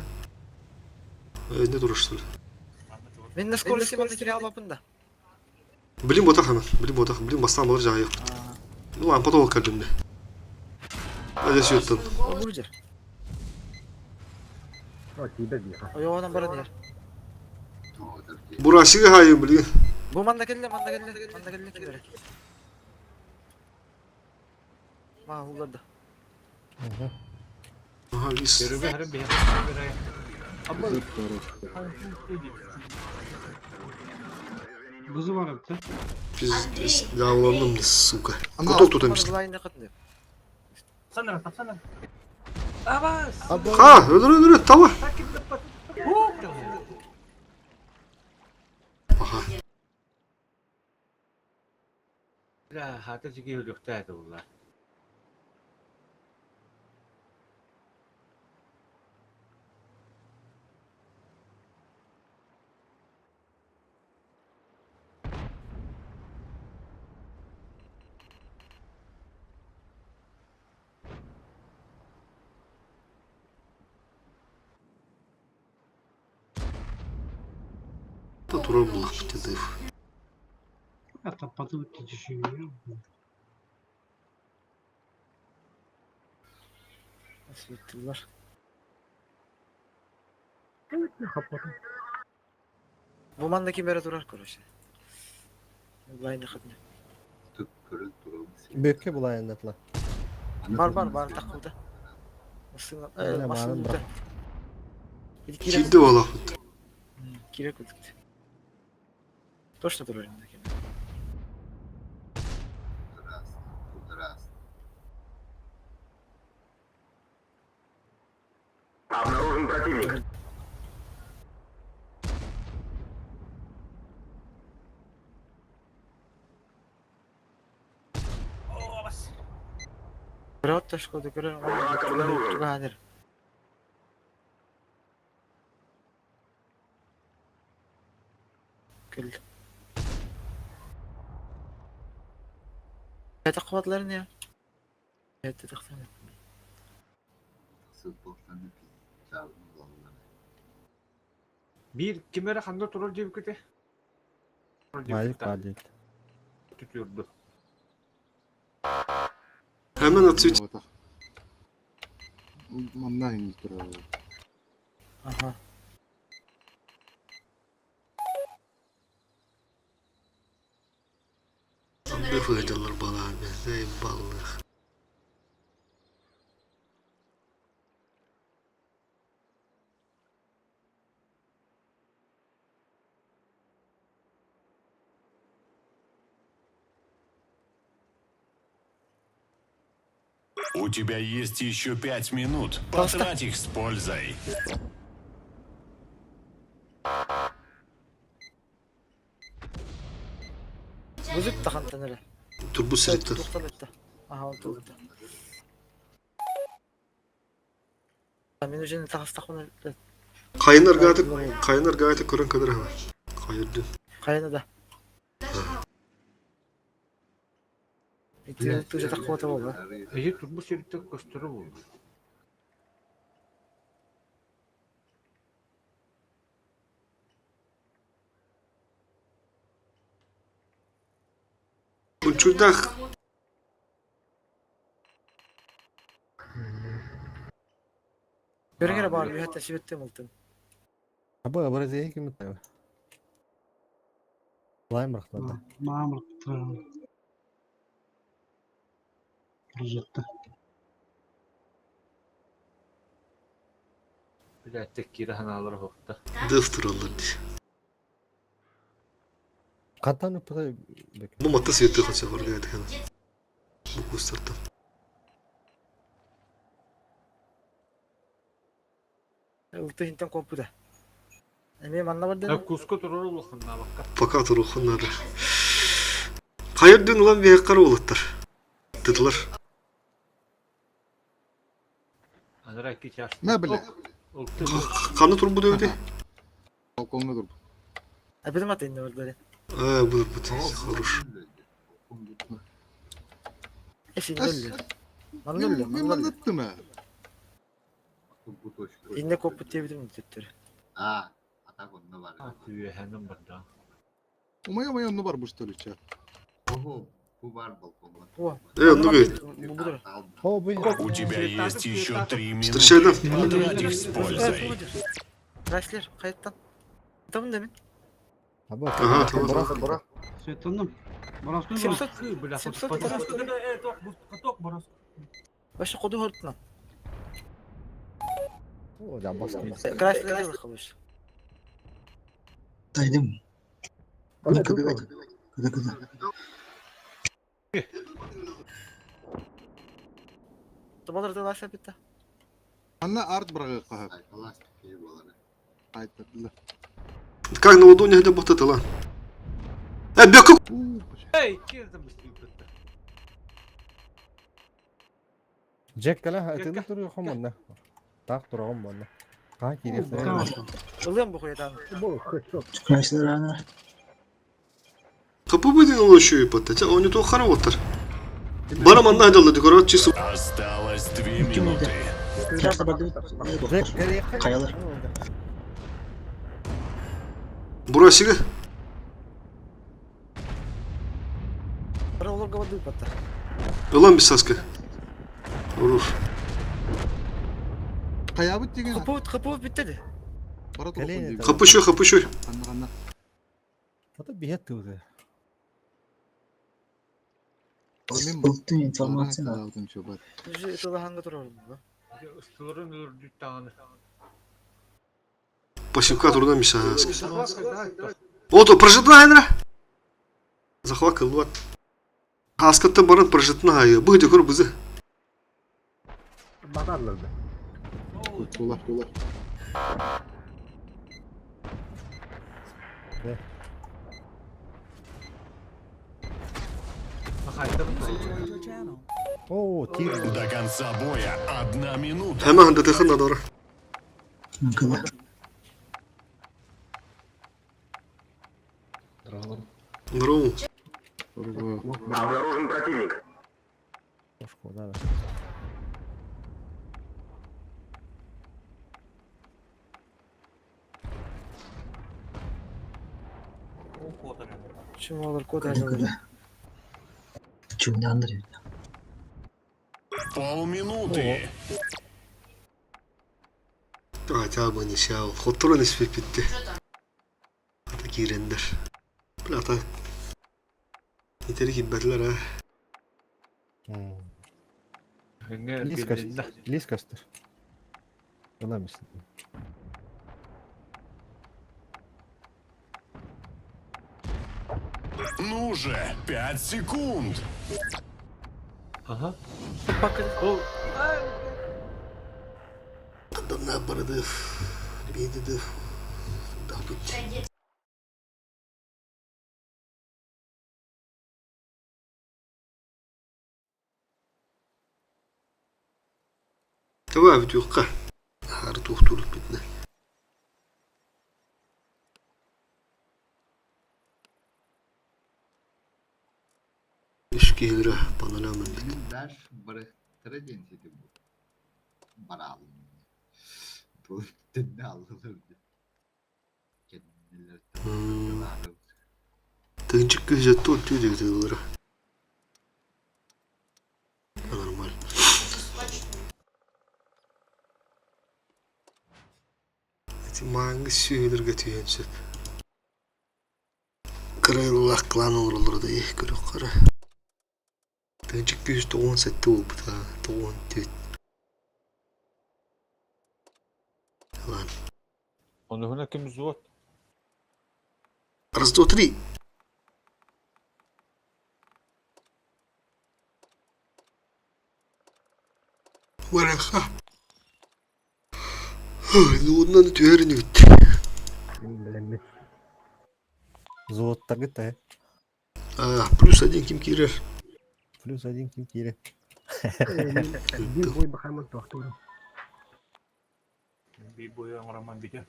Ne duruştur? Мен на скорости манна кирал бапында. Bilim botak hemen. Bilim bastan bağır cağı yok. Ulan pata ol kalbimde. Hadi siyottan. Буржер. O tibe bir. Оёгонан баран яр. Burası hayır bilin. Бу манна келле килер. Ма хулдарда. Aha biz. Görübe harım bir Ama Buzı var bir de. Biz lavlandım suka. Kutu tutamıştık. Лайна кытны. Sanırım, sanırım. Ha öldür tamam. Aha. لا هاتجي يحتاج والله. Da durar bulak bir de. Hatta patı düşüyor. Светлар. Бу манда ким бери турар, короче. Bulayın yakın. Tüp körül duralım. Bökke bulayın atla. Var takıldı. Nasıl? Öyle Nasıl bağırın burada? bak. Bir Kildi valla. Kire kıldık. Точно durur önündeki. Раз. Обнаружен противник. Bravo taş koydu gören. Враг обнаружен. Çıkadır. Geldi. Ne takvatların ya? Evet takvatların. Sıvıklarını çağırdım vallahi. Bir kimere handa durur diye kötü. Malik Malik. Tutuyordu. Hemen atıyor. Manna indi tura. Aha. Ne faydalar balığa be. Ey balık. У тебя есть еще 5 минут. Потрать их с пользой. Bozuk da kan tanırı. Dur bu sırıttı. Tutuktan etti. Aha oldu oldu. Ben önce tahas takmanı Kayınlar gayet kuran kadar hemen. Hayırlı. kayını da. Bitti tuja takmata oldu. İyi tutmuş şeritte gösteri oldu. Uçurdak. Görüngere bağır bir hatta şivettim oldu. Abi abara zeyik kim tabi. Bulayın bıraktı. Mamur. Projette. Bir de tek kiri hanaları hokta. Dıftır olur diye. Katan öpüde bökke. Bu matta siyette kaçak var gayet hemen. Bu kustartta. Ultu hinten kompu da. Emeğim anlamadım. Ya kusko durur olukunda bakka. Fakat ruhunlar. Hayır dün ulan bir yakkara olutlar. Dediler. Anara iki çarşı. Ne bile? Oluktu. Kanı tur bu dövdü. Balkonda dur. Benim atayım ne oldu böyle. Bu. Hoş. Eşin öldü. Man öldü. Ben Man öldü. anlattım ha. Bu toşku. İnne kompu diyebilir miyim tüttürü? Aa, atak onda var. Ha tüye hendim burada. Umaya ne var bu stoliçe? Oho, bu var balkonda. Bu. Ну gayet. Bu budur. O bu. У тебя есть еще 3 минуты. Şeyden. Потрать их с пользой. Raşler kayıttan. Tamam demin. Abi Aha, tamam. Bırak. Светланым. Боростun Simsat. Бля, Simsat фото- tarafta. Каток борос. Başı kodu hortuna. O da bastım. Raşler de bırakılmış. Daydım. Kıdı kıdı. Kıdı kıdı. Tıbalar da raşlar bitti. Anna art bırakık kahak. Ay, Allah iyi bu arada. Aytladılar. Как на ладони где будто тала. Беку. Hey, girdim bir sürü kötü. Jack kala atını duruyor hamanda. Tak durağım bana. Kaç gidiyorsun? Oluyor mu bu kuyudan? Çıkmışlar ana. Kapı bu din ulaşıyor ipotece. Onu to харовотар. Bana manna hadalı dekorat çisu. Осталось 2 минуты. Biraz da bakın. Jack nereye Kayalar. Burası. Para olur kavadı bitti. Ulan bir saskı. Olur. Kayabıt degen. Kapı bitti de. Bara Gelin tolokun yeter. degen. Kapışıyor. Anna. Hatta bir het tuğdu. Ultun informasyonu. Aldın çobat. Şu itoda hangi duralım bu? Isırın ördü tane. Пассивка трудно мешать. Ото прожитна айнра. Захват кылбат. Хаскатта барат прожитна айы. Бу декор бузы. Bakarlardı. Dolar. Joined your channel. Oo, tir. До конца боя 1 минута. Hemen hande tıkın da doğru. Kılı. Здорово. Обнаружен противник. Пошко, да. Şimdi olur kod Kılı ayarlı. kılı. Cümle andırıyor. Полминуты. Хотя бы не сял. Хоттура не спит bitti. Такие рендер. Bля так. Yeteri hibbetler ha. Лискастır. Buna mısın? Ну же, 5 секунд. Aha. Adam ne yapardı? Bir dedi. Daha bitti. Tamam video ka. Har tuhtulut bitne. İşki hira bana lamen bit. Benim ders bıraktıracağım dedi bu. Bana alın. Bu ne alınır? Kendileri Тынчик gözet tut diyor diyorlar. Normal. Mangi suyudur götüyen söp. Kırıllah klan olur da iyi görük kara. Tınçık göz toğun sette ol bu da toğun tüt. Lan. Onu huna kim zuvat? Раз, два, три. Вараха. Ну, надо твердо ведь. Bilmem. Золото гта. Плюс один Ким Кирер. Плюс один Ким Кире. Bir boy bakalım doktorum. Bir boyu orang bika.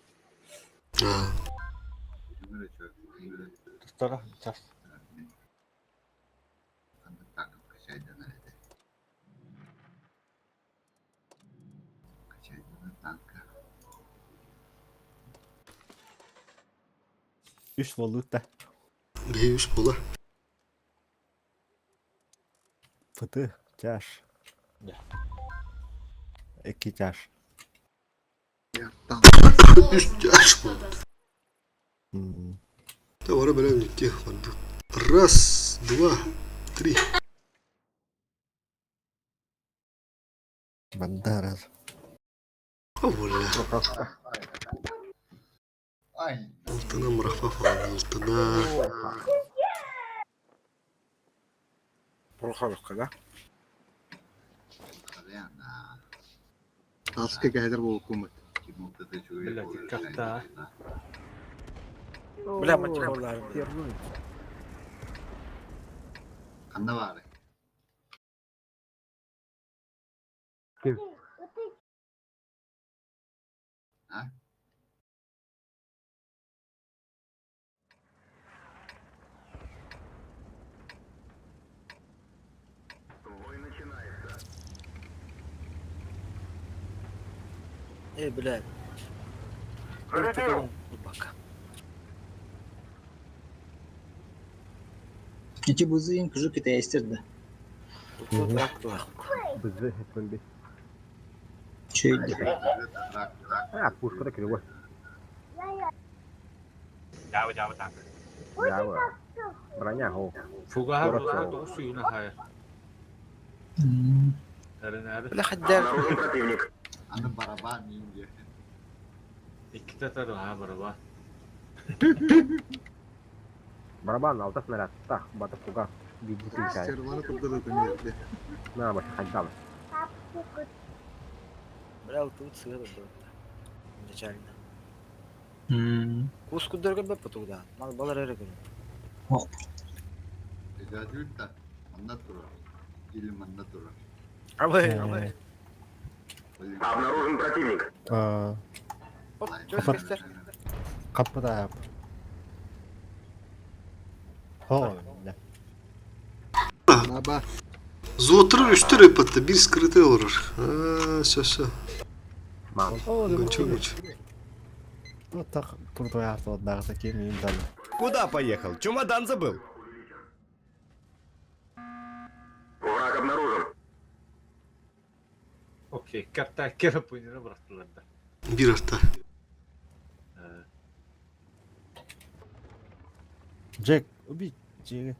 Tara, tas. takım kaçaydan nerede? Kaçaydan tanka. Üst valuta. B100 pola. Fıtı. Caş. İki caş. Üst yaş bu. Давай, блин, тех вот. Раз, два, три. Бандарас. Оля. Ay. Altına mırahfa falan altına. Burhalık kadar. Karayana. Askı geldir bu hükümet. Kim ortada çoğu Bela dikkatta. Bile maçı ollar. Kanda var. Kim? Ha? Bile. Bak. İki buzuyun kuzu kita estirdi. Bizi hepin bir. Şöyle. Ha, puşkada kiri var. Jauh tank. Ya var. Beranya ho. Fuga har to su na hay. Tarın Бля, хаддар. Обнаружен противник. Аны барабан инде. İki tatarı ha baraba. Барабан, алтас наряд. Так, батып куга. Видите, кай. Серваны турда да нерде. На, баш, хаддам. Бля, тут сыграл был. Начально. Hmm. Кускуддарға бәп бұтуғда. Мал балар әрі көрі. Ох. Гадюльта. Манда турар. Или манда турар. Абай. Обнаружен противник. Оп, чөз кестер. Kapıda yap. Ho. Наба. Зуоттырыр үстір өпатты, бір скрытый олар. Все. Гончо. Вот так крутой авто отдал таким им дали. Куда поехал? Чемодан забыл. Враг обнаружен. Okey. Katta kere puyunu bıraktılar da. Bir hafta. Джек, убить Джека.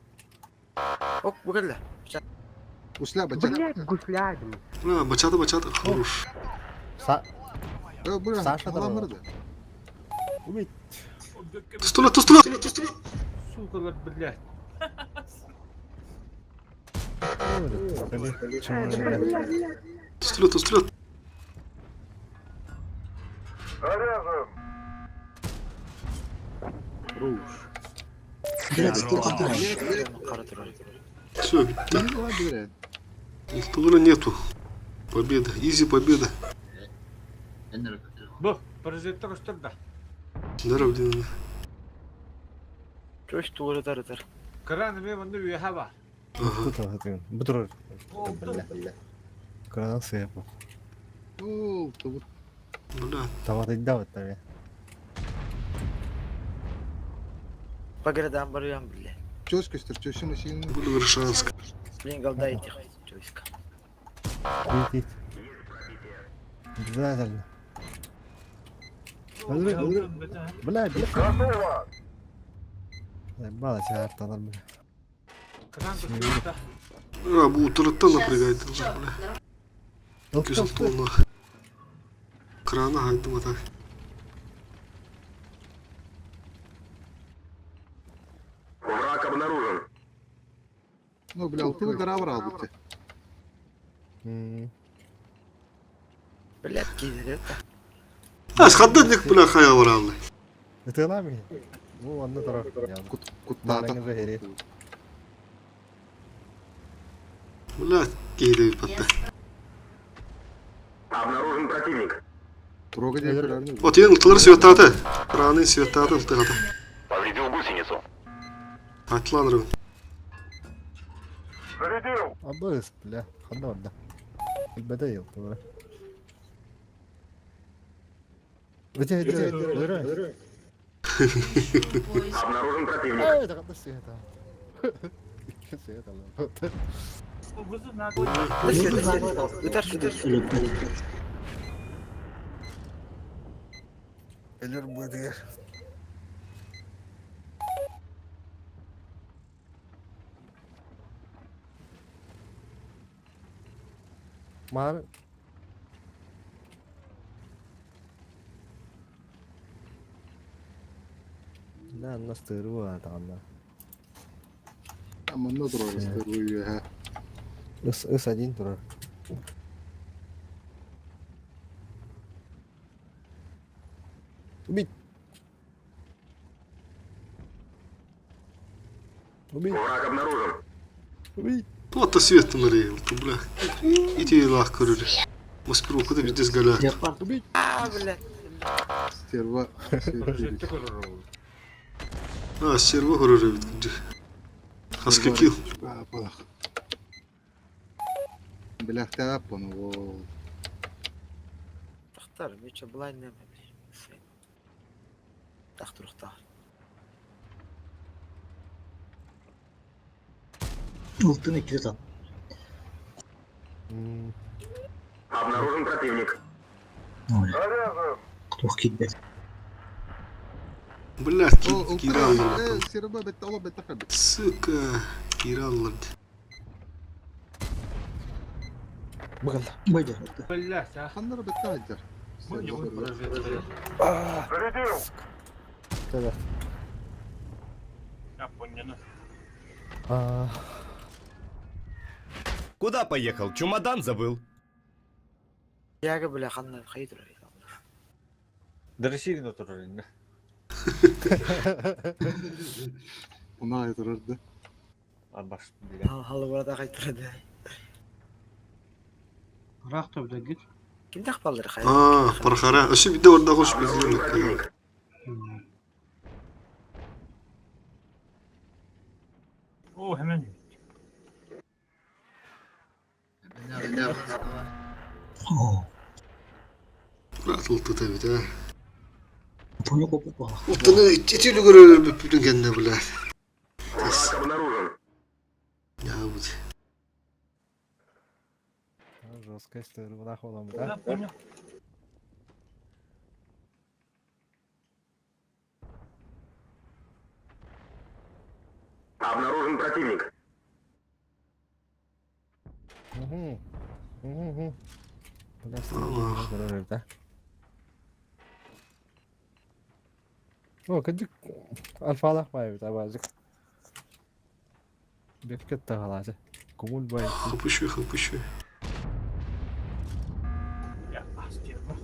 Оп, бұғырлы. Гусля бача. гуслядым. Бачата, хорош. Бля, Саша да аламырды. Убить. Тустула. Sukalar блядь. Тустула. Қара тұрар. Все, битті. Не была дверь. Тугра нету. Победа. Изи победа. Bu, prezidentler üstünde. Здорово, Дина. Чөз туғыры тарытар. Kıran ve bunda üye hava. Тут вот бутур. Oldu. Крана сепа. О, то вот. Бля. Тават идда вот там. Паградан барыям, бля. Чёс кестер, чёс машин. Буду Вершанск. Блин, галда етех. Чөзка. Идти. Обязательно. Бля. Ебало тебя артанар, бля. Kıran üstünde. Bu turret'tan напрягает уже, бля. Güzel oldu. Krana haydi batak. Враг обнаружен. Ну, бля, алтын дыра бар албыты. Блядь, кейдер. Схаддадник, бля, хая варавлы. Это нами. Ну, одна дорога. Кутната. Бля, кейді өпатты. Обнаружен противник. Трога декаларны. Вот ең ұлтылар светаты. Краны светаты ұлтығады. Повредил гусеницу. Айтыланыр. Абыс, бля. Ханда орда. Бәдәй ел, бля. Где? Обнаружен противник. Это как света. Света, ладно. Өтер. Элер буде. Мар. Да, настырва там. Ama ne durarız duruyor ha. Ис один тура. Убить. Враг обнаружен. Убить. Вот свет нарыл, ты, бля. И тебе лах көрілі. Маспиру, куда біздес галя. Убить. Блядь. Стерва. Prezidentler olur. Серва көрілі біткінді. Хаскакил. Папах. Бля, тапан, о. Тахтар, меча блайн неме, блядь. Тахтар. Алтын 200 at. Обнаружен противник. Ой. Кто кидбет. Бля, кираллар. Серва бетте, ола бетте кабет. Сука, кираллар. Bıgıl. Buydu. Billah sa. Kanları bitti Hacer. Tabii. Японияны. Куда поехал? Чемодан забыл. Яга бля ханна хайдыр. Дырышыгын oturur indi. Ona aytırırdı. Baş billah. Halı burada kaytırdı. Rak tabi de git. Kimde akbalları kaydı? Parkara. Aşı bir de orada hoş bizim. О, hemen. Oo. Atıldı tabii de. Bunu kopuk bak. Utunu içiyle görüyor bütün kendine bile. Враг обнаружен. Ya bu. Жесткая история, вот ходом, Да, да? понял. Обнаружен противник. Угу. Угу. Allah. Да. О, كدك الفاضح باي بتاع بازك. بيفكت خلاص. قبول باي. Kapışıyor. Я, стерва.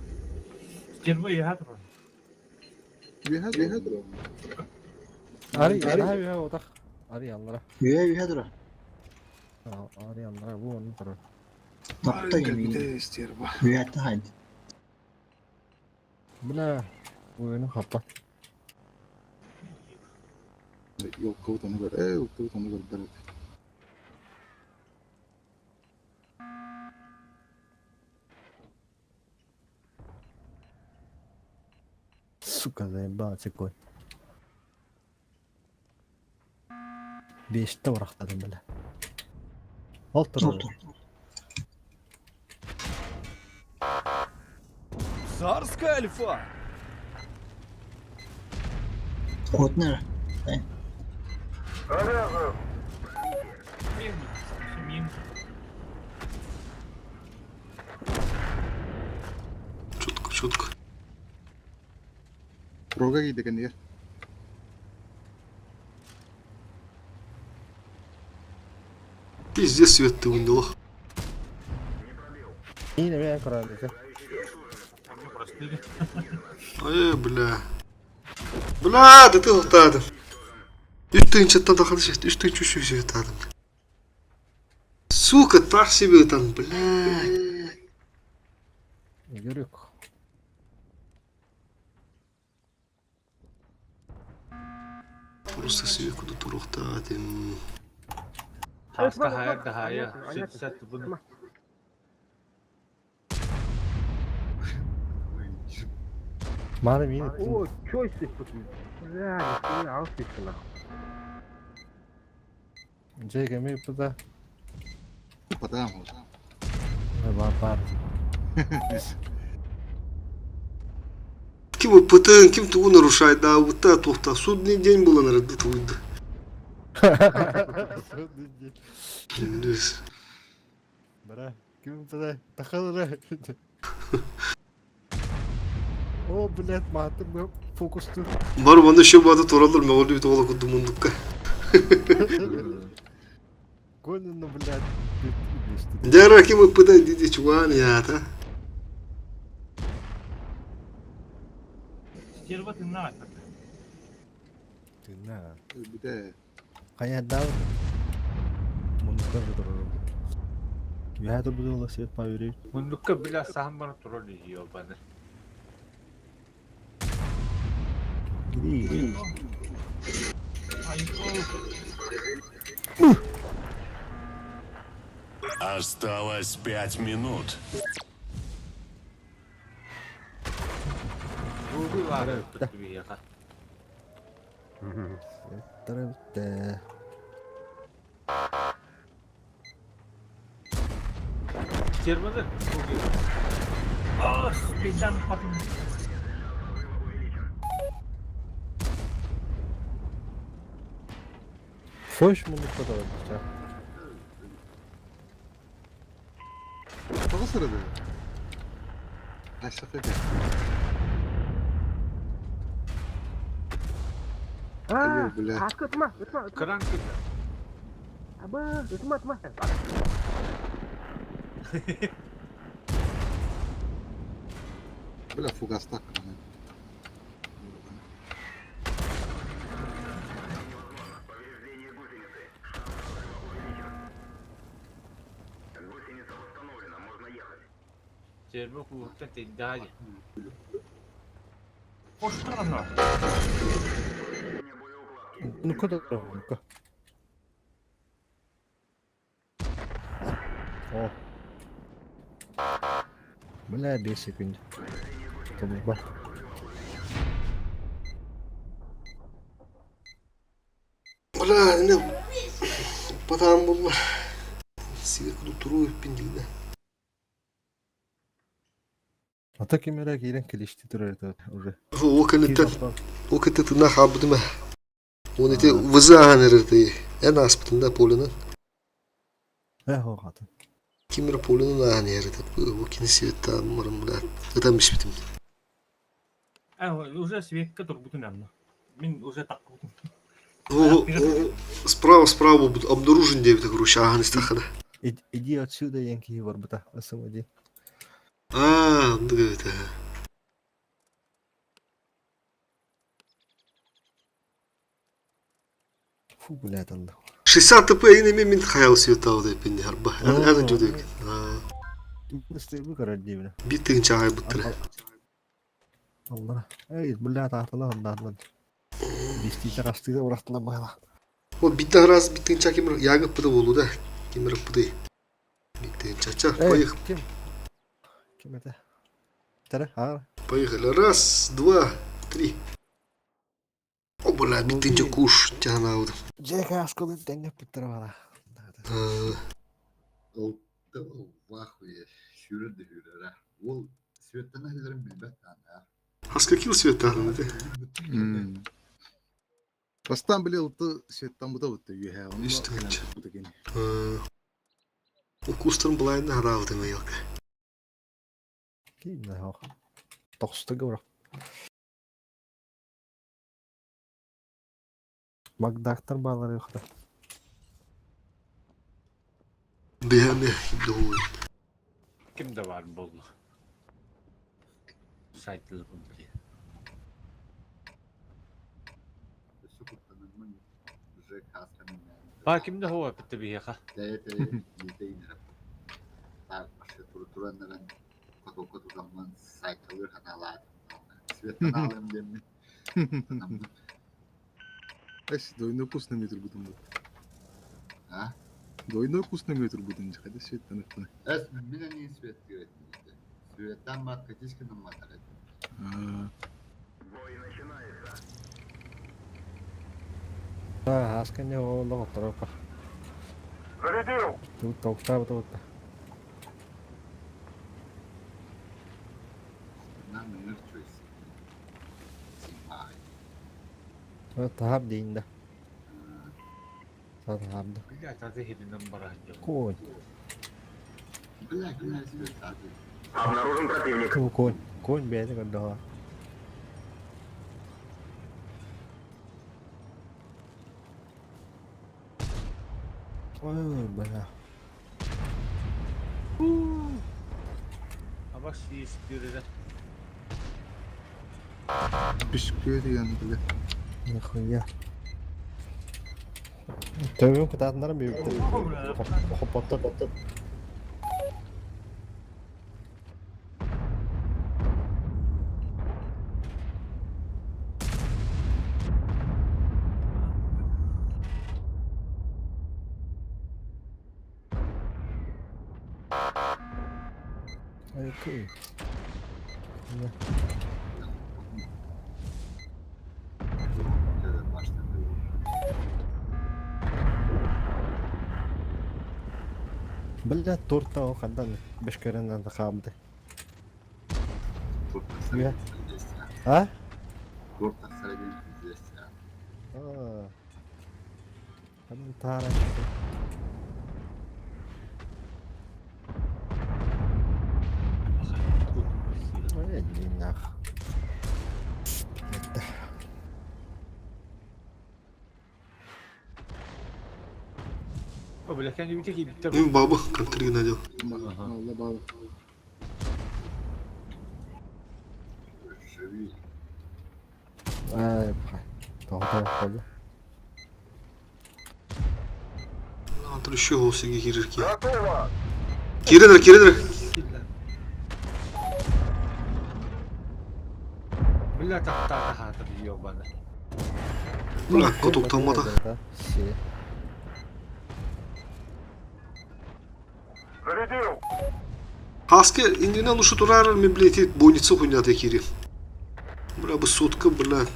Стерва я هاتفه. Bir أري يا وطخ. أري الله. Üye dura. أري الله bu onun tarafı. Nokta yemeği. Üye hatta haydi. Buna oyunu kapat. Yok komutanı ver. Yok komutanı ver. Berat. Сука, заебал такой. Beşte uğrakladım böyle. Oltur. Царская альфа. Kod nere? Минус. Çutku. Roga giydik hani ya. Пиздец свет ты выдал. Yine bir kararlı. Простыли. Бля. Bля, да ты отадым. Üç tane çatta da kalış et. Üç tane çüşü отадым. Сука, так себе там, бля. Yürük. Просто себе куда-то рухтадым. Hasta hayır da hayır. Set bunu. Madem yine. О, чё здесь тут? Бля, нихуя, ауфишла. Şey gemi bu da. Потому. Var. Kim o pıtığın, kim tuğu нарушает, да, вот это тухта. Судный день было, наверное, тут выйду. Düz. Bırak. Kim bu da? Takılır. O bilet matım yok. Fokustur. Бар банда еще бада туралар, мен олды бит ола кудум мундукка. Гонину, блядь. Дяра ким о пытığın диди чуан ya та. Стерва ты на. Dinle. Bir de Kayak dal. Munduklar dururum. Ya da bu da olasılık payırıyor. Mundukka billah sahan bana troll yiyor bana. Gidiyor. Осталось 5 минут. Bu bir var öptü bir yaka. Tarafta. Çirmedi. Bu bir. Aa, bizden kapın. Hoş mundukta da var. Toga sırada. Aşağı feke. Ayo bile. Kıran kız. Bile fugas takkan. Çelme kuvvetten tehdidi. Koşturanlar. Ну-ка, ну-ка. О. Бля, 2 секунды. Tamam bak. Бля, не... Потом было... Сверху трую пиндильда. Ata kimera giren kilişti durar уже. O kete tına habdı mı? Onu te vızı anırdı. En asptında polunun. He o kadın. Kimir polunun anırdı. Bu kinisi tamam bula. Ödemiş bitim. Уже свекка турбутун амна. Мен уже таккудум. Справа обнаружен девять груша аныстахада. Иди отсюда, Янки, варбата, освободи. Да это. Фу, блядь, Allah. 60 ТП yine min hayal siyotavda epindi harba. Ana juduk. Nasıl bu kadar değil mi? Bir tığın çağay bıttırı. Allah. Ey, блядь, artılar ondan. Bistiyle rastıyla uğraştılar bana. O bir daha raz bir tığın çağ kimir yağıp bıdı bolu da. Kimir bıdı. Bir tığın çağ koyuk. Kim? Kim это? Тара, а? Поехали. Раз, два, три. О, бля, bir tığın çağ kuş çağına aldım. Джека асколы денег путровала. Oltta vahve şürürdü hürere. Ol Svetten ahlerim bilbet ana. Haska kil siyotavda dedi. Bastan bile oldu şeytan bu da oldu. Yuhe onu. İşte önce. Bu da gene. O kustların bulayını haraldı mı yok. Kim ne ha? Tosta gora. Bak doktor bağları yok da. Beğenme doğru. Kim de var bolu. Saytlı bunu diye. Şu kurtanımın уже kaskanın yani. Ha kimde hava bitti bir yaka. Evet yüzde indirim. Ben aşağı turanların kodu zaman saytılır hanalar. Svetten alem demin. Ась, двойной вкусный метр будем. Ha? Двойной вкусный метр будем. Hadi şeytan etme. Es bile niye Svet üretmiyor işte. Svet'ten bak kaçışkının materyali. А, аска не о доктор опа. Тут толкта тут. Bunlar minör çoğusu. Simpay. Вот хаб дейін да. Сады хабды. Bir de taze hedinden barajı. Конь. Güzel Svet abi. Обнаружен противник. Кому конь? Конь бедный когда. Ой, бля. Ama şey istiyorlar. Bisküvi yani bile. Нихуя. Төвөн кытаатындарым бейбит. Хопоттор. Ай, кый. Бля, торта о кадан бешкеренден да кабды. Ya. А? Torta sarayın izleyeceğiz ya. А. Кадан тара. Ах. O bileken gibi tek bitti. Баба, контри надел. Алла баба. Ай, тоғыта қалды. Еще голосики кирирки. Киридер. Billa tahta hatırlıyor bana. Bırak toktamadı. Şey. Хаски, индина лучше турарами, блядь, и бойница хуйня такие. Бля, бы сутка, бля.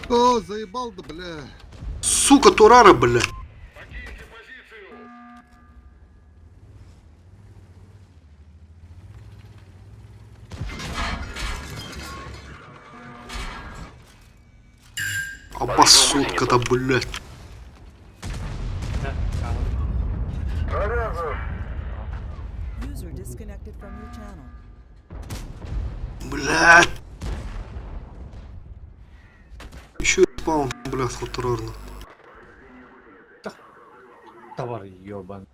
О, заебал, да, бля. Сука, турара, бля. Обоссутка-то, блядь. User disconnected from your channel. Блядь. Еще и спаун, блядь, фоторарно. Товар ёбан.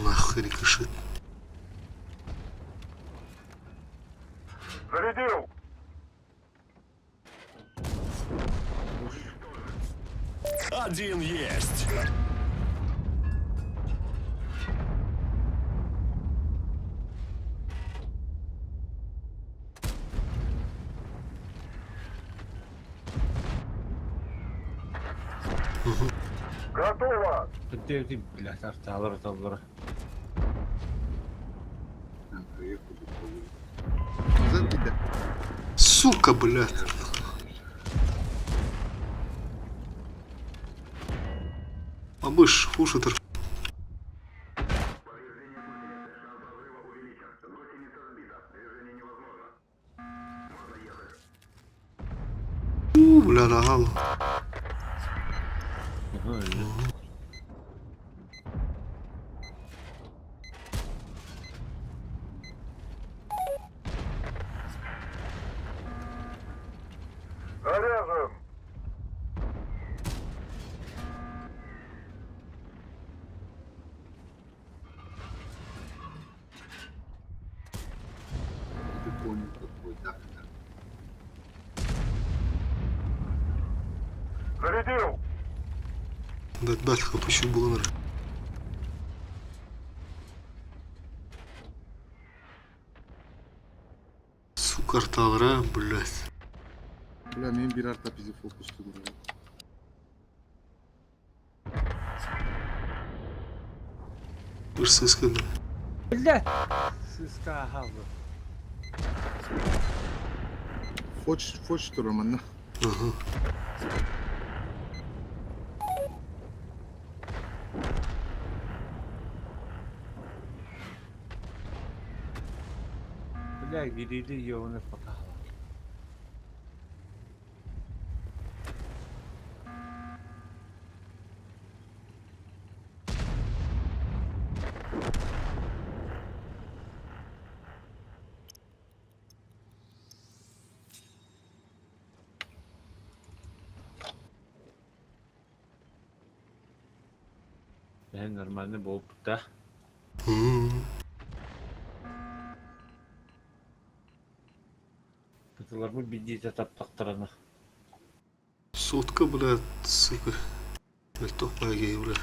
Нахуй рикошет. Зарядил! Один есть. Готово! Bitti, блядь, арталар таблары. Забида. Сука, блядь. Обыш, фушетер. Бля, нагал. Заряжен! Ты понял, какой, да? Зарядил! Бэт, хапущу блонер. Сука, арталара, блядь. Бля, мен bir арта bizi fokuslu duruyor. Hırsız kadın. Блядь! Сыска хавы. Foç duruyor. Ага. Блядь, гириди ёвны покахала. Ben normalde bu da Кытылармы бидейте таптактараны. Сутка, блядь, сука. Мельтох пагей, бля.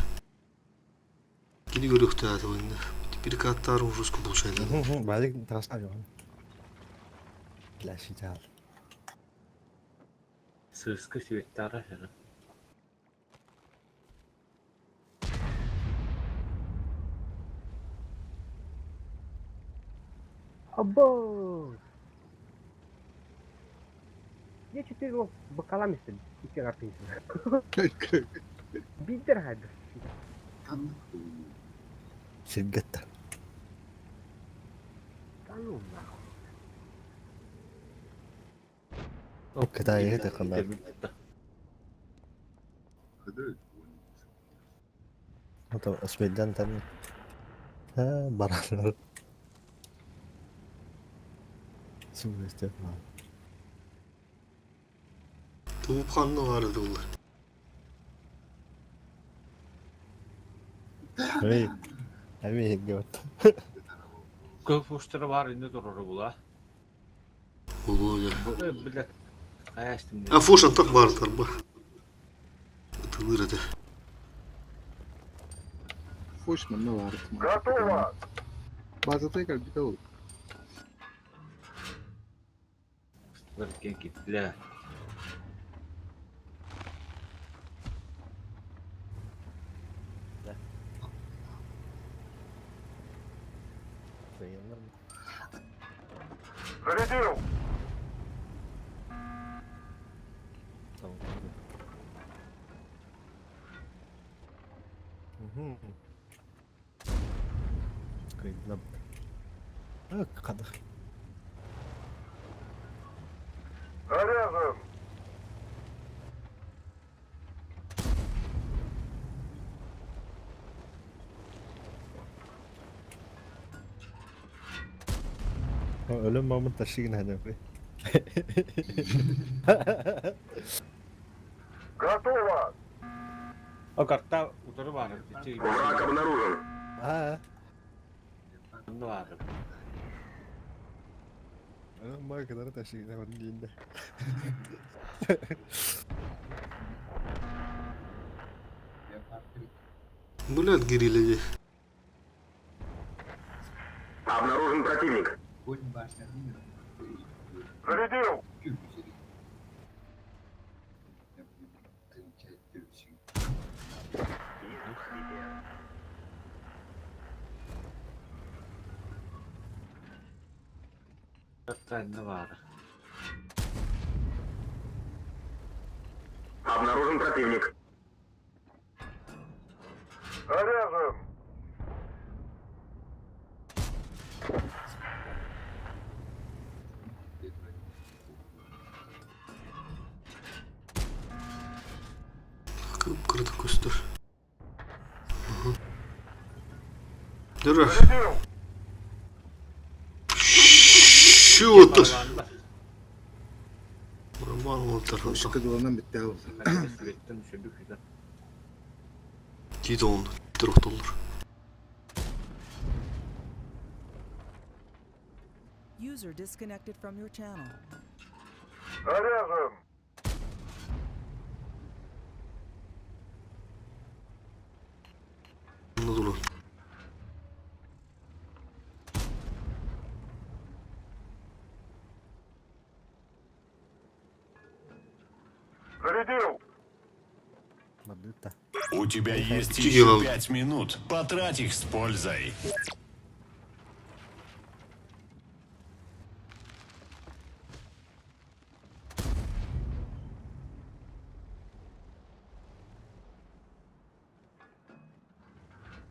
Кини görüyor da oyunda. Теперь каттар уже сколько получается. Базик тарасна жоғын. Клаши жал. Сыска светтара жана. Або! Я 4 бокалами стою. И терапии. Бидер хайды. Сиргетта. Да ну нахуй. Кытай это қалар. Atau sepeda tadi. Barang. Sudah setiap malam. Tuğkanlı vardı onlar. Hei. Hei, gör. Көп устары бар инде турары була. Olu ya. Бу биле аястым. Ha foşan tak vardır bu. Tığır hadi. Фош манна варит. Готово! Базатай как битал. Беркен китле. Sayılır mı? Зарядил! Tamam. Kıyıda. Kadar. Заряжен! Ölüm mamın taşı yine hedefi. Готово! O kartta utarı var. Враг обнаружен. Ha. Ne var? Ama kadar taşı yine onun diyinde. Блядь, гирили. Обнаружен противник. Зарядил! Kartta ne var? Обнаружен противник. Заряжен! Kıpkırdı kustur. Dur. Зарядил! Şu otur. Roman otur. Фош кадыланан битал. Sürekli düşürdük bir de. Dedi onu. $4. User disconnected from your channel. Заряжен! Anladı ulan. Зарядил! Мадыта. У тебя есть Что еще делал? 5 минут. Потрать их с пользой.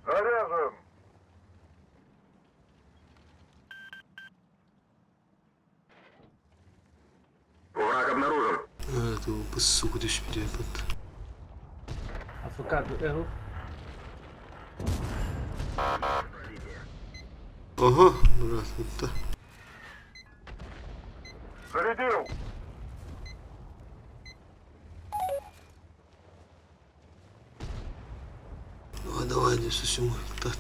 Заряжен! Враг обнаружен. Evet bu suku düşmedi. Afrika ehu. Aha. Murat bitti. Зарядил! Давай, иди сусему. Так.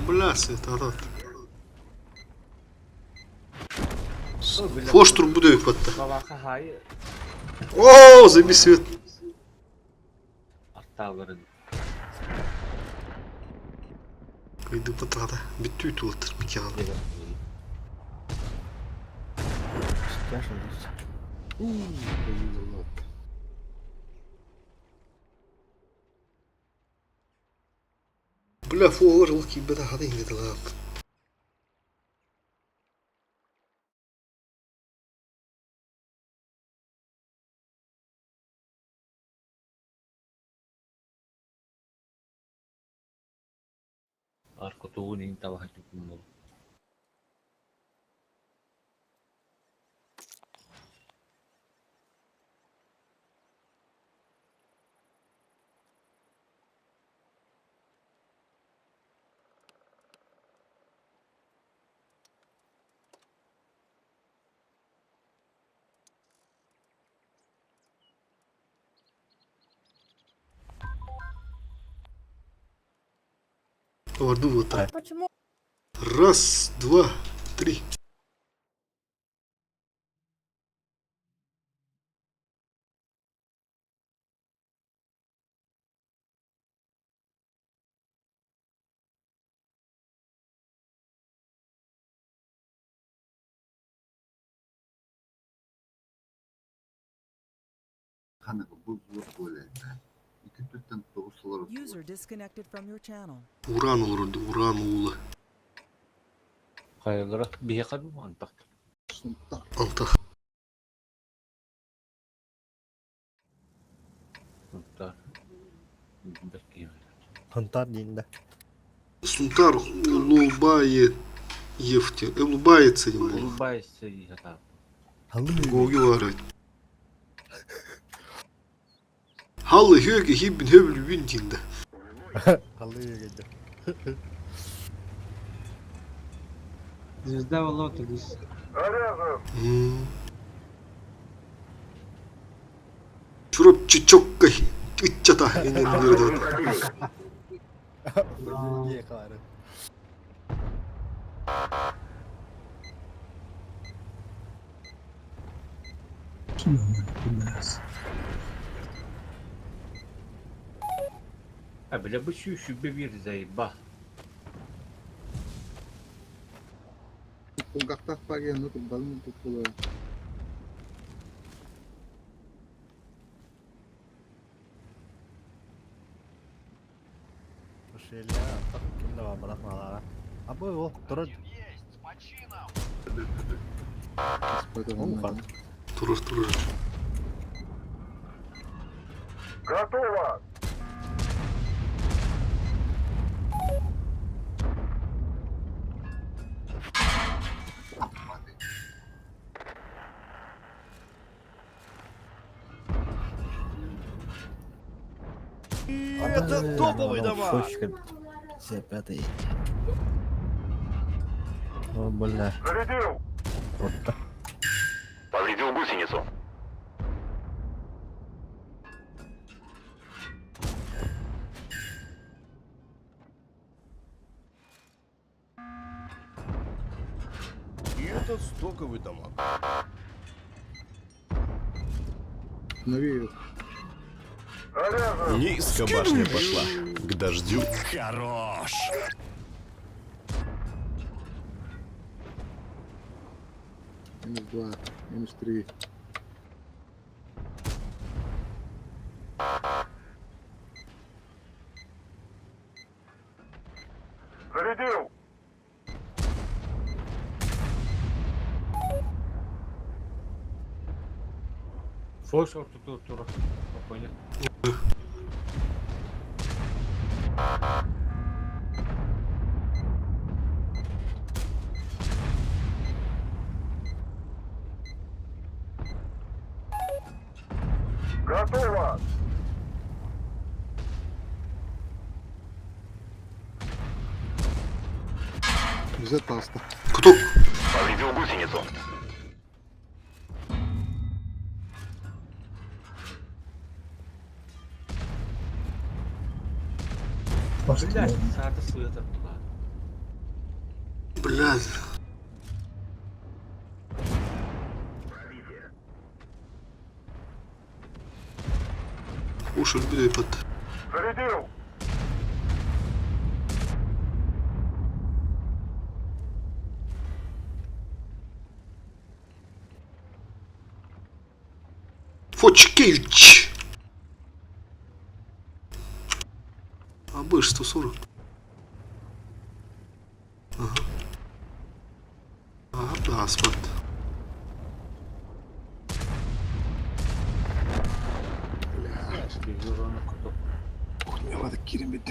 Бля, светодот. Фош трубу дают подта. Babaka hayır. О, заби свет. Arttağların. Кайды патрада. Биттүү тултыр микан. Yaşın düşsün. Бля, фугар луки беда хады ингеді лап. Arko tuğun inta vahdi kummalı. Орду вот так. Почему? Раз, два, три. Kanaka bu zor böyle. İki tütten doğusular User disconnected from your channel. Уран урды, уран улы. Hayırlara bir yakar mı antak? Сунтар. Алтах. Muhtar. Bekleyin. Хантар дейін да. Сунтар улыбает ефти. Улыбается ему. Улыбайся и это. Гоги варит. Халлы höge hibben höbel windinde. Халлы geldi. Звезда Волота здесь. Рядом. Çorap çiçokka iççata enen nerede? Bölgeye karı. Ha bile bu şu bir zeyba. Пулгахтах паген, ну тут балмын тут было. Шелия, так kimde var bırakmalara. Abi o durur. Спокойно. Fark. Durur durur. Готово. Это топовый дома. С5. О, бля. Зарядил. Вот так. Повредил гусеницу. И это стоковый дамаг. Новею. Рядом. Низко башня пошла. К дождю. Хорош. -2, -3. Зарядил. Foş ortada dur. Spokojnie. Готово. Взять паста. Кто? Повредил гусеницу. Блядь, сарда суя такова. Блядь. Уши били под. Зарядил. Фочкевич. АБ 140. Ага. Ага, да, асфальт. Хуйня, так кирим бит.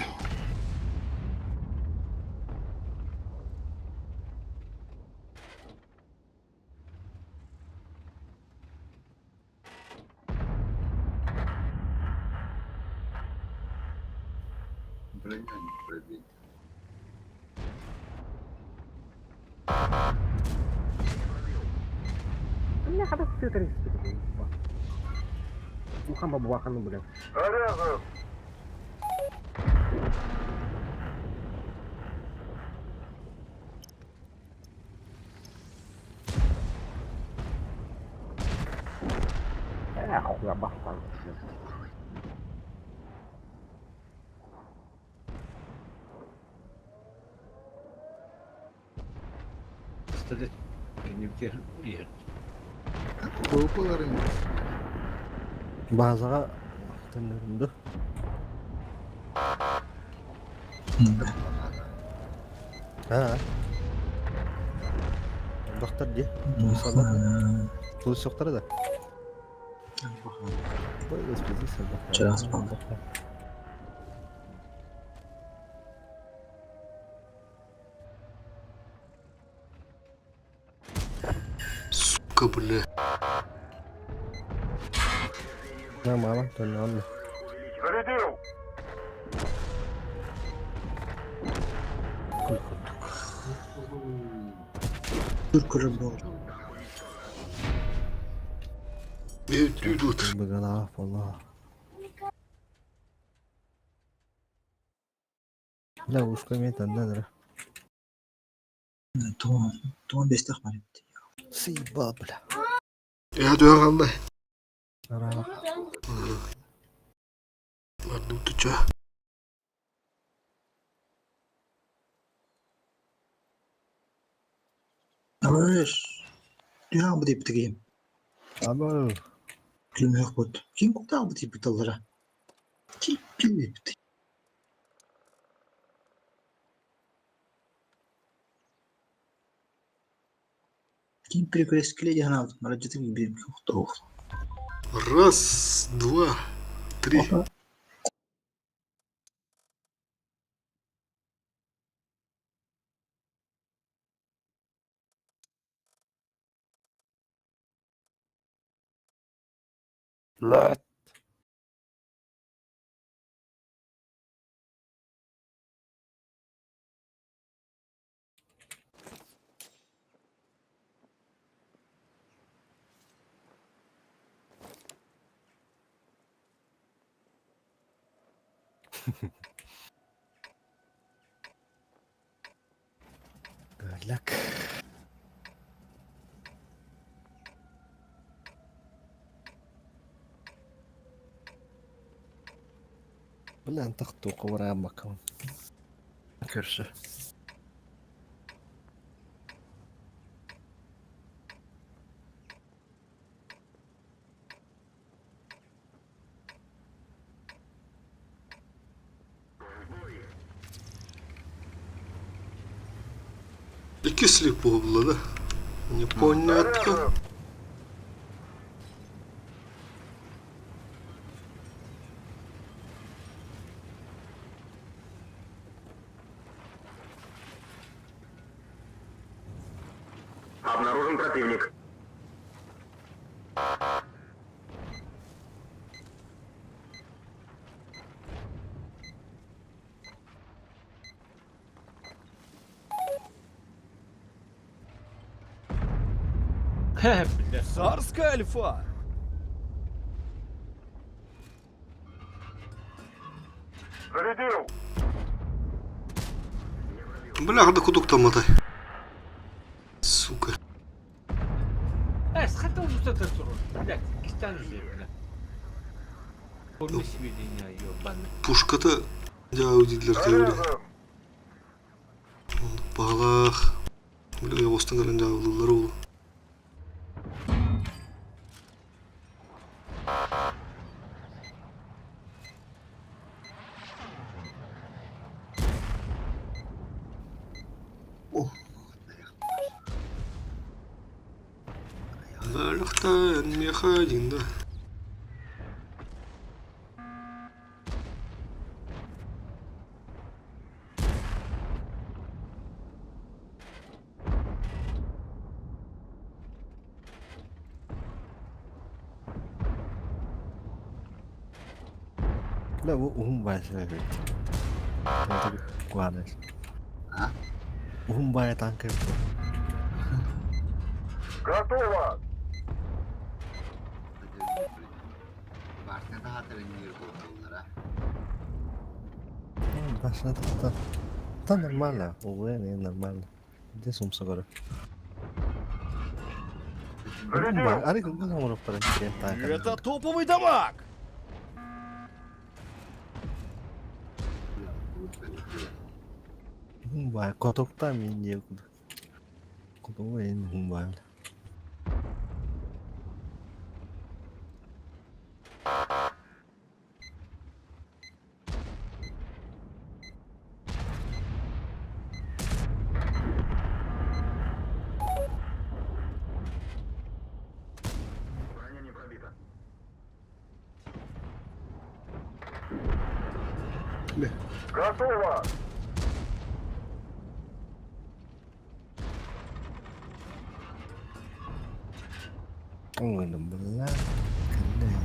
Броня не пробить. Ini apa filter itu? Bukan bawa-bawakan lu bener. Рядом. Kıstadı. Benim bir yer. Kopaların Bazıға tınlarımdı. Ha. Doktor diye. Polis yokları da. Polis bizi sen. Çırağız bandı. Сука, бля. Нормально, нормально. Зарядил! Dur kırım oldu. Идут. Быгана, валла. Бля, ушка имеет надо. Tuğan destek var. Сыба, бля. Я дюя галда. Ара. Ладно, ты чё? Amaş. Dünya bu deyip tıkayım. Ama Kim yok bu. Kim kurtar bu deyip tıklara. Kim deyip tıkayım. Kim перекрестили я на ради gibi bir kutu. Раз, два, три. لا قال لك بالله انت خطوق ورا مكان كرشه İki слепого, да? Непонятно. Обнаружен противник. Царская альфа! Зарядил! Бля, да кудук там мотай. Сука. Схватил уже это туру. Блядь, кистан же, блядь. Помни себе меня, ёбаный. Пушката жаудидлер тевле. Багалах. Бля, я остан галан жаудылар болу. Балахтан мехадин, да. لا وهم بايع كوانس وهم بايع танкер Готово! Başka daha da iniyor bu onlara. Başına та нормально, увы, не нормально. Где сумса говорю? Бумбай, ари ngomong parang kenta. Это топовый дамаг! Bumbai, kotok ta minye kudu. Kotok wa in Bumbai. Готово! Oh, belah. Kena.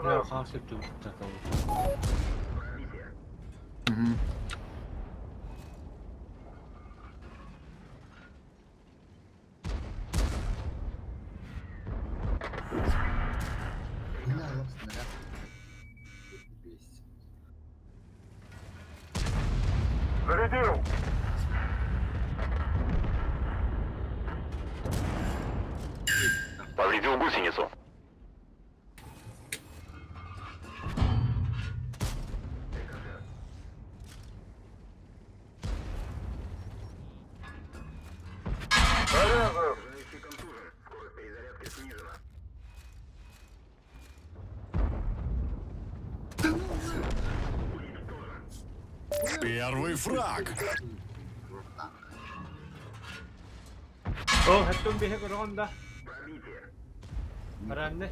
Я хасы тут такого. Бля, вот снаряд. Бесит. Зарядил! Повредил гусеницу. Заряжен! Первый фраг. Oh, hatun bihe ko ron da. Marande.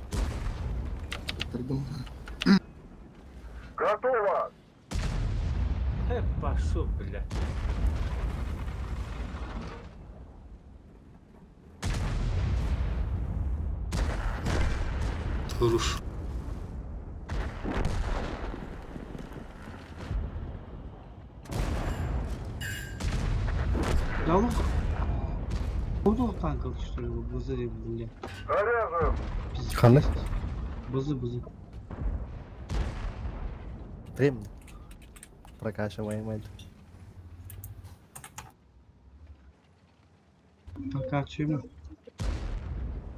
Готово! Пошел, бля. Хорош. Да он... Буду танков, что ли, в бузыре, бля. Заряжен! Қандай? Бузы. Временно. Прокачиваем. Пока чему?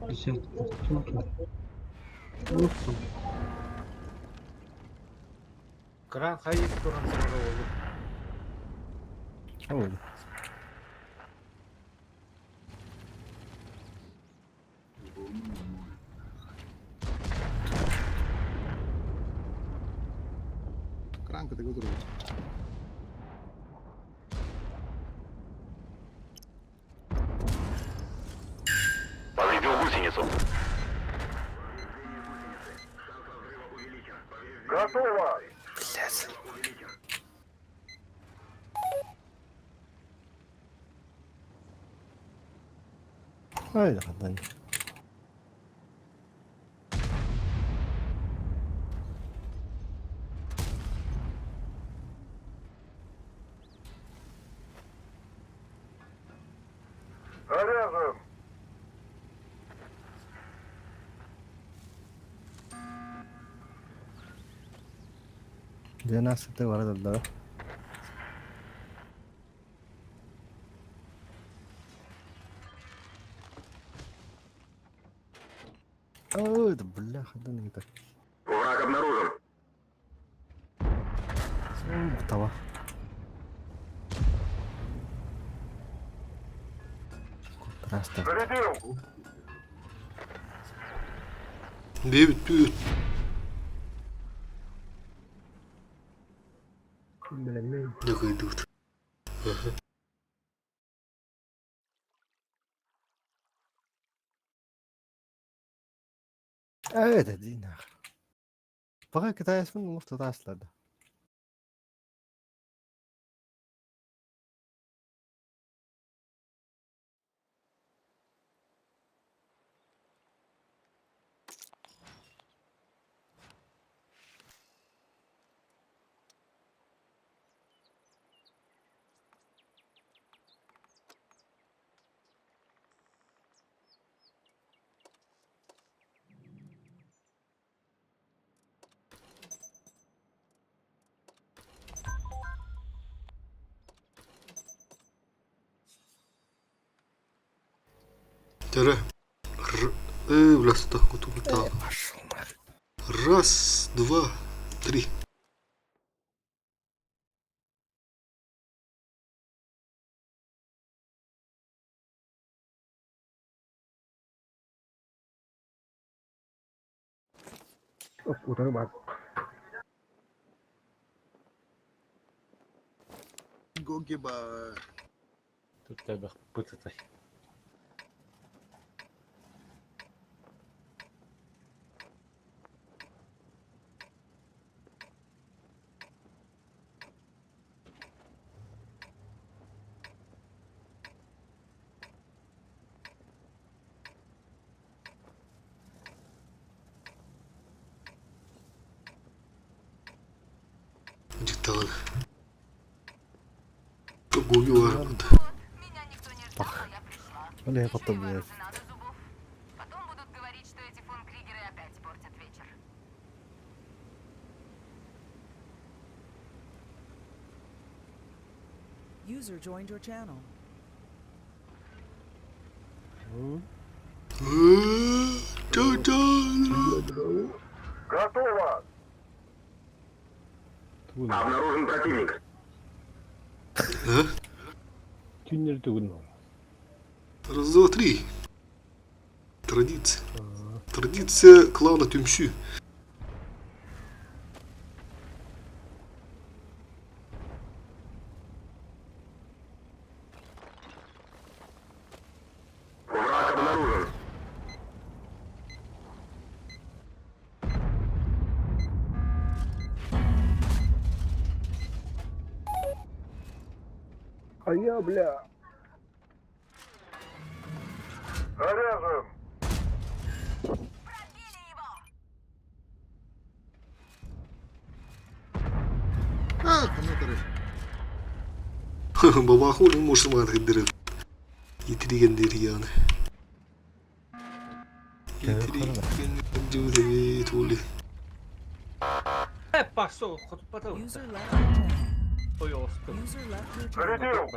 50. Ух ты. Кран хайып туран сыры Ой. Кранка, ты готов? Повредил гусеницу. Готово! Ай, ладно. Заряжен! 12 வரதில்லை. Ой, да бляха, да не так. Враг обнаружен. Готово. Просто. Зарядил! Büyüt. Yok идут. Ага. Evet dediğin. Fakat kitayasının muhtada asladı. Тире. Блядь, так, вот тут там. Раз, два, три. Удар бак. Гогеба. Тут треба путати. Детали. Гоги var burada. Бах. Ну я потом, блядь. Потом будут говорить, что эти фон Кригеры опять портят вечер. User joined your channel. Готово! Обнаружен противник. А? Тюнер трудно. Раз, два, три. Традиция. Традиция клана Тюмсю. Враг обнаружен. А я, бля. Заряжен. Комментарий. Бабаху не може мати дерев. Yitirgenderi yani. Yitirgenderi tuli. Passou, quanto patrão? User left your channel. Foi Oscar. User left your channel. Зарядил.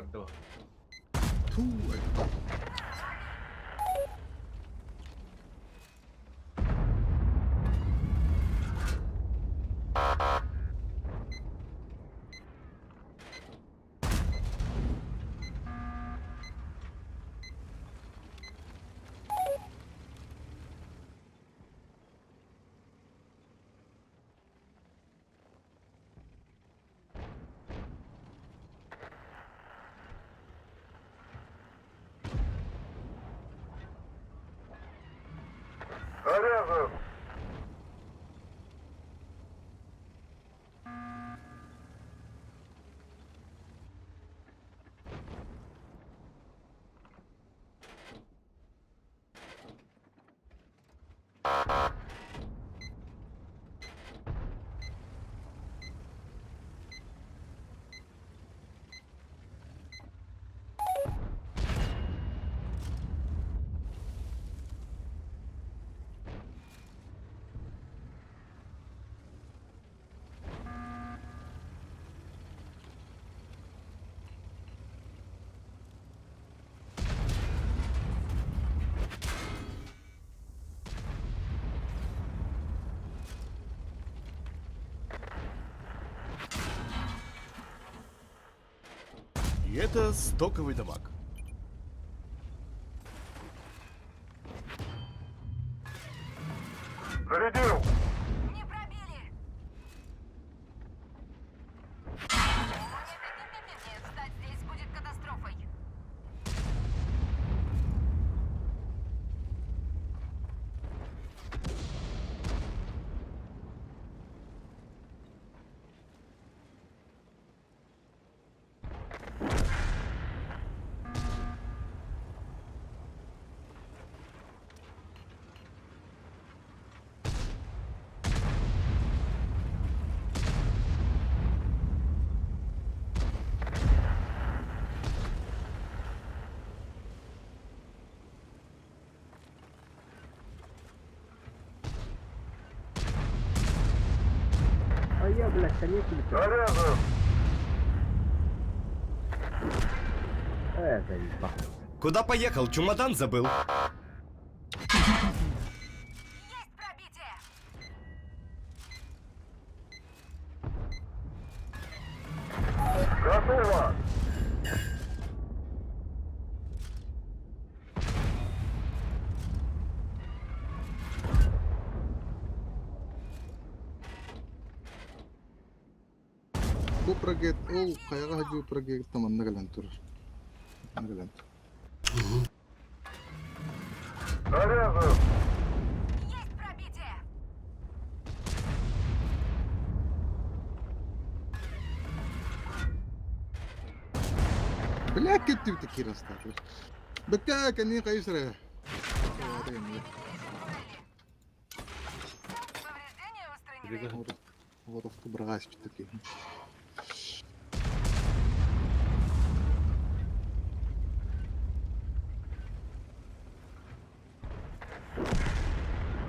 Заряжен. И это стоковый дамаг. Зарядил. Не пробили! Нет, встать здесь будет катастрофой. А я, блядь, конечно. Заряжен. Это не похоже. Куда поехал? Чемодан забыл. пробитие! Готово! Бу проект ол каяга хажуу проект таманна галан тур. Галан. Нарезаю! Есть пробитие! Бля, кетти таки растат. Бека кани кайсра. Повреждение устранены. Вот авто брагас таки.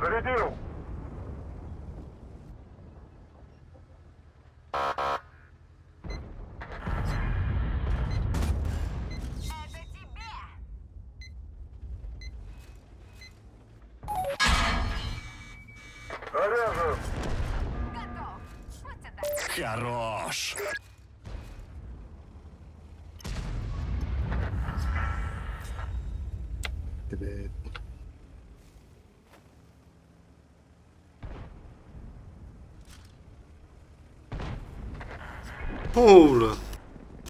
Зарядил! Это тебе! Нарезаю! Готов! Вот сюда! Хорош! Evet. Оула.